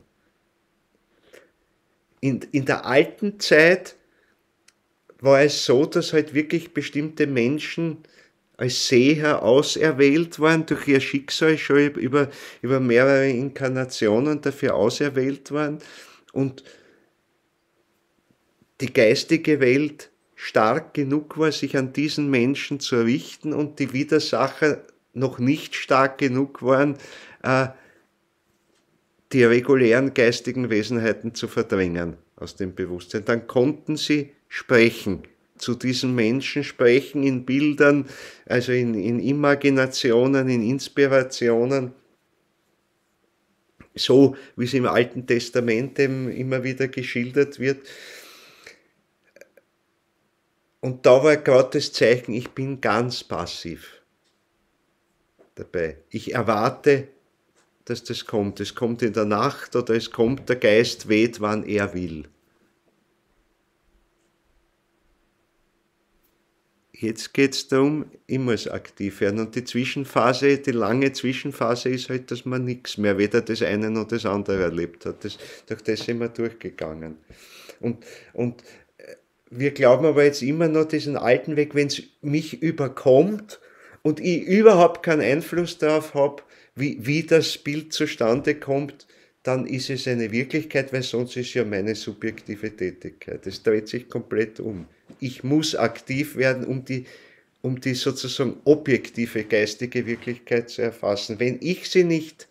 In der alten Zeit war es so, dass halt wirklich bestimmte Menschen als Seher auserwählt waren, durch ihr Schicksal schon über mehrere Inkarnationen dafür auserwählt waren und die geistige Welt stark genug war, sich an diesen Menschen zu richten und die Widersacher noch nicht stark genug waren, die regulären geistigen Wesenheiten zu verdrängen aus dem Bewusstsein. Dann konnten sie sprechen zu diesen Menschen sprechen in Bildern, also in Imaginationen, in Inspirationen, so wie es im Alten Testament eben immer wieder geschildert wird. Und da war gerade das Zeichen, ich bin ganz passiv dabei. Ich erwarte, dass das kommt. Es kommt in der Nacht oder es kommt, der Geist weht, wann er will. Jetzt geht es darum, ich muss aktiv werden. Und die Zwischenphase, die lange Zwischenphase ist halt, dass man nichts mehr, weder das eine noch das andere erlebt hat. Durch das sind wir durchgegangen. Und wir glauben aber jetzt immer noch diesen alten Weg, wenn es mich überkommt und ich überhaupt keinen Einfluss darauf habe, wie das Bild zustande kommt, dann ist es eine Wirklichkeit, weil sonst ist ja meine subjektive Tätigkeit. Es dreht sich komplett um. Ich muss aktiv werden, um die sozusagen objektive geistige Wirklichkeit zu erfassen. Wenn ich sie nicht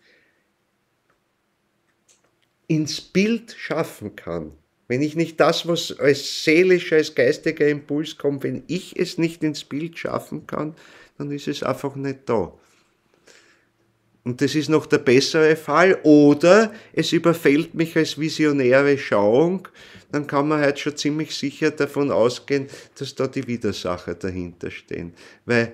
ins Bild schaffen kann, wenn ich nicht das, was als seelischer, als geistiger Impuls kommt, wenn ich es nicht ins Bild schaffen kann, dann ist es einfach nicht da. Und das ist noch der bessere Fall. Oder es überfällt mich als visionäre Schauung, dann kann man halt schon ziemlich sicher davon ausgehen, dass da die Widersacher dahinter stehen. Weil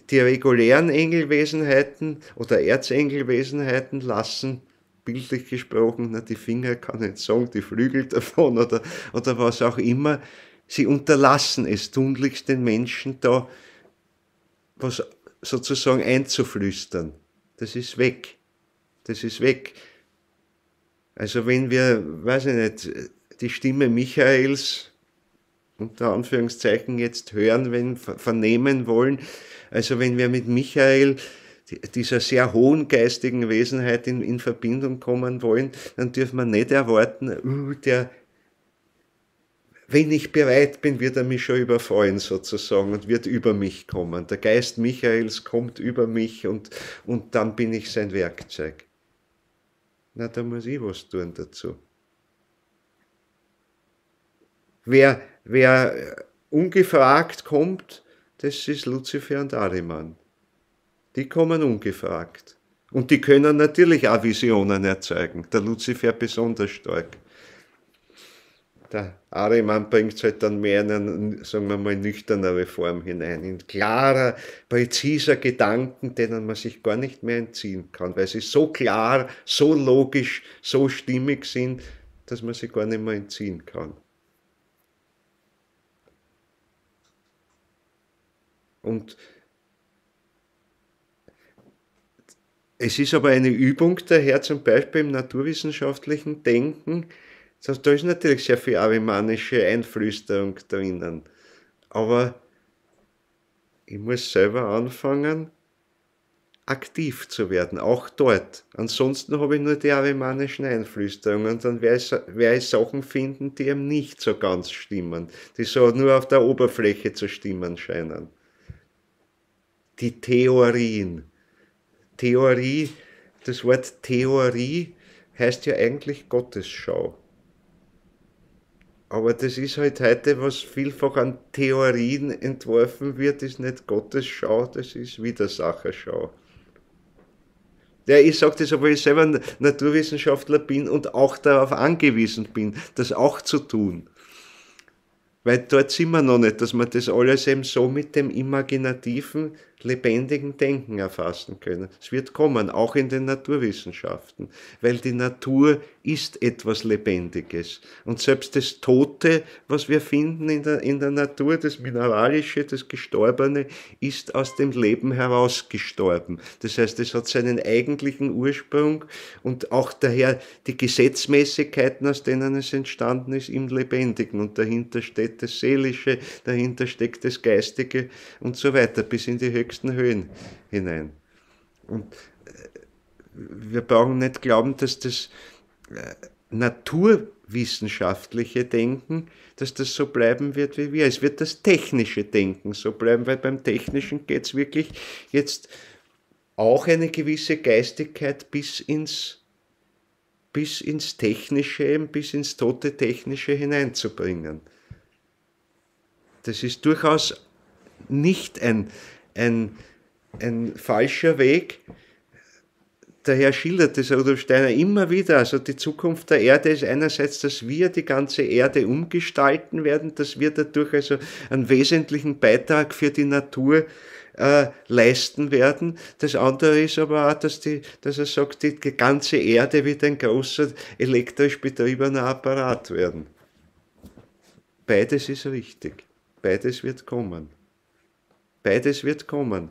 die regulären Engelwesenheiten oder Erzengelwesenheiten lassen, bildlich gesprochen, die Finger kann ich nicht sagen, die Flügel davon oder was auch immer, sie unterlassen es tunlichst den Menschen da, was sozusagen einzuflüstern. Das ist weg. Das ist weg. Also wenn wir, weiß ich nicht, die Stimme Michaels, unter Anführungszeichen, jetzt hören, vernehmen wollen, also wenn wir mit Michael, dieser sehr hohen geistigen Wesenheit in Verbindung kommen wollen, dann dürfen wir nicht erwarten, wenn ich bereit bin, wird er mich schon überfallen sozusagen und wird über mich kommen. Der Geist Michaels kommt über mich und dann bin ich sein Werkzeug. Na, da muss ich was tun dazu. Wer ungefragt kommt, das ist Luzifer und Ahriman. Die kommen ungefragt. Und die können natürlich auch Visionen erzeugen. Der Luzifer besonders stark. Der Ahriman bringt es halt dann mehr in eine, sagen wir mal, nüchternere Form hinein, in klarer, präziser Gedanken, denen man sich gar nicht mehr entziehen kann, weil sie so klar, so logisch, so stimmig sind, dass man sie gar nicht mehr entziehen kann. Und es ist aber eine Übung daher, zum Beispiel im naturwissenschaftlichen Denken. Da ist natürlich sehr viel ahrimanische Einflüsterung drinnen. Aber ich muss selber anfangen, aktiv zu werden, auch dort. Ansonsten habe ich nur die ahrimanischen Einflüsterungen und dann werde ich Sachen finden, die eben nicht so ganz stimmen, die so nur auf der Oberfläche zu stimmen scheinen. Die Theorien. Theorie, das Wort Theorie heißt ja eigentlich Gottesschau. Aber das ist halt heute, was vielfach an Theorien entworfen wird, ist nicht Gottesschau, das ist Widersacherschau. Ja, ich sage das, obwohl ich selber Naturwissenschaftler bin und auch darauf angewiesen bin, das auch zu tun. Weil dort sind wir noch nicht, dass wir das alles eben so mit dem imaginativen, lebendigen Denken erfassen können. Es wird kommen, auch in den Naturwissenschaften, weil die Natur ist etwas Lebendiges. Und selbst das Tote, was wir finden in der Natur, das Mineralische, das Gestorbene, ist aus dem Leben herausgestorben. Das heißt, es hat seinen eigentlichen Ursprung und auch daher die Gesetzmäßigkeiten, aus denen es entstanden ist, im Lebendigen. Und dahinter steht das Seelische, dahinter steckt das Geistige und so weiter, bis in die höchsten Höhen hinein. Und wir brauchen nicht glauben, dass das naturwissenschaftliche Denken, dass das so bleiben wird wie wir. Es wird das technische Denken so bleiben, weil beim Technischen geht es wirklich jetzt auch eine gewisse Geistigkeit bis ins Technische, bis ins tote Technische hineinzubringen. Das ist durchaus nicht ein falscher Weg. Daher schildert es Rudolf Steiner immer wieder, also die Zukunft der Erde ist einerseits, dass wir die ganze Erde umgestalten werden, dass wir dadurch also einen wesentlichen Beitrag für die Natur leisten werden. Das andere ist aber auch, dass er sagt, die ganze Erde wird ein großer elektrisch betriebener Apparat werden. Beides ist richtig. Beides wird kommen. Beides wird kommen.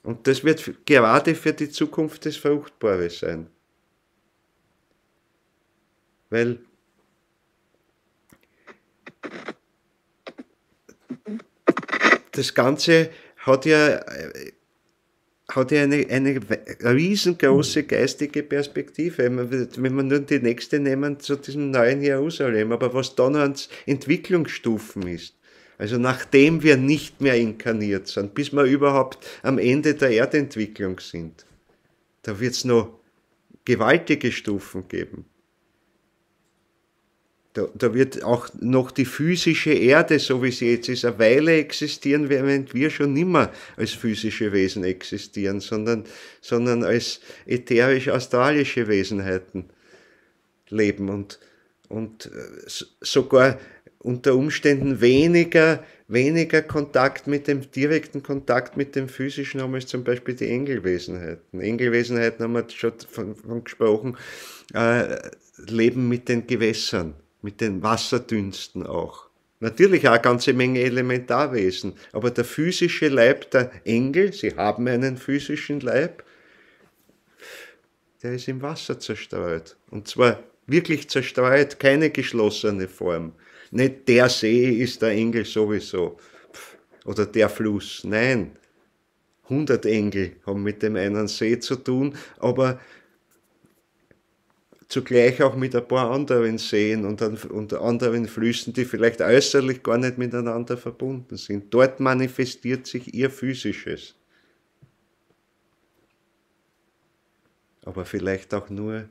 Und das wird gerade für die Zukunft das Fruchtbare sein. Weil das Ganze hat ja eine riesengroße geistige Perspektive. Wenn wir nur die nächste nehmen zu diesem neuen Jerusalem, aber was dann an Entwicklungsstufen ist. Also nachdem wir nicht mehr inkarniert sind, bis wir überhaupt am Ende der Erdentwicklung sind, da wird es noch gewaltige Stufen geben. Da wird auch noch die physische Erde, so wie sie jetzt ist, eine Weile existieren, während wir schon nimmer als physische Wesen existieren, sondern als ätherisch-astralische Wesenheiten leben und sogar unter Umständen weniger Kontakt direkten Kontakt mit dem Physischen haben als zum Beispiel die Engelwesenheiten. Engelwesenheiten haben wir schon von gesprochen, leben mit den Gewässern, mit den Wasserdünsten auch. Natürlich auch eine ganze Menge Elementarwesen, aber der physische Leib der Engel, sie haben einen physischen Leib, der ist im Wasser zerstreut. Und zwar wirklich zerstreut, keine geschlossene Form. Nicht der See ist der Engel sowieso oder der Fluss. Nein, 100 Engel haben mit dem einen See zu tun, aber zugleich auch mit ein paar anderen Seen und anderen Flüssen, die vielleicht äußerlich gar nicht miteinander verbunden sind. Dort manifestiert sich ihr Physisches. Aber vielleicht auch nur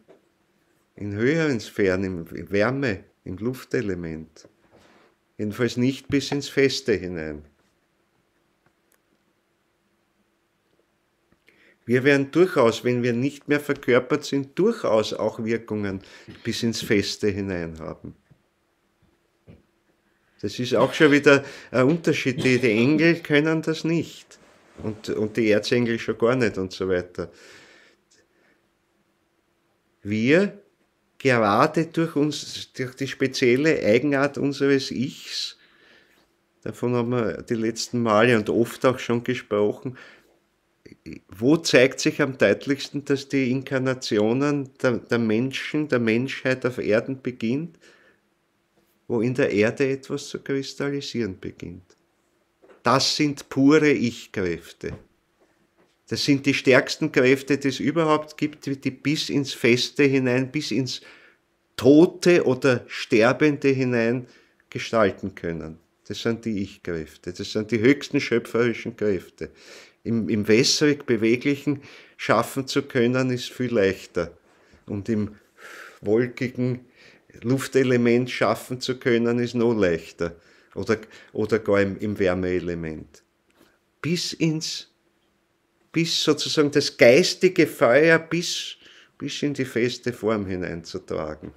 in höheren Sphären, in Wärme, im Luftelement. Jedenfalls nicht bis ins Feste hinein. Wir werden durchaus, wenn wir nicht mehr verkörpert sind, durchaus auch Wirkungen bis ins Feste hinein haben. Das ist auch schon wieder ein Unterschied. Die Engel können das nicht. Und die Erzengel schon gar nicht und so weiter. Wir gerade durch die spezielle Eigenart unseres Ichs, davon haben wir die letzten Male und oft auch schon gesprochen, wo zeigt sich am deutlichsten, dass die Inkarnationen der Menschen, der Menschheit auf Erden beginnt, wo in der Erde etwas zu kristallisieren beginnt. Das sind pure Ich-Kräfte. Das sind die stärksten Kräfte, die es überhaupt gibt, die bis ins Feste hinein, bis ins Tote oder Sterbende hinein gestalten können. Das sind die Ich-Kräfte, das sind die höchsten schöpferischen Kräfte. Im wässrig Beweglichen schaffen zu können, ist viel leichter. Und im wolkigen Luftelement schaffen zu können, ist noch leichter. Oder gar im Wärmeelement. Bis sozusagen das geistige Feuer bis in die feste Form hineinzutragen.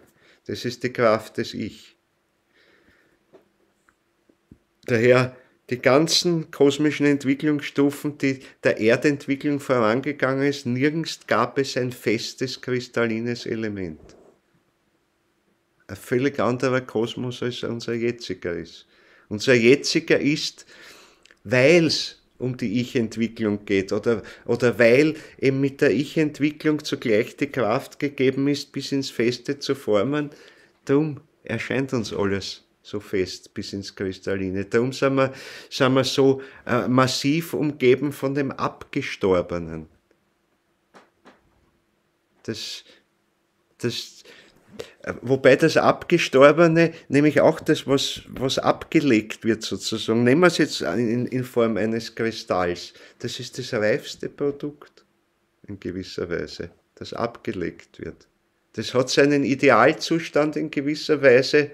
Das ist die Kraft des Ich. Daher die ganzen kosmischen Entwicklungsstufen, die der Erdentwicklung vorangegangen ist, nirgends gab es ein festes, kristallines Element. Ein völlig anderer Kosmos, als unser jetziger ist. Unser jetziger ist, weil es um die Ich-Entwicklung geht oder weil eben mit der Ich-Entwicklung zugleich die Kraft gegeben ist, bis ins Feste zu formen, darum erscheint uns alles so fest bis ins Kristalline. Darum sind wir so massiv umgeben von dem Abgestorbenen. Wobei das Abgestorbene, nämlich auch das, was abgelegt wird sozusagen, nehmen wir es jetzt in Form eines Kristalls, das ist das reifste Produkt in gewisser Weise, das abgelegt wird. Das hat seinen Idealzustand in gewisser Weise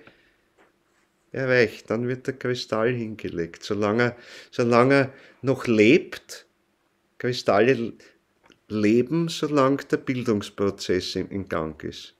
erreicht. Dann wird der Kristall hingelegt. Solange er noch lebt, Kristalle leben, solange der Bildungsprozess in Gang ist.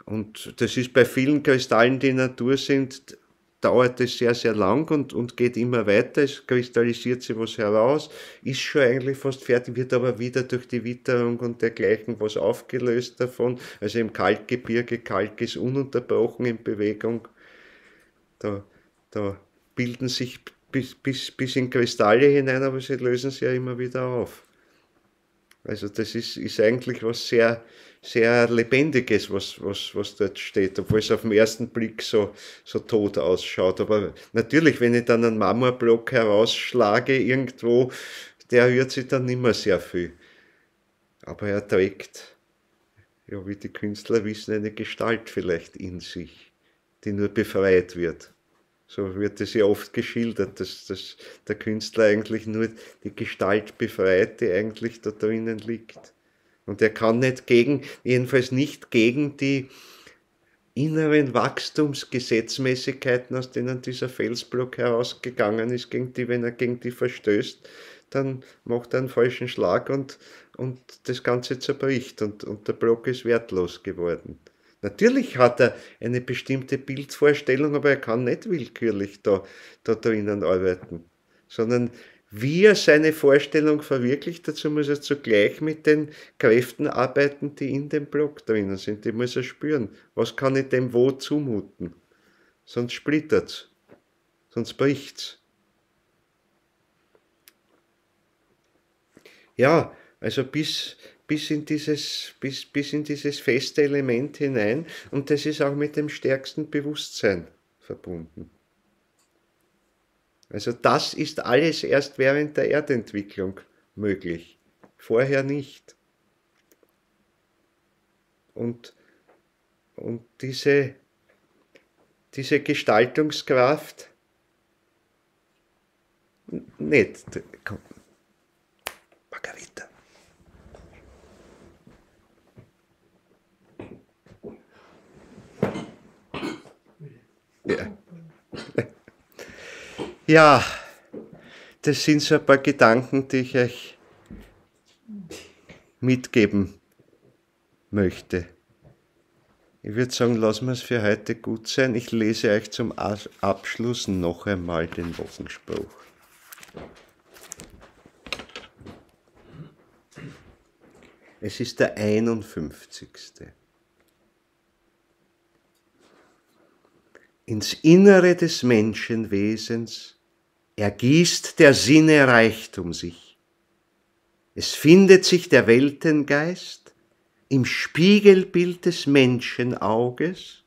Und das ist bei vielen Kristallen, die Natur sind, dauert es sehr, sehr lang und geht immer weiter. Es kristallisiert sich was heraus, ist schon eigentlich fast fertig, wird aber wieder durch die Witterung und dergleichen was aufgelöst davon. Also im Kalkgebirge, Kalk ist ununterbrochen in Bewegung. Da bilden sich bis in Kristalle hinein, aber sie lösen sich ja immer wieder auf. Also das ist eigentlich was sehr, sehr Lebendiges, was dort steht, obwohl es auf den ersten Blick so tot ausschaut. Aber natürlich, wenn ich dann einen Marmorblock herausschlage irgendwo, der rührt sich dann nicht mehr sehr viel. Aber er trägt, ja, wie die Künstler wissen, eine Gestalt vielleicht in sich, die nur befreit wird. So wird es ja oft geschildert, dass der Künstler eigentlich nur die Gestalt befreit, die eigentlich da drinnen liegt. Und er kann jedenfalls nicht gegen die inneren Wachstumsgesetzmäßigkeiten, aus denen dieser Felsblock herausgegangen ist, wenn er gegen die verstößt, dann macht er einen falschen Schlag und das Ganze zerbricht und der Block ist wertlos geworden. Natürlich hat er eine bestimmte Bildvorstellung, aber er kann nicht willkürlich da drinnen arbeiten, sondern wie er seine Vorstellung verwirklicht, dazu muss er zugleich mit den Kräften arbeiten, die in dem Block drinnen sind. Die muss er spüren. Was kann ich dem wo zumuten? Sonst splittert's, sonst bricht's. Ja, also bis in dieses feste Element hinein, und das ist auch mit dem stärksten Bewusstsein verbunden. Also das ist alles erst während der Erdentwicklung möglich, vorher nicht. Und diese Gestaltungskraft nicht. Komm, Margarita. Ja. Ja, das sind so ein paar Gedanken, die ich euch mitgeben möchte. Ich würde sagen, lassen wir es für heute gut sein. Ich lese euch zum Abschluss noch einmal den Wochenspruch. Es ist der 51. Ins Innere des Menschenwesens ergießt der Sinne Reichtum sich. Es findet sich der Weltengeist im Spiegelbild des Menschenauges,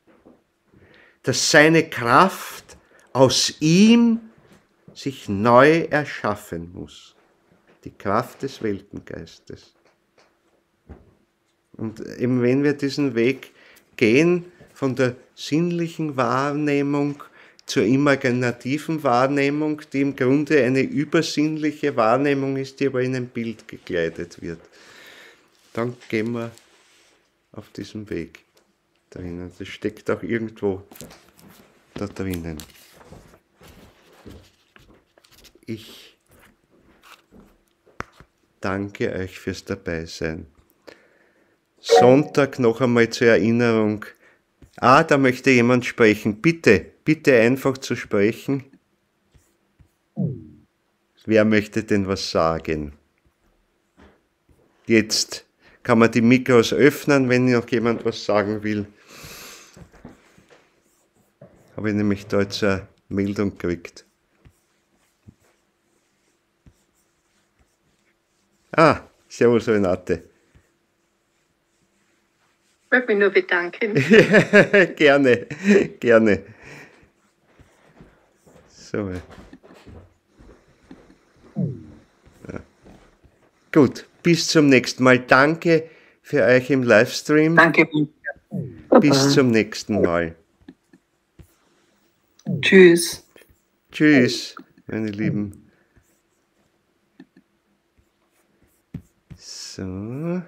das seine Kraft aus ihm sich neu erschaffen muss. Die Kraft des Weltengeistes. Und eben wenn wir diesen Weg gehen, von der sinnlichen Wahrnehmung zur imaginativen Wahrnehmung, die im Grunde eine übersinnliche Wahrnehmung ist, die aber in ein Bild gekleidet wird, dann gehen wir auf diesem Weg drinnen. Das steckt auch irgendwo da drinnen. Ich danke euch fürs Dabeisein. Sonntag noch einmal zur Erinnerung. Da möchte jemand sprechen. Bitte einfach zu sprechen. Wer möchte denn was sagen? Jetzt kann man die Mikros öffnen, wenn noch jemand was sagen will. Habe ich nämlich da jetzt eine Meldung gekriegt. Servus Renate. Ich möchte mich nur bedanken. Gerne. So. Ja. Gut, bis zum nächsten Mal. Danke für euch im Livestream. Danke. Bis zum nächsten Mal. Tschüss. Tschüss, meine Lieben. So.